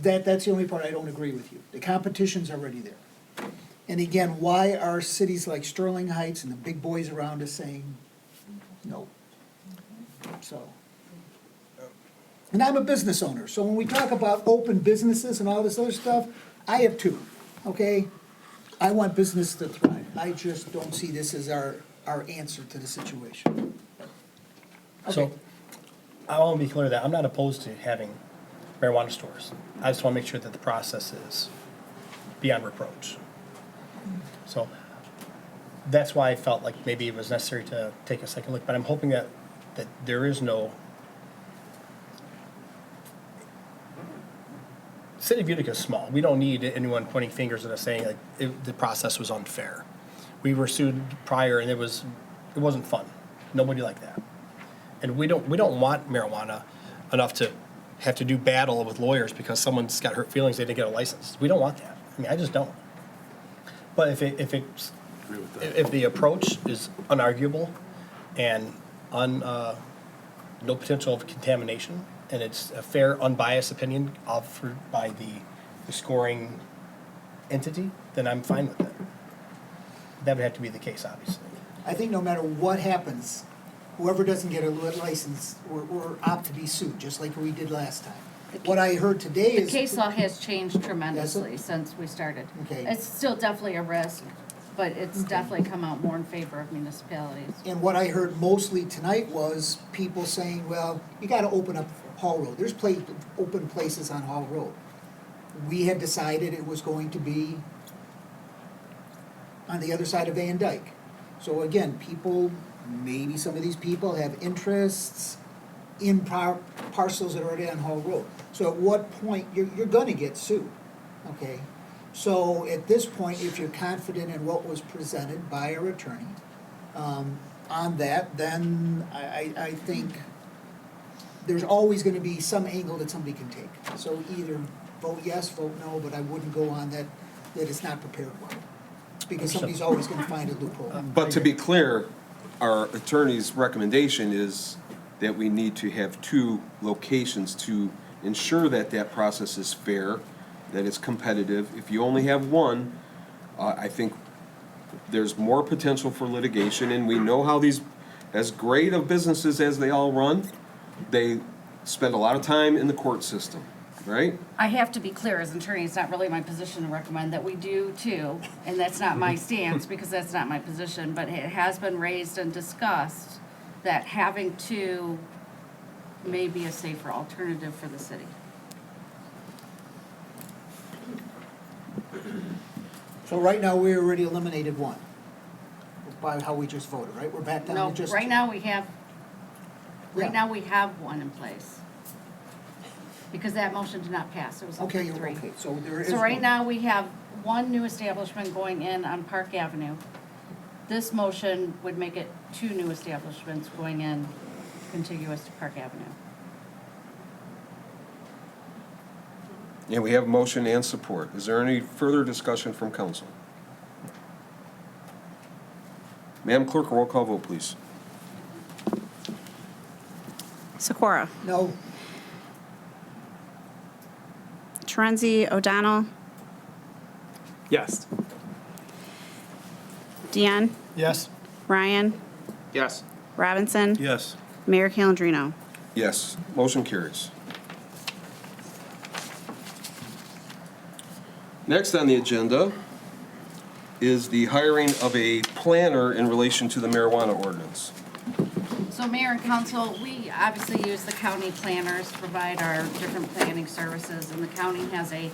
W: that's the only part I don't agree with you. The competition's already there. And again, why are cities like Sterling Heights and the big boys around us saying no? So. And I'm a business owner, so when we talk about open businesses and all this other stuff, I have two, okay? I want business to thrive. I just don't see this as our answer to the situation.
F: So, I want to be clear that I'm not opposed to having marijuana stores. I just want to make sure that the process is beyond reproach. So, that's why I felt like maybe it was necessary to take a second look, but I'm hoping that there is no. City of Utica is small. We don't need anyone pointing fingers at us saying like the process was unfair. We were sued prior and it wasn't fun. Nobody liked that. And we don't want marijuana enough to have to do battle with lawyers because someone's got hurt feelings they didn't get a license. We don't want that. I mean, I just don't. But if the approach is unarguable and no potential of contamination, and it's a fair, unbiased opinion offered by the scoring entity, then I'm fine with that. That would have to be the case, obviously.
W: I think no matter what happens, whoever doesn't get a license, we're apt to be sued, just like we did last time. What I heard today is.
G: The case law has changed tremendously since we started.
W: Okay.
G: It's still definitely a risk, but it's definitely come out more in favor of municipalities.
W: And what I heard mostly tonight was people saying, well, you gotta open up Hall Road. There's open places on Hall Road. We had decided it was going to be on the other side of Van Dyke. So again, maybe some of these people have interests in parcels that are already on Hall Road. So at what point, you're gonna get sued, okay? So at this point, if you're confident in what was presented by our attorney on that, then I think there's always gonna be some angle that somebody can take. So either vote yes, vote no, but I wouldn't go on that it's not prepared well. Because somebody's always gonna find a loophole.
A: But to be clear, our attorney's recommendation is that we need to have 2 locations to ensure that that process is fair, that it's competitive. If you only have one, I think there's more potential for litigation, and we know how these, as great of businesses as they all run, they spend a lot of time in the court system, right?
G: I have to be clear, as an attorney, it's not really my position to recommend that we do too, and that's not my stance, because that's not my position, but it has been raised and discussed that having 2 may be a safer alternative for the city.
W: So right now, we already eliminated one by how we just voted, right? We're back down
G: No,
W: to just.
G: right now we have
W: Yeah.
G: one in place. Because that motion did not pass, it was a
W: Okay,
G: 3-3.
W: okay, so there is.
G: So right
W: one.
G: now, we have 1 new establishment going in on Park Avenue. This motion would make it 2 new establishments going in contiguous to Park Avenue.
A: And we have motion and support. Is there any further discussion from council? Madam Clerk, roll call vote, please.
C: Sikora?
W: No.
C: Torenzi, O'Donnell?
N: Yes.
C: Deanne?
F: Yes.
C: Ryan?
I: Yes.
C: Robinson?
M: Yes.
C: Mayor Calendino?
A: Yes, motion carries. Next on the agenda is the hiring of a planner in relation to the marijuana ordinance.
G: So Mayor and Council, we obviously use the county planners to provide our different planning services, and the county has a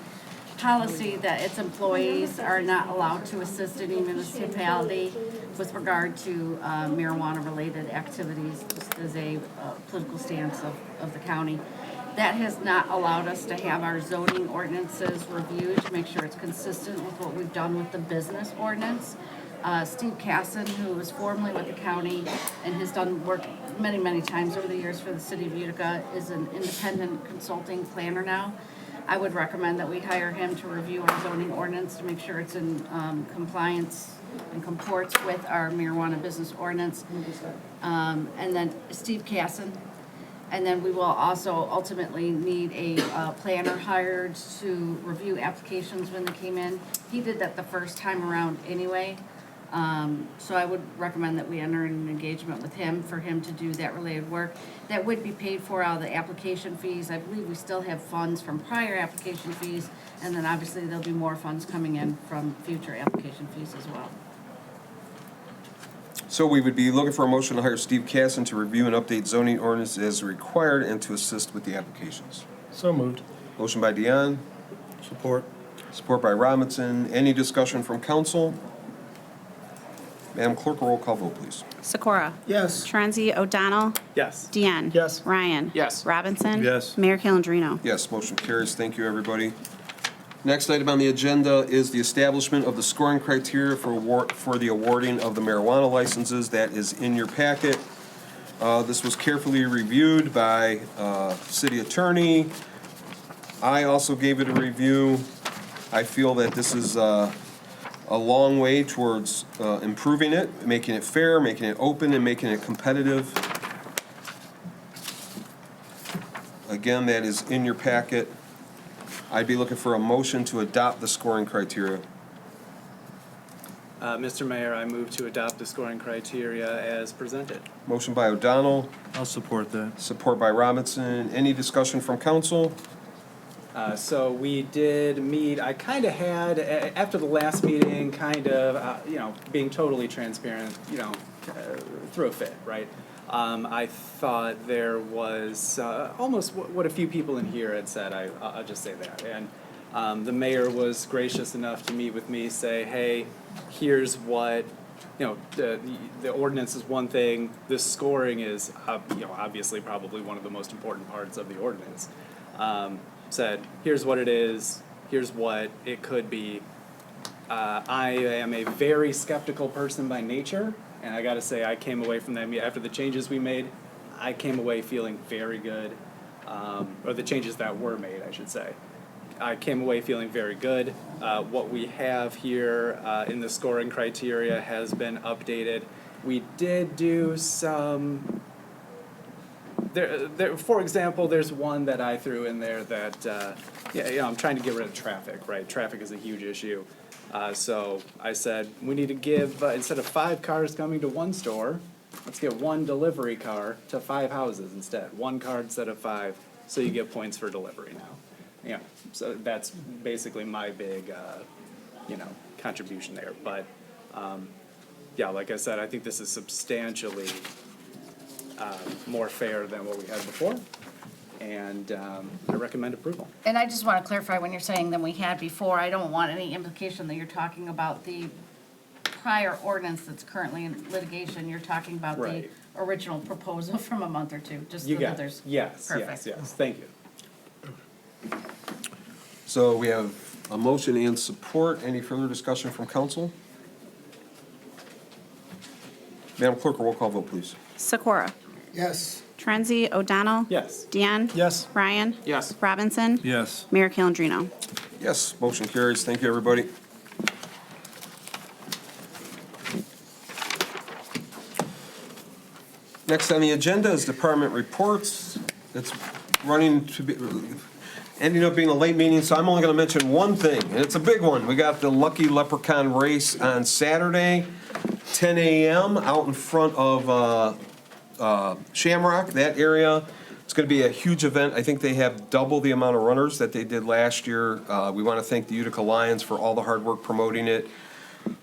G: policy that its employees are not allowed to assist any municipality with regard to marijuana-related activities, just as a political stance of the county. That has not allowed us to have our zoning ordinances reviewed to make sure it's consistent with what we've done with the business ordinance. Steve Casson, who was formerly with the county and has done work many, many times over the years for the city of Utica, is an independent consulting planner now. I would recommend that we hire him to review our zoning ordinance to make sure it's in compliance and comports with our marijuana business ordinance. And then Steve Casson. And then we will also ultimately need a planner hired to review applications when they came in. He did that the first time around anyway. So I would recommend that we enter an engagement with him for him to do that related work. That would be paid for out of the application fees. I believe we still have funds from prior application fees, and then obviously there'll be more funds coming in from future application fees as well.
A: So we would be looking for a motion to hire Steve Casson to review and update zoning ordinance as required and to assist with the applications.
F: So moved.
A: Motion by Dion,
M: Support.
A: support by Robinson. Any discussion from council? Madam Clerk, roll call vote, please.
C: Sikora?
W: Yes.
C: Torenzi? O'Donnell?
N: Yes.
C: Deanne?
F: Yes.
C: Ryan?
N: Yes.
C: Robinson?
M: Yes.
C: Mayor Calendino?
A: Yes, motion carries. Thank you, everybody. Next item on the agenda is the establishment of the scoring criteria for the awarding of the marijuana licenses. That is in your packet. This was carefully reviewed by city attorney. I also gave it a review. I feel that this is a long way towards improving it, making it fair, making it open, and making it competitive. Again, that is in your packet. I'd be looking for a motion to adopt the scoring criteria.
N: Mr. Mayor, I move to adopt the scoring criteria as presented.
A: Motion by O'Donnell,
M: I'll support that.
A: support by Robinson. Any discussion from council?
N: So we did meet, I kind of had, after the last meeting, kind of, being totally transparent, threw a fit, right? I thought there was almost what a few people in here had said, I'll just say that. And the mayor was gracious enough to meet with me, say, hey, here's what, the ordinance is one thing, the scoring is, obviously probably one of the most important parts of the ordinance. Said, here's what it is, here's what it could be. I am a very skeptical person by nature, and I gotta say, I came away from that, after the changes we made, I came away feeling very good, or the changes that were made, I should say. I came away feeling very good. What we have here in the scoring criteria has been updated. We did do some, for example, there's one that I threw in there that, I'm trying to get rid of traffic, right? Traffic is a huge issue. So I said, we need to give, instead of 5 cars coming to one store, let's get 1 delivery car to 5 houses instead. 1 car instead of 5, so you get points for delivery now. So that's basically my big, contribution there. But, like I said, I think this is substantially more fair than what we had before, and I recommend approval.
G: And I just want to clarify, when you're saying than we had before, I don't want any implication that you're talking about the prior ordinance that's currently in litigation. You're talking about the
N: Right.
G: original proposal from a month or two, just
N: You
G: so
N: got
G: that
N: it.
G: there's.
N: Yes,
G: Perfect.
N: yes, thank you.
A: So we have a motion and support. Any further discussion from council? Madam Clerk, roll call vote, please.
C: Sikora?
W: Yes.
C: Torenzi? O'Donnell?
N: Yes.
C: Deanne?
F: Yes.
C: Ryan?
N: Yes.
C: Robinson?
M: Yes.
C: Mayor Calendino?
A: Yes, motion carries. Thank you, everybody. Next on the agenda is department reports. It's ending up being a late meeting, so I'm only going to mention one thing, and it's a big one. We got the Lucky Leprechaun race on Saturday, 10 a.m. out in front of Shamrock, that area. It's going to be a huge event. I think they have double the amount of runners that they did last year. We want to thank the Utica Lions for all the hard work promoting it.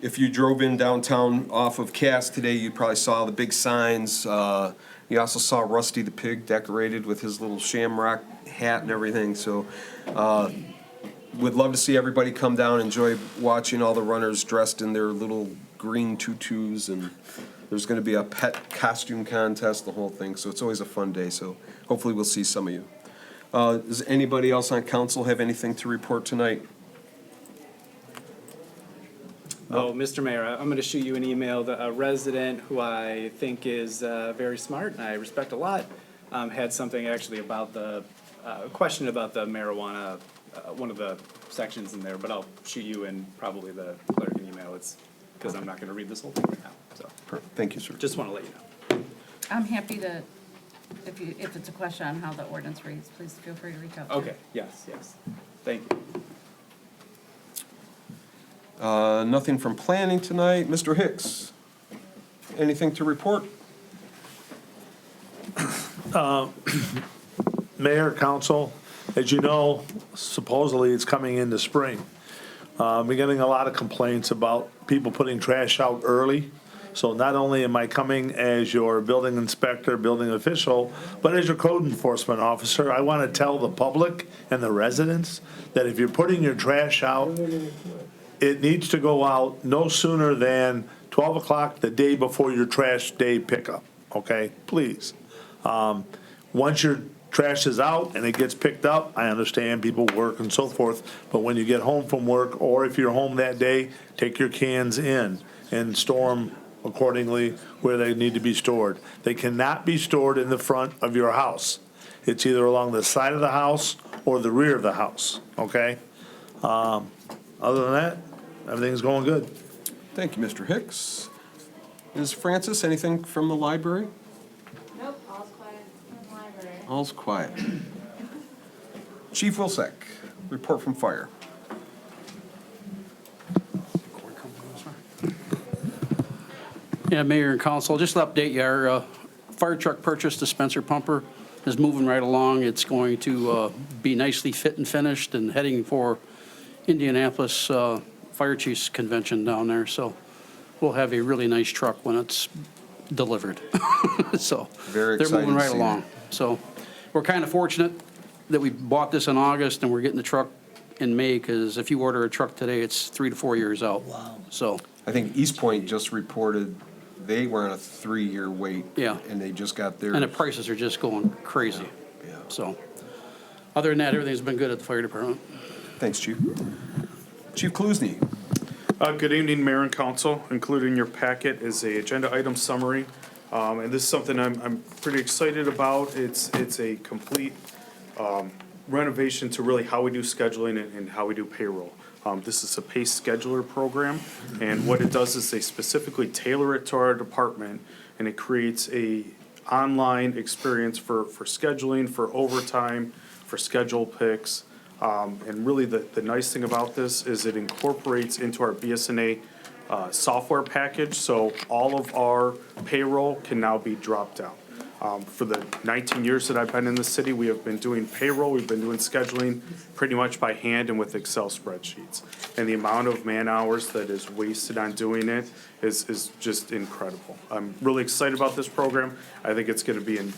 A: If you drove in downtown off of Cass today, you probably saw the big signs. You also saw Rusty the Pig decorated with his little Shamrock hat and everything. So would love to see everybody come down, enjoy watching all the runners dressed in their little green tutus, and there's going to be a pet costume contest, the whole thing. So it's always a fun day. So hopefully we'll see some of you. Does anybody else on council have anything to report tonight?
N: Oh, Mr. Mayor, I'm going to shoot you an email. A resident who I think is very smart and I respect a lot had something actually about the question about the marijuana, one of the sections in there, but I'll shoot you and probably the clerk an email. It's because I'm not going to read this whole thing right now. So
A: Perfect. Thank you, sir.
N: just want to let you know.
G: I'm happy to, if it's a question on how the ordinance reads, please feel free to reach out.
N: Okay, yes. Thank you.
A: Nothing from planning tonight. Mr. Hicks, anything to report?
M: Mayor, council, as you know, supposedly it's coming into spring. We're getting a lot of complaints about people putting trash out early. So not only am I coming as your building inspector, building official, but as your code enforcement officer, I want to tell the public and the residents that if you're putting your trash out, it needs to go out no sooner than 12 o'clock the day before your trash day pickup, okay? Please. Once your trash is out and it gets picked up, I understand people work and so forth, but when you get home from work, or if you're home that day, take your cans in and store them accordingly where they need to be stored. They cannot be stored in the front of your house. It's either along the side of the house or the rear of the house, okay? Other than that, everything's going good.
A: Thank you, Mr. Hicks. Ms. Francis, anything from the library?
K: Nope, all's quiet in the library.
A: All's quiet. Chief Wilczek, report from fire.
O: Yeah, Mayor and Council, just to update you, our fire truck purchase dispenser pumper is moving right along. It's going to be nicely fit and finished and heading for Indianapolis Fire Chiefs Convention down there. So we'll have a really nice truck when it's delivered. So
A: Very
O: they're
A: exciting
O: moving
A: to
O: right
A: see
O: along. So we're kind of fortunate that we bought this in August and we're getting the truck in May, because if you order a truck today, it's 3 to 4 years out. Wow. So
A: I think East Point just reported they were on a 3-year wait.
O: Yeah.
A: And they just got their.
O: and the prices are just going crazy.
A: Yeah.
O: So other than that, everything's been good at the fire department.
A: Thanks, Chief. Chief Klusny.
L: Good evening, Mayor and Council. Included in your packet is a agenda item summary. And this is something I'm pretty excited about. It's a complete renovation to really how we do scheduling and how we do payroll. This is a pay scheduler program, and what it does is they specifically tailor it to our department, and it creates a online experience for scheduling, for overtime, for schedule picks. And really the nice thing about this is it incorporates into our BSNA software package, so all of our payroll can now be dropped down. For the 19 years that I've been in the city, we have been doing payroll, we've been doing scheduling pretty much by hand and with Excel spreadsheets. And the amount of man hours that is wasted on doing it is just incredible. I'm really excited about this program. I think it's gonna be an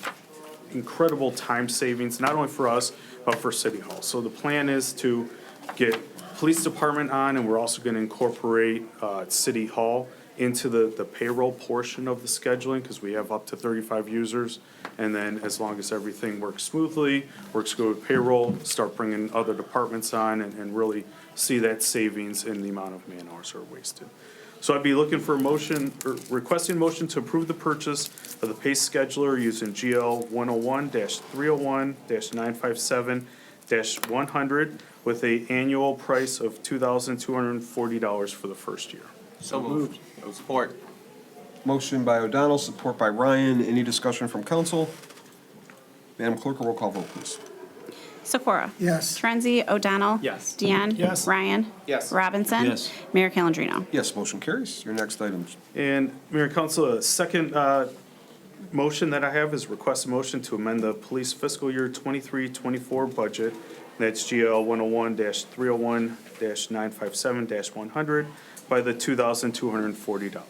L: incredible time savings, not only for us, but for City Hall. So the plan is to get police department on, and we're also gonna incorporate City Hall into the payroll portion of the scheduling, because we have up to 35 users. And then as long as everything works smoothly, works good with payroll, start bringing other departments on and really see that savings in the amount of man hours that are wasted. So I'd be looking for a motion, or requesting a motion to approve the purchase of the pay scheduler using GL 101-301-957-100 with a annual price of $2,240 for the first year.
I: So moved. No support.
A: Motion by O'Donnell, support by Ryan. Any discussion from council? Madam Clerk, a roll call vote, please.
C: Sikora?
W: Yes.
C: Torenzi? O'Donnell?
N: Yes.
C: Deanne?
F: Yes.
C: Ryan?
I: Yes.
C: Robinson?
M: Yes.
C: Mayor Calendino?
A: Yes, motion carries. Your next item.
L: And Mayor and Council, a second motion that I have is request a motion to amend the police fiscal year 23-24 budget. That's GL 101-301-957-100 by the $2,240.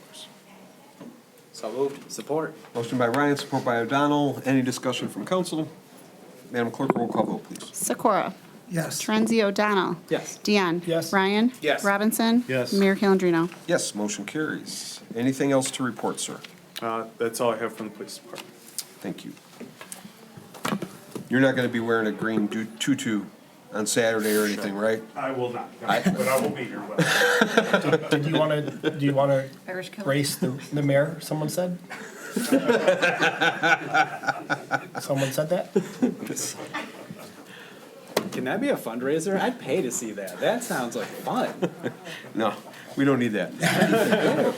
I: So moved.
N: Support.
A: Motion by Ryan, support by O'Donnell. Any discussion from council? Madam Clerk, roll call vote, please.
C: Sikora?
W: Yes.
C: Torenzi? O'Donnell?
N: Yes.
C: Deanne?
F: Yes.
C: Ryan?
I: Yes.
C: Robinson?
M: Yes.
C: Mayor Calendino?
A: Yes, motion carries. Anything else to report, sir?
L: That's all I have from the police department.
A: Thank you. You're not going to be wearing a green tutu on Saturday or anything, right?
L: I will not, but I will be here. But
F: Do you want to
G: Irish killer.
F: brace the mayor, someone said? Someone said that?
N: Can that be a fundraiser? I'd pay to see that. That sounds like fun.
A: No, we don't need that.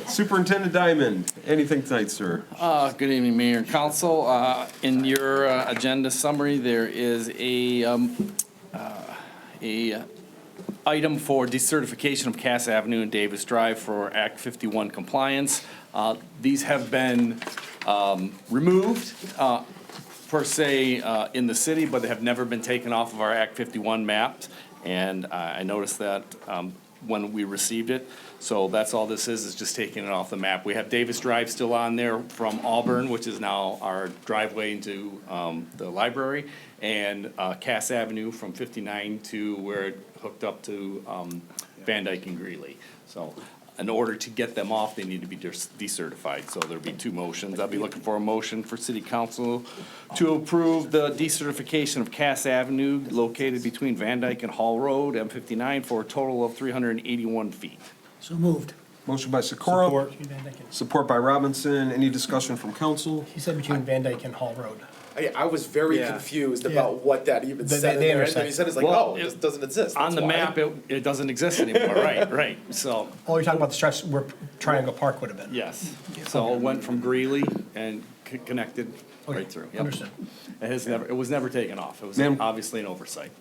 A: Superintendent Diamond, anything tonight, sir?
P: Good evening, Mayor and Council. In your agenda summary, there is a item for decertification of Cass Avenue and Davis Drive for Act 51 compliance. These have been removed per se in the city, but they have never been taken off of our Act 51 maps. And I noticed that when we received it. So that's all this is just taking it off the map. We have Davis Drive still on there from Auburn, which is now our driveway into the library, and Cass Avenue from 59 to where it hooked up to Van Dyke and Greeley. So in order to get them off, they need to be decertified. So there'll be two motions. I'll be looking for a motion for City Council to approve the decertification of Cass Avenue located between Van Dyke and Hall Road, M59, for a total of 381 feet.
W: So moved.
A: Motion by Sikora,
F: Support.
A: support by Robinson. Any discussion from council?
F: He said between Van Dyke and Hall Road.
B: I was very
N: Yeah.
B: confused
F: Yeah.
B: about what that even
F: They-
B: said in
F: they
B: there. And
F: intersect.
B: then he said, it's like,
P: Well,
B: oh, it just doesn't exist.
P: On
B: That's
P: the
B: why.
P: map, it doesn't exist anymore, right, so,
F: Oh, you're talking about the stretch where Triangle Park would have been?
P: yes. So it went from Greeley and connected
F: Okay,
P: right through. Yep.
F: understood.
P: It was never taken off. It was
A: Ma'am?
P: obviously an oversight.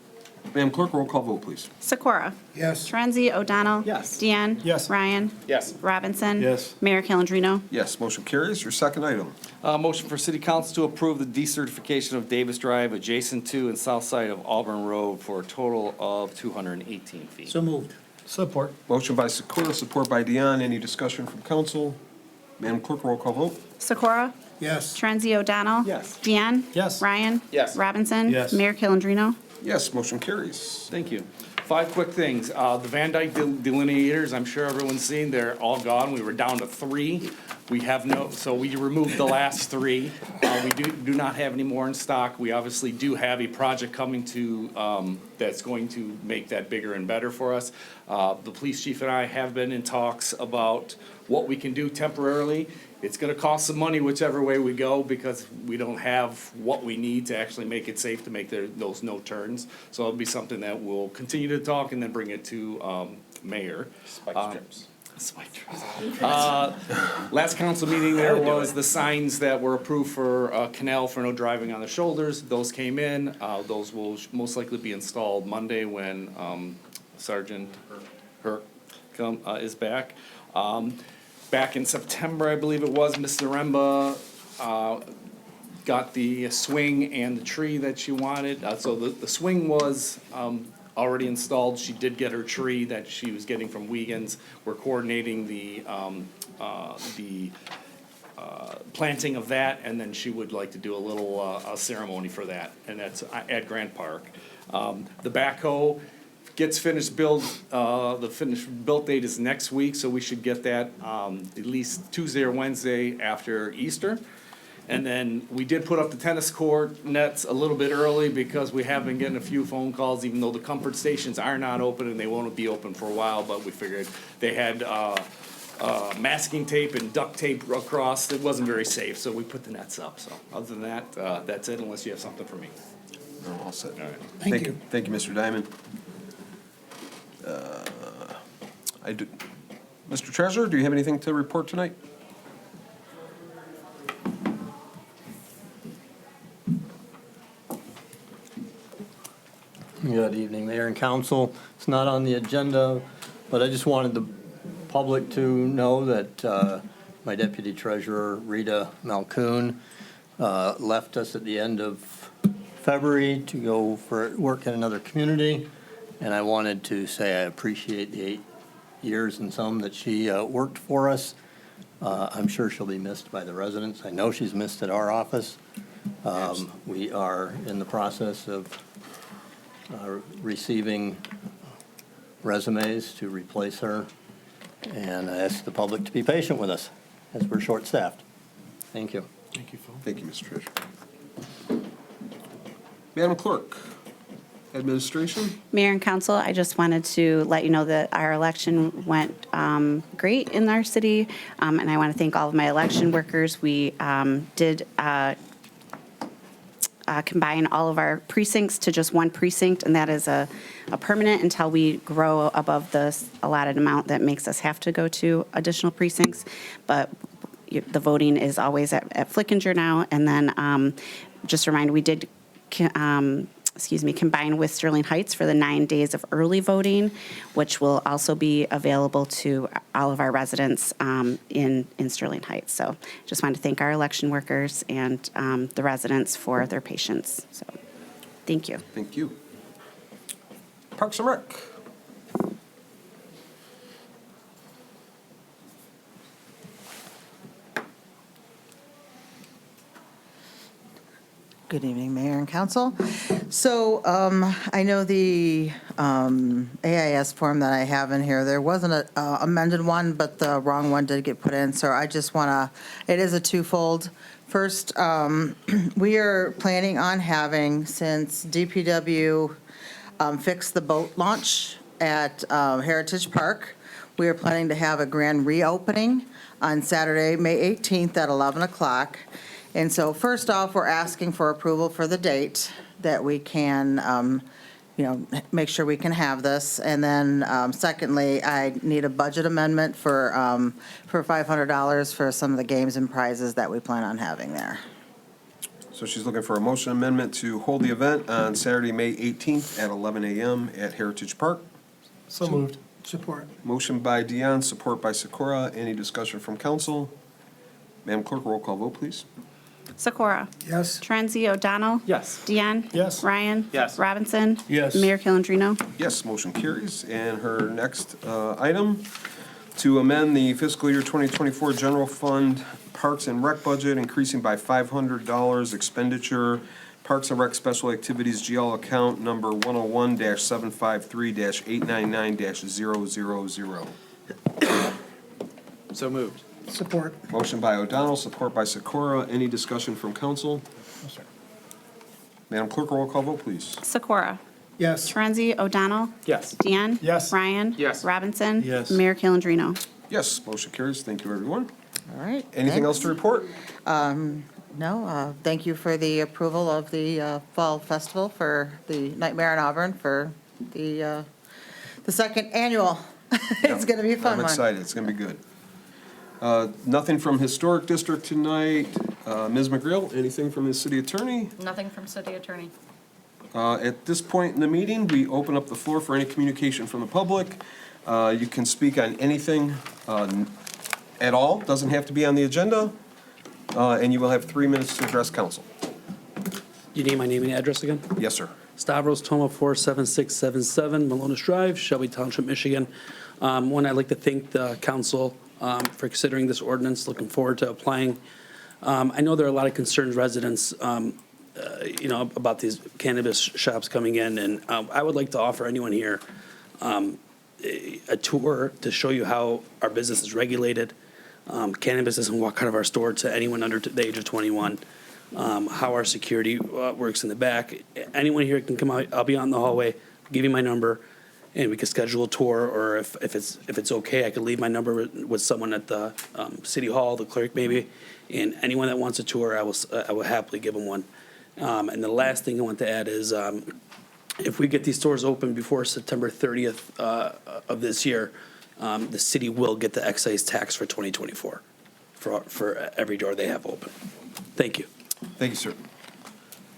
A: Madam Clerk, roll call vote, please.
C: Sikora?
W: Yes.
C: Torenzi, O'Donnell?
N: Yes.
C: Deanne?
F: Yes.
C: Ryan?
B: Yes.
C: Robinson?
M: Yes.
C: Mayor Calendino?
A: Yes, motion carries. Your second item.
P: Motion for City Council to approve the decertification of Davis Drive adjacent to and south side of Auburn Road for a total of 218 feet.
W: So moved.
F: Support.
A: Motion by Sikora, support by Dion. Any discussion from council? Madam Clerk, roll call vote.
C: Sikora?
W: Yes.
C: Torenzi, O'Donnell?
N: Yes.
C: Deanne?
F: Yes.
C: Ryan?
B: Yes.
C: Robinson?
M: Yes.
C: Mayor Calendino?
A: Yes, motion carries.
P: Thank you. 5 quick things. The Van Dyke delineators, I'm sure everyone's seen, they're all gone. We were down to 3. We have so we removed the last 3. We do not have any more in stock. We obviously do have a project coming to, that's going to make that bigger and better for us. The police chief and I have been in talks about what we can do temporarily. It's gonna cost some money whichever way we go, because we don't have what we need to actually make it safe to make those no turns. So it'll be something that we'll continue to talk and then bring it to Mayor.
B: Spike strips.
P: Spike strips. Last council meeting, there was the signs that were approved for Canal for no driving on the shoulders. Those came in. Those will most likely be installed Monday when Sergeant Herc is back. Back in September, I believe it was, Ms. Zaremba got the swing and the tree that she wanted. So the swing was already installed. She did get her tree that she was getting from Wiegand's. We're coordinating the planting of that, and then she would like to do a little a ceremony for that, and that's at Grant Park. The backhoe gets finished build, the finished built date is next week, so we should get that at least Tuesday or Wednesday after Easter. And then we did put up the tennis court nets a little bit early because we have been getting a few phone calls, even though the comfort stations are not open and they won't be open for a while, but we figured they had masking tape and duct tape across. It wasn't very safe, so we put the nets up. So other than that, that's it, unless you have something for me.
A: No, all set.
P: All right.
W: Thank you.
A: Thank you, Mr. Diamond. Mr. Treasurer, do you have anything to report tonight?
Q: Good evening, Mayor and Council. It's not on the agenda, but I just wanted the public to know that my Deputy Treasurer, Rita Malcoon, left us at the end of February to go for work in another community, and I wanted to say I appreciate the 8 years and some that she worked for us. I'm sure she'll be missed by the residents. I know she's missed at our office. We are in the process of receiving resumes to replace her, and I ask the public to be patient with us as we're short-staffed. Thank you.
A: Thank you, Phil. Thank you, Mr. Treasurer. Madam Clerk, Administration?
C: Mayor and council, I just wanted to let you know that our election went great in our city, and I want to thank all of my election workers. We did combine all of our precincts to just one precinct, and that is a permanent until we grow above the allotted amount that makes us have to go to additional precincts. But the voting is always at Flickinger now. And then just a reminder, we did combine with Sterling Heights for the 9 days of early voting, which will also be available to all of our residents in Sterling Heights. So just wanted to thank our election workers and the residents for their patience. So thank you.
A: Thank you. Parks and Rec.
R: Good evening, Mayor and Council. So I know the AIS form that I have in here, there wasn't an amended one, but the wrong one did get put in. So I just want to, it is a twofold. First, we are planning on having, since DPW fixed the boat launch at Heritage Park, we are planning to have a grand reopening on Saturday, May 18th at 11 o'clock. And so first off, we're asking for approval for the date that we can, make sure we can have this. And then secondly, I need a budget amendment for $500 for some of the games and prizes that we plan on having there.
A: So she's looking for a motion amendment to hold the event on Saturday, May 18th at 11 a.m. at Heritage Park.
F: So moved.
W: Support.
A: Motion by Dion, support by Sikora. Any discussion from council? Madam Clerk, roll call vote, please.
C: Sikora?
W: Yes.
C: Torenzi, O'Donnell?
N: Yes.
C: Deanne?
F: Yes.
C: Ryan?
N: Yes.
C: Robinson?
M: Yes.
C: Mayor Calendino?
A: Yes, motion carries. And her next item, to amend the fiscal year 2024 general fund Parks and Rec budget, increasing by $500 expenditure, Parks and Rec Special Activities GL account number 101-753-899-000.
N: So moved.
W: Support.
A: Motion by O'Donnell, support by Sikora. Any discussion from council?
F: No, sir.
A: Madam Clerk, roll call vote, please.
C: Sikora?
W: Yes.
C: Torenzi, O'Donnell?
N: Yes.
C: Deanne?
F: Yes.
C: Ryan?
N: Yes.
C: Robinson?
M: Yes.
C: Mayor Calendino?
A: Yes, motion carries. Thank you, everyone.
R: All right.
A: Anything else to report?
R: No, thank you for the approval of the Fall Festival for the Nightmare in Auburn for the second annual. It's going to be a fun
A: I'm
R: one.
A: excited. It's going to be good. Nothing from Historic District tonight. Ms. McGrill, anything from the city attorney?
G: Nothing from city attorney.
A: At this point in the meeting, we open up the floor for any communication from the public. You can speak on anything at all. Doesn't have to be on the agenda. And you will have 3 minutes to address council.
O: You need my name and address again?
A: Yes, sir.
O: Stavros Toma, 47677 Malonis Drive, Shelby Township, Michigan. One, I'd like to thank the council for considering this ordinance. Looking forward to applying. I know there are a lot of concerned residents, about these cannabis shops coming in, and I would like to offer anyone here a tour to show you how our business is regulated. Cannabis doesn't walk out of our store to anyone under the age of 21. How our security works in the back. Anyone here can come out. I'll be out in the hallway. Give you my number, and we can schedule a tour. Or if it's okay, I could leave my number with someone at the city hall, the clerk maybe. And anyone that wants a tour, I will happily give them one. And the last thing I want to add is, if we get these stores open before September 30th of this year, the city will get the excise tax for 2024 for every door they have open. Thank you.
A: Thank you, sir.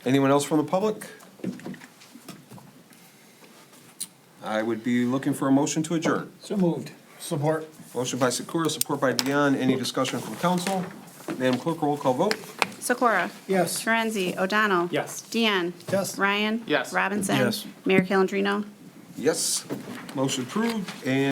A: Anyone else from the public? I would be looking for a motion to adjourn.
W: So moved.
F: Support.
A: Motion by Sikora, support by Dion. Any discussion from council? Madam Clerk, roll call vote.
C: Sikora?
W: Yes.
C: Torenzi, O'Donnell?
N: Yes.
C: Deanne?
F: Yes.
C: Ryan?
N: Yes.
C: Robinson?
M: Yes.
C: Mayor Calendino?
A: Yes, motion approved. And